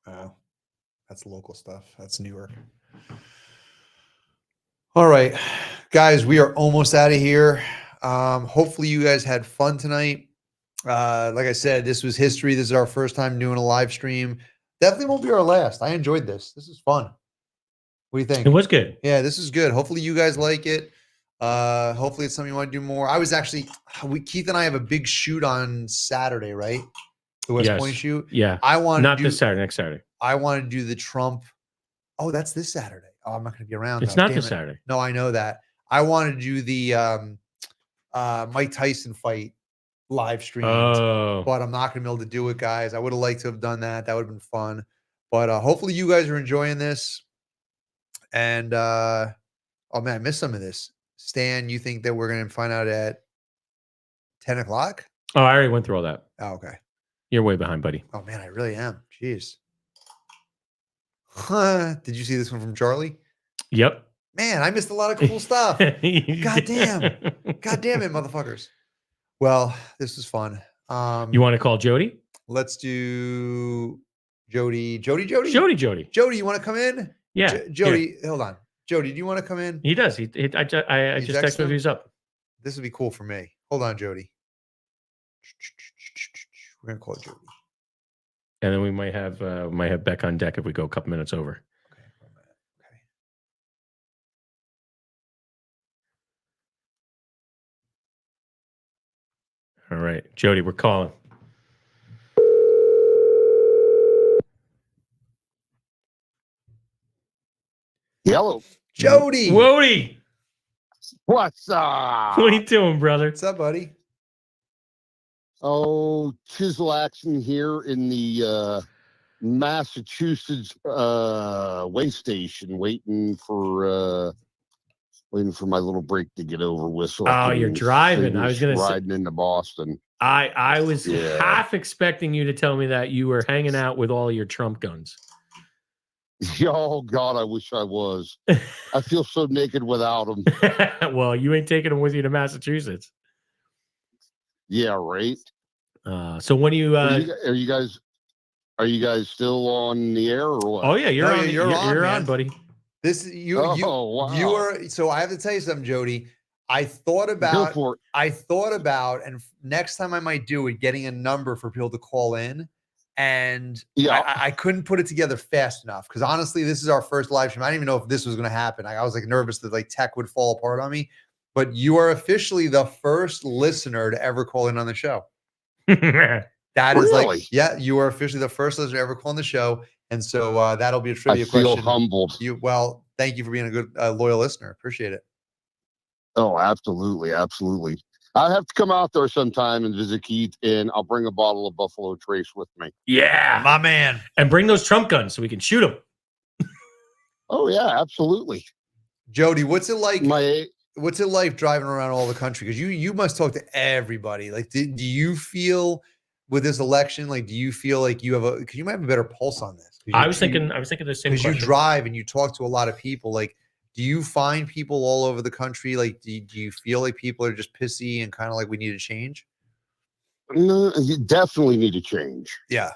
Oh, that's local stuff. That's New York. All right, guys, we are almost out of here. Hopefully you guys had fun tonight. Like I said, this was history. This is our first time doing a live stream. Definitely won't be our last. I enjoyed this. This is fun. What do you think? It was good. Yeah, this is good. Hopefully you guys like it. Hopefully it's something you want to do more. I was actually, Keith and I have a big shoot on Saturday, right? The West Yes. Point shoot. Yeah. I want Not to do, this Saturday, next Saturday. I want to do the Trump. Oh, that's this Saturday. Oh, I'm not going to be around. It's though. not Damn this it. Saturday. No, I know that. I want to do the Mike Tyson fight live stream, Oh. but I'm not going to be able to do it, guys. I would have liked to have done that. That would have been fun. But hopefully you guys are enjoying this. And oh man, I missed some of this. Stan, you think that we're going to find out at 10 o'clock? Oh, I already went through all that. Oh, okay. You're way behind, buddy. Oh man, I really am. Jeez. Huh. Did you see this one from Charlie? Yep. Man, I missed a lot of cool stuff. God damn. God damn it, motherfuckers. Well, this was fun. You want to call Jody? Let's do Jody. Jody. Jody, you want to come in? Yeah. Jody, hold on. Jody, do you want to come in? He does. I just texted him if he's up. This would be cool for me. Hold on, Jody. We're gonna call Jody. And then we might have Beck on deck if we go a couple minutes over. All right, Jody, we're calling. Hello. Jody. Wody. What's up? What are you doing, brother? What's up, buddy? Oh, chisel action here in the Massachusetts way station, waiting for my little break to get over with. So Oh, you're driving. I was gonna say riding into Boston. I was Yeah. half expecting you to tell me that you were hanging out with all your Trump guns. Oh God, I wish I was. I feel so naked without them. Well, you ain't taking them with you to Massachusetts. Yeah, right. So when you Are you guys still on the air or what? oh yeah, you're No, on. you're on, man. on, buddy. This you wow. you are so I have to tell you something, Jody. I thought Go about for it. and next time I might do it, getting a number for people to call in. And Yeah. I couldn't put it together fast enough because honestly, this is our first live stream. I didn't even know if this was going to happen. I was like nervous that like tech would fall apart on me. But you are officially the first listener to ever call in on the show. That is Really? like, yeah, you are officially the first listener to ever call on the show. And so that'll be a I trivia feel question. humbled. Well, thank you for being a good loyal listener. Appreciate it. Oh, absolutely, absolutely. I have to come out there sometime and visit Keith, and I'll bring a bottle of Buffalo Trace with me. Yeah, my man. And bring those Trump guns so we can shoot them. Oh yeah, absolutely. Jody, what's it like? What's it like driving around all the country? Because you must talk to everybody. Like, do you feel with this election? Like, do you feel like you have because you might have a better pulse on this? I was thinking the same because question. you drive and you talk to a lot of people. Like, do you find people all over the country? Like, do you feel like people are just pissy and kind of like we need to change? No, you definitely need to change. Yeah,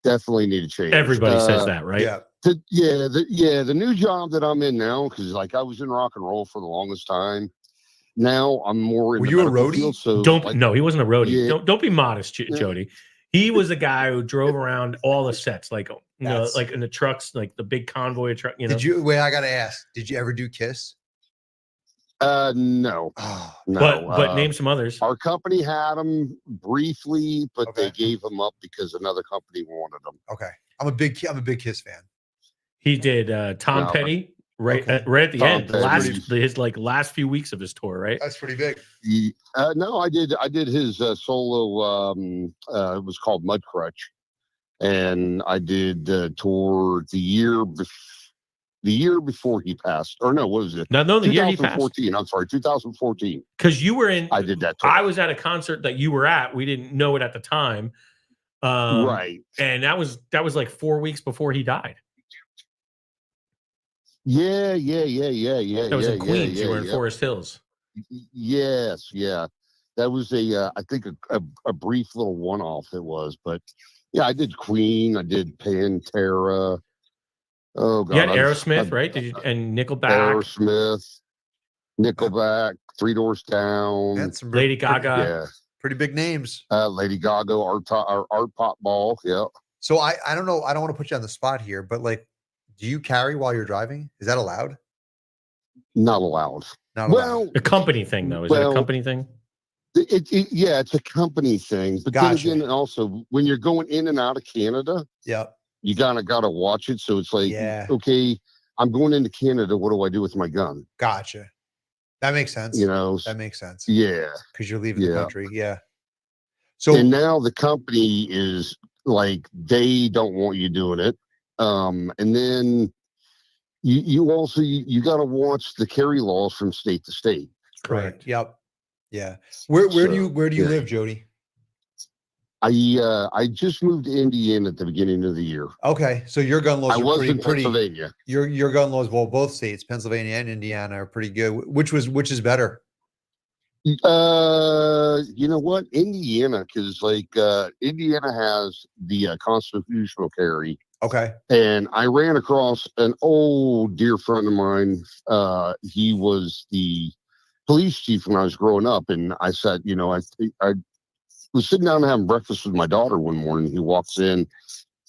definitely need to change. Everybody says that, right? Yeah. The new job that I'm in now, because like I was in rock and roll for the longest time. Now I'm more in Were the you a medical roadie? field, so Don't like, no, he wasn't a roadie. Yeah. Don't be modest, Jody. He was the guy who drove around all the sets, like That's- like in the trucks, like the big convoy truck. You know, Did you wait? I gotta ask. Did you ever do Kiss? No, Oh, no. but name some others. Our company had them briefly, but they gave them up because another company wanted them. okay. I'm a big Kiss fan. He did Tom No. Petty right Okay. right at the Tom end, Petty. his like last few weeks of his tour, right? That's pretty big. No, I did his solo. It was called Mud Crutch, and I did tour the year before he passed. Or no, what was it? No, the year he passed. 2014. I'm sorry, 2014. Because you were in. I did that tour. I was at a concert that you were at. We didn't know it at the time. Right. And that was like 4 weeks before he died. Yeah. That was in Queens. You were in Forest Hills. Yes, yeah. That was I think a brief little one-off it was, but yeah, I did Queen, I did Pantera. Oh God, You had Aerosmith, right? Did you, and Nickelback, Aerosmith, Nickelback, Three Doors Down, That's some Lady Gaga. yeah, pretty big names. Lady Gaga, Art Pop Ball, yeah. So I don't know. I don't want to put you on the spot here, but like, do you carry while you're driving? Is that allowed? Not allowed. Not allowed. Well, A company thing, though. Is it a company thing? Yeah, it's a company thing. But Gotcha. then again, also when you're going in and out of Canada, Yep. you gotta watch it. So it's like, Yeah. okay, I'm going into Canada. What do I do with my gun? Gotcha. That makes sense. You know, that makes sense. yeah, Because you're leaving the Yeah. country. Yeah. So and now the company is like they don't want you doing it. And then you also you got to watch the carry laws from state to state. correct. Yep. Yeah. Where do you yeah. live, Jody? I just moved to Indiana at the beginning of the year. Okay, so your gun laws I are was pretty in Pennsylvania. Your gun laws, well, both states, Pennsylvania and Indiana, are pretty good. Which is better? You know what? Indiana, because like Indiana has the constitutional carry. Okay. And I ran across an old dear friend of mine. He was the police chief when I was growing up, and I said, you know, I was sitting down having breakfast with my daughter one morning. He walks in,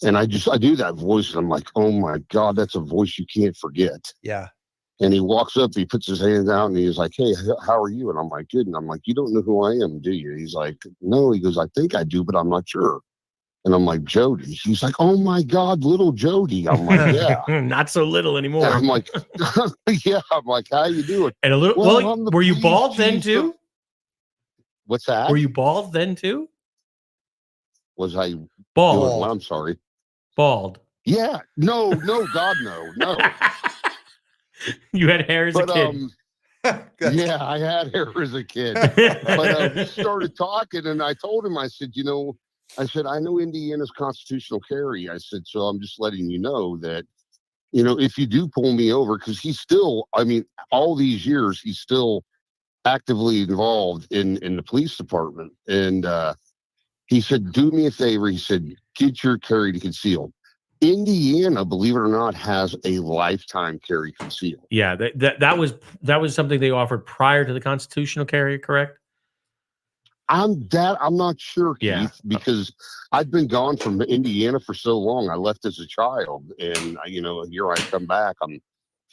and I do that voice, and I'm like, oh my God, that's a voice you can't forget. Yeah. And he walks up, he puts his hands out, and he's like, hey, how are you? And I'm like, good. And I'm like, you don't know who I am, do you? He's like, no. He goes, I think I do, but I'm not sure. And I'm like, Jody. He's like, oh my God, little Jody. I'm like, yeah. Not so little anymore. And I'm like, yeah. I'm like, how you doing? And a little. Well, I'm the were you police bald then chief too? What's that? Were you bald then too? Was I Bald. doing what? I'm sorry. Bald. Yeah. No, God, no. You had hair as a But kid. yeah, I had hair as a kid. But we started talking, and I told him, I said, you know, I know Indiana's constitutional carry. I said, so I'm just letting you know that, you know, if you do pull me over, because he's still, I mean, all these years, he's still actively involved in the police department. And he said, do me a favor. He said, get your carry to conceal. Indiana, believe it or not, has a lifetime carry conceal. Yeah, that was something they offered prior to the constitutional carry, correct? I'm not sure, Keith, Yeah. because I've been gone from Indiana for so long. I left as a child, and you know, here I come back. I'm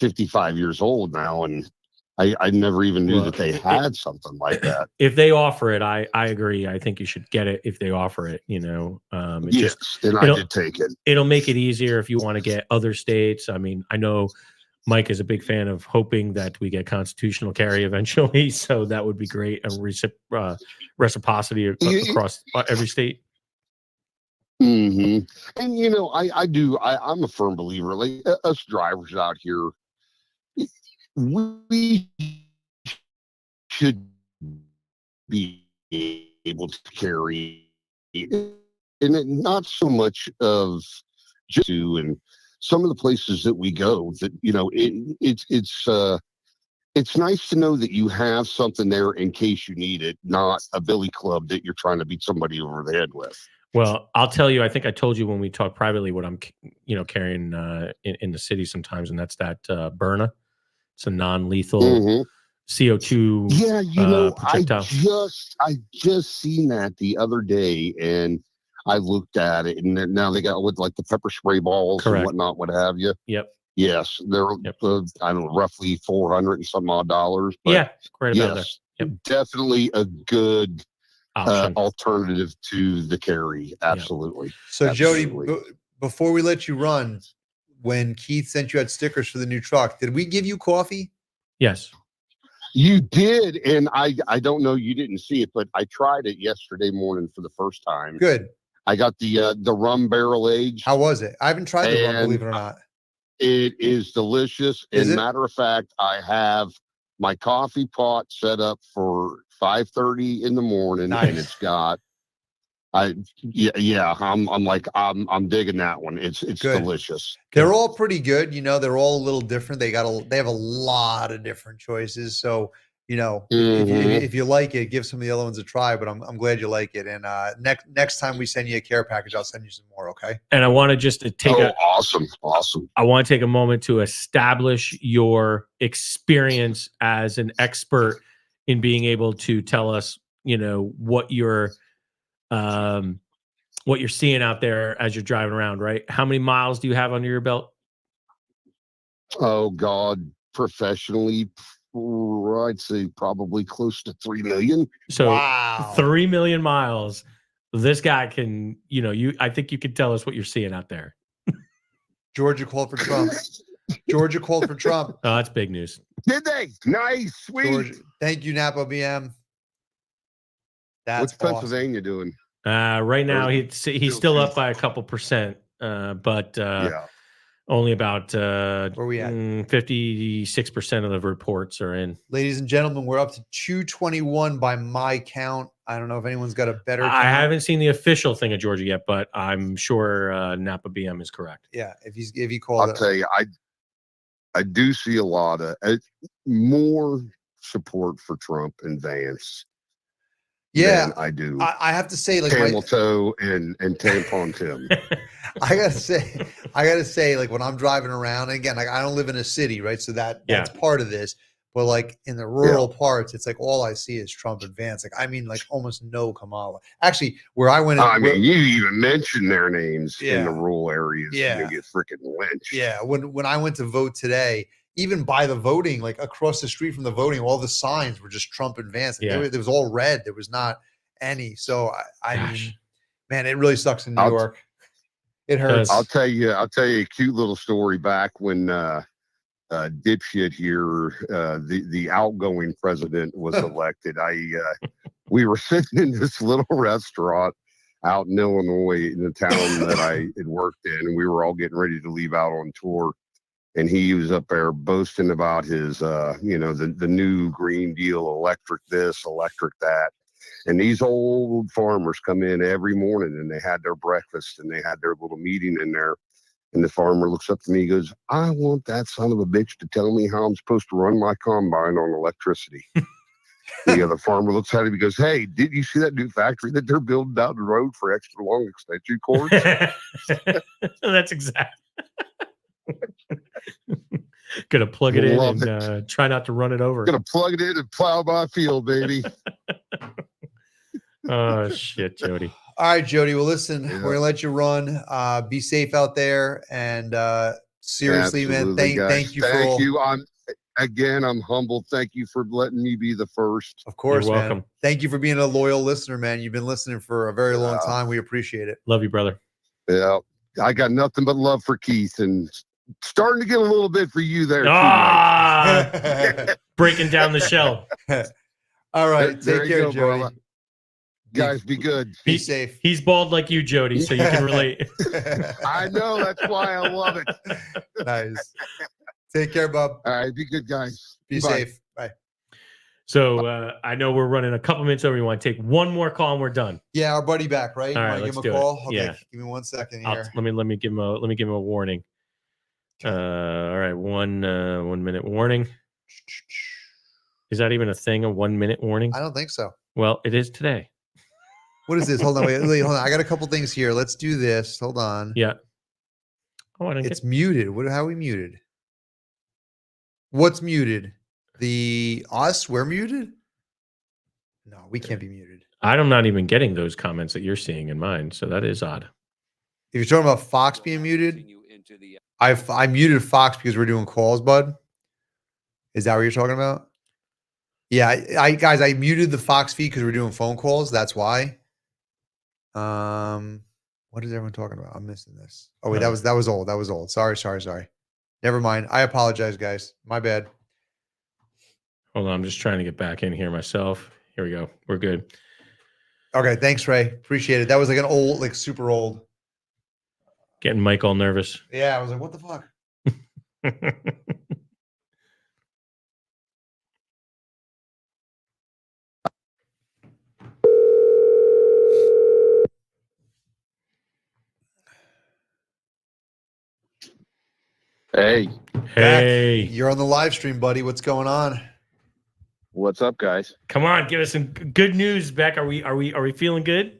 55 years old now, and I never even knew that they had something like that. If they offer it, I agree. I think you should get it if they offer it. You know, Yes, and I did take it. It'll make it easier if you want to get other states. I mean, I know Mike is a big fan of hoping that we get constitutional carry eventually, so that would be great. A reciprocity across every state. And you know, I'm a firm believer. Like us drivers out here, we should be able to carry, and not so much of just to, and some of the places that we go that, you know, it's nice to know that you have something there in case you need it, not a billy club that you're trying to beat somebody over the head with. Well, I'll tell you, I think I told you when we talked privately what I'm, you know, carrying in the city sometimes, and that's that Byrna. It's a non-lethal CO2. Yeah, you know, projectile. I just seen that the other day, and I looked at it, and now they got with like the pepper spray balls Correct. and whatnot, what have you. Yep. Yes, they're I don't know, roughly $400 and some odd dollars. But Yeah, right about yes, there. Yep. definitely a good Option. alternative to the carry. Absolutely. So Absolutely. Jody, before we let you run, when Keith sent you out stickers for the new truck, did we give you coffee? Yes. You did, and I don't know, you didn't see it, but I tried it yesterday morning for the first time. Good. I got the rum barrel aged. How was it? I haven't tried the rum, And believe it or not. It is delicious. Is As a it? matter of fact, I have my coffee pot set up for 5:30 in the morning, Nice. and it's got. I'm digging that one. It's Good. delicious. They're all pretty good. You know, they're all a little different. They have a lot of different choices. So, you know, Mhm. if you like it, give some of the other ones a try. But I'm glad you like it. And next time we send you a care package, I'll send you some more. Okay. And I want to just take awesome. I want to take a moment to establish your experience as an expert in being able to tell us, you know, what you're seeing out there as you're driving around, right? How many miles do you have under your belt? Oh God, professionally, I'd say probably close to 3 million. So 3 million miles. This guy can, you know, I think you can tell us what you're seeing out there. Georgia called for Trump. Georgia called for Trump. Oh, that's big news. Did they? Nice, sweet. Georgia. Thank you, Napa BM. That's What's awesome. Pennsylvania doing? Right now he's still up by a couple percent, but only about where we at? 56% of the reports are in. Ladies and gentlemen, we're up to 221 by my count. I don't know if anyone's got a better count. I haven't seen the official thing of Georgia yet, but I'm sure Napa BM is correct. Yeah, if he called I'll tell you, I do see a lot of more support for Trump and Vance. Yeah, than I do. I have to say, like Camel Toe and Tampon Tim. I gotta say, like when I'm driving around, and again, like I don't live in a city, right? So that's part of this. But like in the rural parts, it's like all I see is Trump and Vance. Like I mean, like almost no Kamala. Actually, where I went, I mean, you even mentioned their names in the rural areas. Yeah. You get freaking lynched. Yeah, when I went to vote today, even by the voting, like across the street from the voting, all the signs were just Trump and Vance. Like, there was all red. There was not any. So I mean, man, it really sucks in New York. It hurts. I'll tell you a cute little story back when dipshit here, the outgoing president was elected. We were sitting in this little restaurant out in Illinois in the town that I had worked in, and we were all getting ready to leave out on tour. And he was up there boasting about his, the new Green Deal, electric this, electric that. And these old farmers come in every morning and they had their breakfast and they had their little meeting in there. And the farmer looks up to me and goes, I want that son of a bitch to tell me how I'm supposed to run my combine on electricity. The other farmer looks at him and goes, hey, did you see that new factory that they're building down the road for extra long extension cords? That's exactly. Gonna plug it in and try not to run it over. Gonna plug it in and plow my field, baby. Oh shit, Jody. All right, Jody. Well, listen, we're gonna let you run. Be safe out there, and seriously, man, thank you for all. Thank you. I'm humbled. Thank you for letting me be the first. Of course, You're man. welcome. Thank you for being a loyal listener, man. You've been listening for a very long time. We appreciate it. Love you, brother. Yeah, I got nothing but love for Keith, and starting to get a little bit for you there. Breaking down the shell. All right, There take you care, go, Jody. brother. Guys, be good. Be safe. He's bald like you, Jody, so you can relate. I know. That's why I love it. Nice. Take care, bub. All right, be good, guys. Be Bye. safe. Bye. So I know we're running a couple minutes over. You want to take one more call and we're done. Yeah, our buddy back, right? All You right, wanna let's give do him a it. call? Okay, Yeah. give me 1 second I'll- here. let me give him a warning. All right, 1 minute warning. Is that even a thing? A 1 minute warning? I don't think so. Well, it is today. What is this? Hold on, wait, hold on. I got a couple things here. Let's do this. Hold on. Yeah. Oh, I didn't It's muted. How are we muted? What's muted? Us? We're muted? No, we can't be muted. I'm not even getting those comments that you're seeing in mine, so that is odd. If you're talking about Fox being muted, I muted Fox because we're doing calls, bud. Is that what you're talking about? Yeah, I muted the Fox feed because we're doing phone calls. That's why. What is everyone talking about? I'm missing this. Oh wait, that was old. That was old. Sorry. Never mind. I apologize, guys. My bad. Hold on, I'm just trying to get back in here myself. Here we go. We're good. Okay, thanks, Ray. Appreciate it. That was like an old, like super old. Getting Mike all nervous. Yeah, I was like, what the fuck? Hey. Hey. You're on the live stream, buddy. What's going on? What's up, guys? Come on, give us some good news, Beck. Are we feeling good?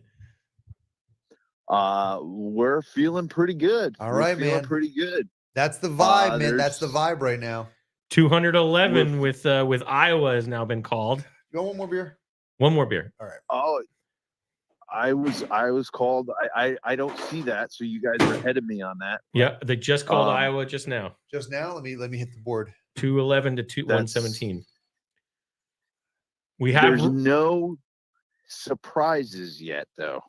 We're feeling pretty good. All We're right, feeling man. Pretty good. That's the vibe, man. That's the vibe right now. 211 with Iowa has now been called. You want one more beer? One more beer. All right. Oh, I was called. I don't see that, so you guys are ahead of me on that. Yeah, they just called Iowa just now. Just now, let me hit the board. 211 to 117. We have There's no surprises yet, though.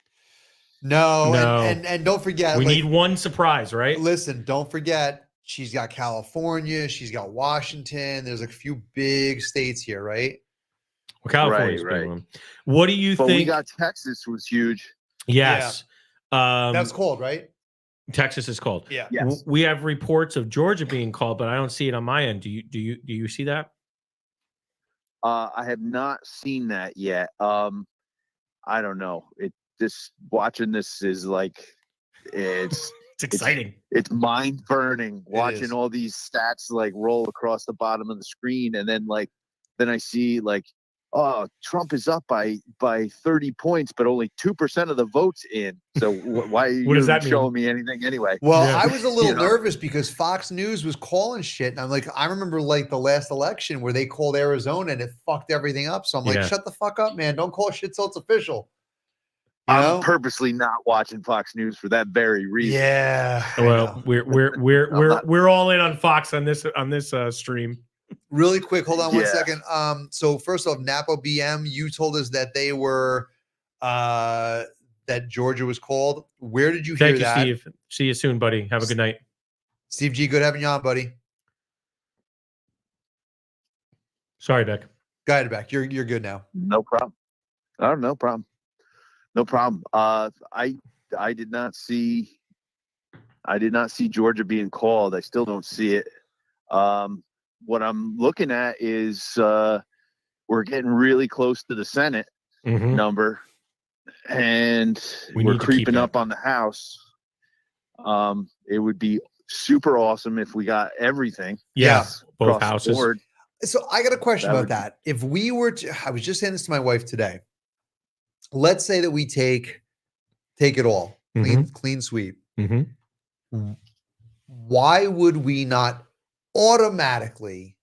No, No. And don't forget, we like, need one surprise, right? Listen, don't forget, she's got California, she's got Washington. There's a few big states here, right? Well, California's a big one. What do you But think? we got Texas was huge. Yes. That's cold, right? Texas is called. Yeah. Yes. We have reports of Georgia being called, but I don't see it on my end. Do you see that? I have not seen that yet. I don't know. Watching this is like it's It's exciting. It's mind burning watching is. all these stats like roll across the bottom of the screen, and then I see like, oh, Trump is up by 30 points, but only 2% of the votes in. So why are you What does that mean? showing me anything anyway? Well, Yeah. I was a little You know? nervous because Fox News was calling shit. And I'm like, I remember like the last election where they called Arizona and it fucked everything up. So I'm like, Yeah. shut the fuck up, man. Don't call shit till it's official. You I'm know? purposely not watching Fox News for that very reason. Yeah. I Well, know. we're all in on Fox on this stream. Really quick, hold on one Yeah. second. So first off, Napa BM, you told us that they were that Georgia was called. Where did you hear Thank you, that? Steve. See you soon, buddy. Have a good night. Steve G, good having you on, buddy. Sorry, Beck. Go ahead, back. You're good now. No problem. Oh, no problem. No problem. I did not see Georgia being called. I still don't see it. What I'm looking at is we're getting really close to the Senate Mhm. number, and We we're need to keep creeping that. up on the House. It would be super awesome if we got everything. Yeah, both across the houses. board. So I got a question That about would- that. If we were to, I was just saying this to my wife today. Let's say that we take it all, clean sweep. Mhm. Why would we not automatically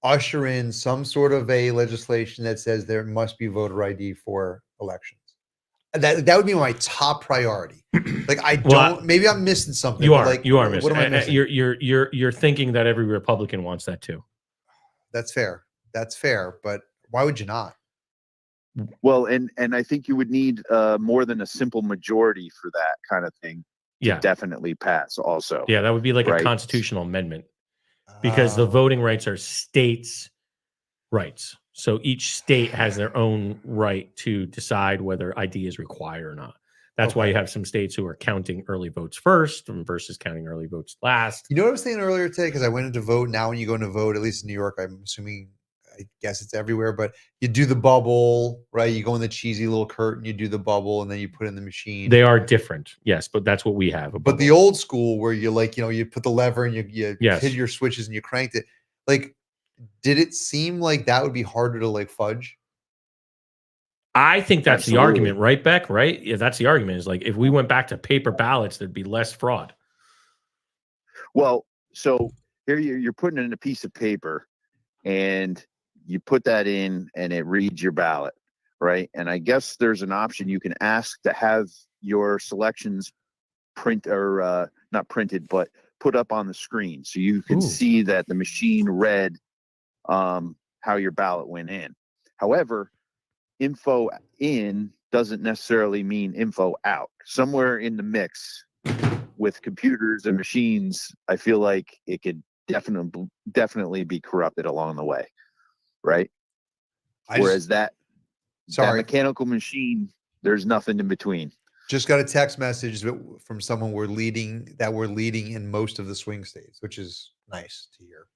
usher in some sort of a legislation that says there must be voter ID for elections? That would be my top priority. Like I Well, don't. Maybe I'm missing something. You but are. Like, You are What missing. am I missing? You're thinking that every Republican wants that too. That's fair. That's fair. But why would you not? Well, and I think you would need more than a simple majority for that kind of thing Yeah. to definitely pass. Also, Yeah, that would be like a Right. constitutional amendment because the voting rights are states' rights. So each state has their own right to decide whether ID is required or not. That's why you have some states who are counting early votes first versus counting early votes last. You know what I was saying earlier today? Because I went in to vote. Now, when you go in to vote, at least in New York, I'm assuming, I guess it's everywhere, but you do the bubble, right? You go in the cheesy little curtain, you do the bubble, and then you put in the machine. They are different, yes, but that's what we have. But the old school where you like, you put the lever and you Yes. hit your switches and you cranked it. Like, did it seem like that would be harder to like fudge? I think that's the Absolutely. argument, right, Beck? Right? Yeah, that's the argument. Is like if we went back to paper ballots, there'd be less fraud. well, so here you're putting in a piece of paper, and you put that in, and it reads your ballot, right? And I guess there's an option you can ask to have your selections print or not printed, but put up on the screen, so you can Ooh. see that the machine read how your ballot went in. However, info in doesn't necessarily mean info out. Somewhere in the mix with computers and machines, I feel like it could definitely be corrupted along the way, right? Whereas that mechanical machine, there's nothing in between. Just got a text message from someone we're leading in most of the swing states, which is nice to hear.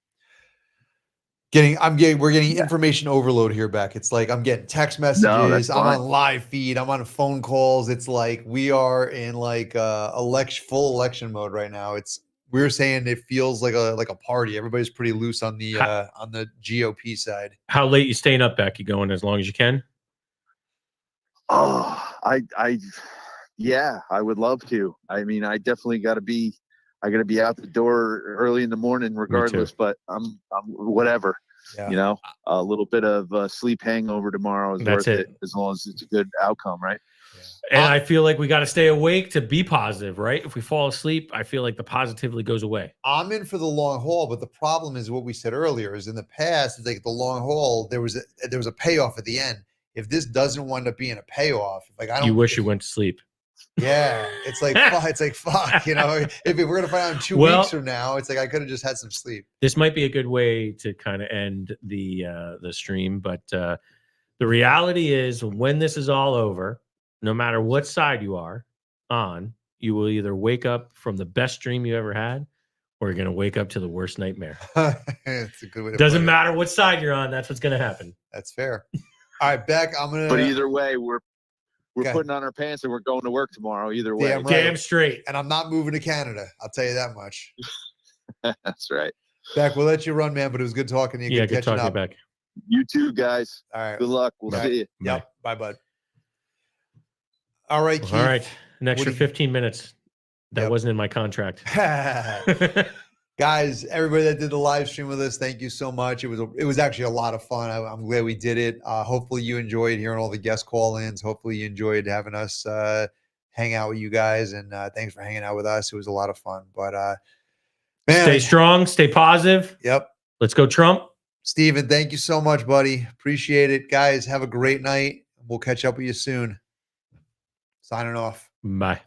We're getting information overload here, Beck. It's like I'm getting text messages. I'm on live feed. I'm on phone calls. It's like we are in like full election mode right now. It's we were saying it feels like a party. Everybody's pretty loose on the GOP side. How late you staying up, Beck? You going as long as you can? Oh, yeah, I would love to. I mean, I definitely got to be out the door early in the morning regardless, but I'm whatever. Yeah. You know, a little bit of sleep hangover tomorrow is That's worth it. it as long as it's a good outcome, right? And I feel like we got to stay awake to be positive, right? If we fall asleep, I feel like the positivity goes away. I'm in for the long haul, but the problem is what we said earlier is in the past, it's like the long haul, there was a payoff at the end. If this doesn't wind up being a payoff, like I don't You wish you went to sleep. Yeah, it's like fuck, you know. If we're gonna find out in 2 Well- weeks from now, it's like I could have just had some sleep. This might be a good way to kind of end the stream, but the reality is when this is all over, no matter what side you are on, you will either wake up from the best dream you ever had, or you're going to wake up to the worst nightmare. It's a good way to Doesn't put it. matter what side you're on. That's what's going to happen. That's fair. All right, Beck, I'm gonna. But either way, we're Okay. putting on our pants and we're going to work tomorrow. Either way, Damn right. Damn straight. And I'm not moving to Canada. I'll tell you that much. That's right. Beck, we'll let you run, man. But it was good talking to you. Yeah, good catching talking to you, up. Beck. You too, guys. All right. Good luck. We'll see you. Yep. Bye, bud. All right, Keith. All right. An extra What do you- 15 minutes. That Yep. wasn't in my contract. Guys, everybody that did the live stream with us, thank you so much. It was actually a lot of fun. I'm glad we did it. Hopefully you enjoyed hearing all the guest call-ins. Hopefully you enjoyed having us hang out with you guys, and thanks for hanging out with us. It was a lot of fun. But man, Stay strong. Stay positive. Yep. Let's go, Trump. Steven, thank you so much, buddy. Appreciate it. Guys, have a great night. We'll catch up with you soon. Signing off. Bye.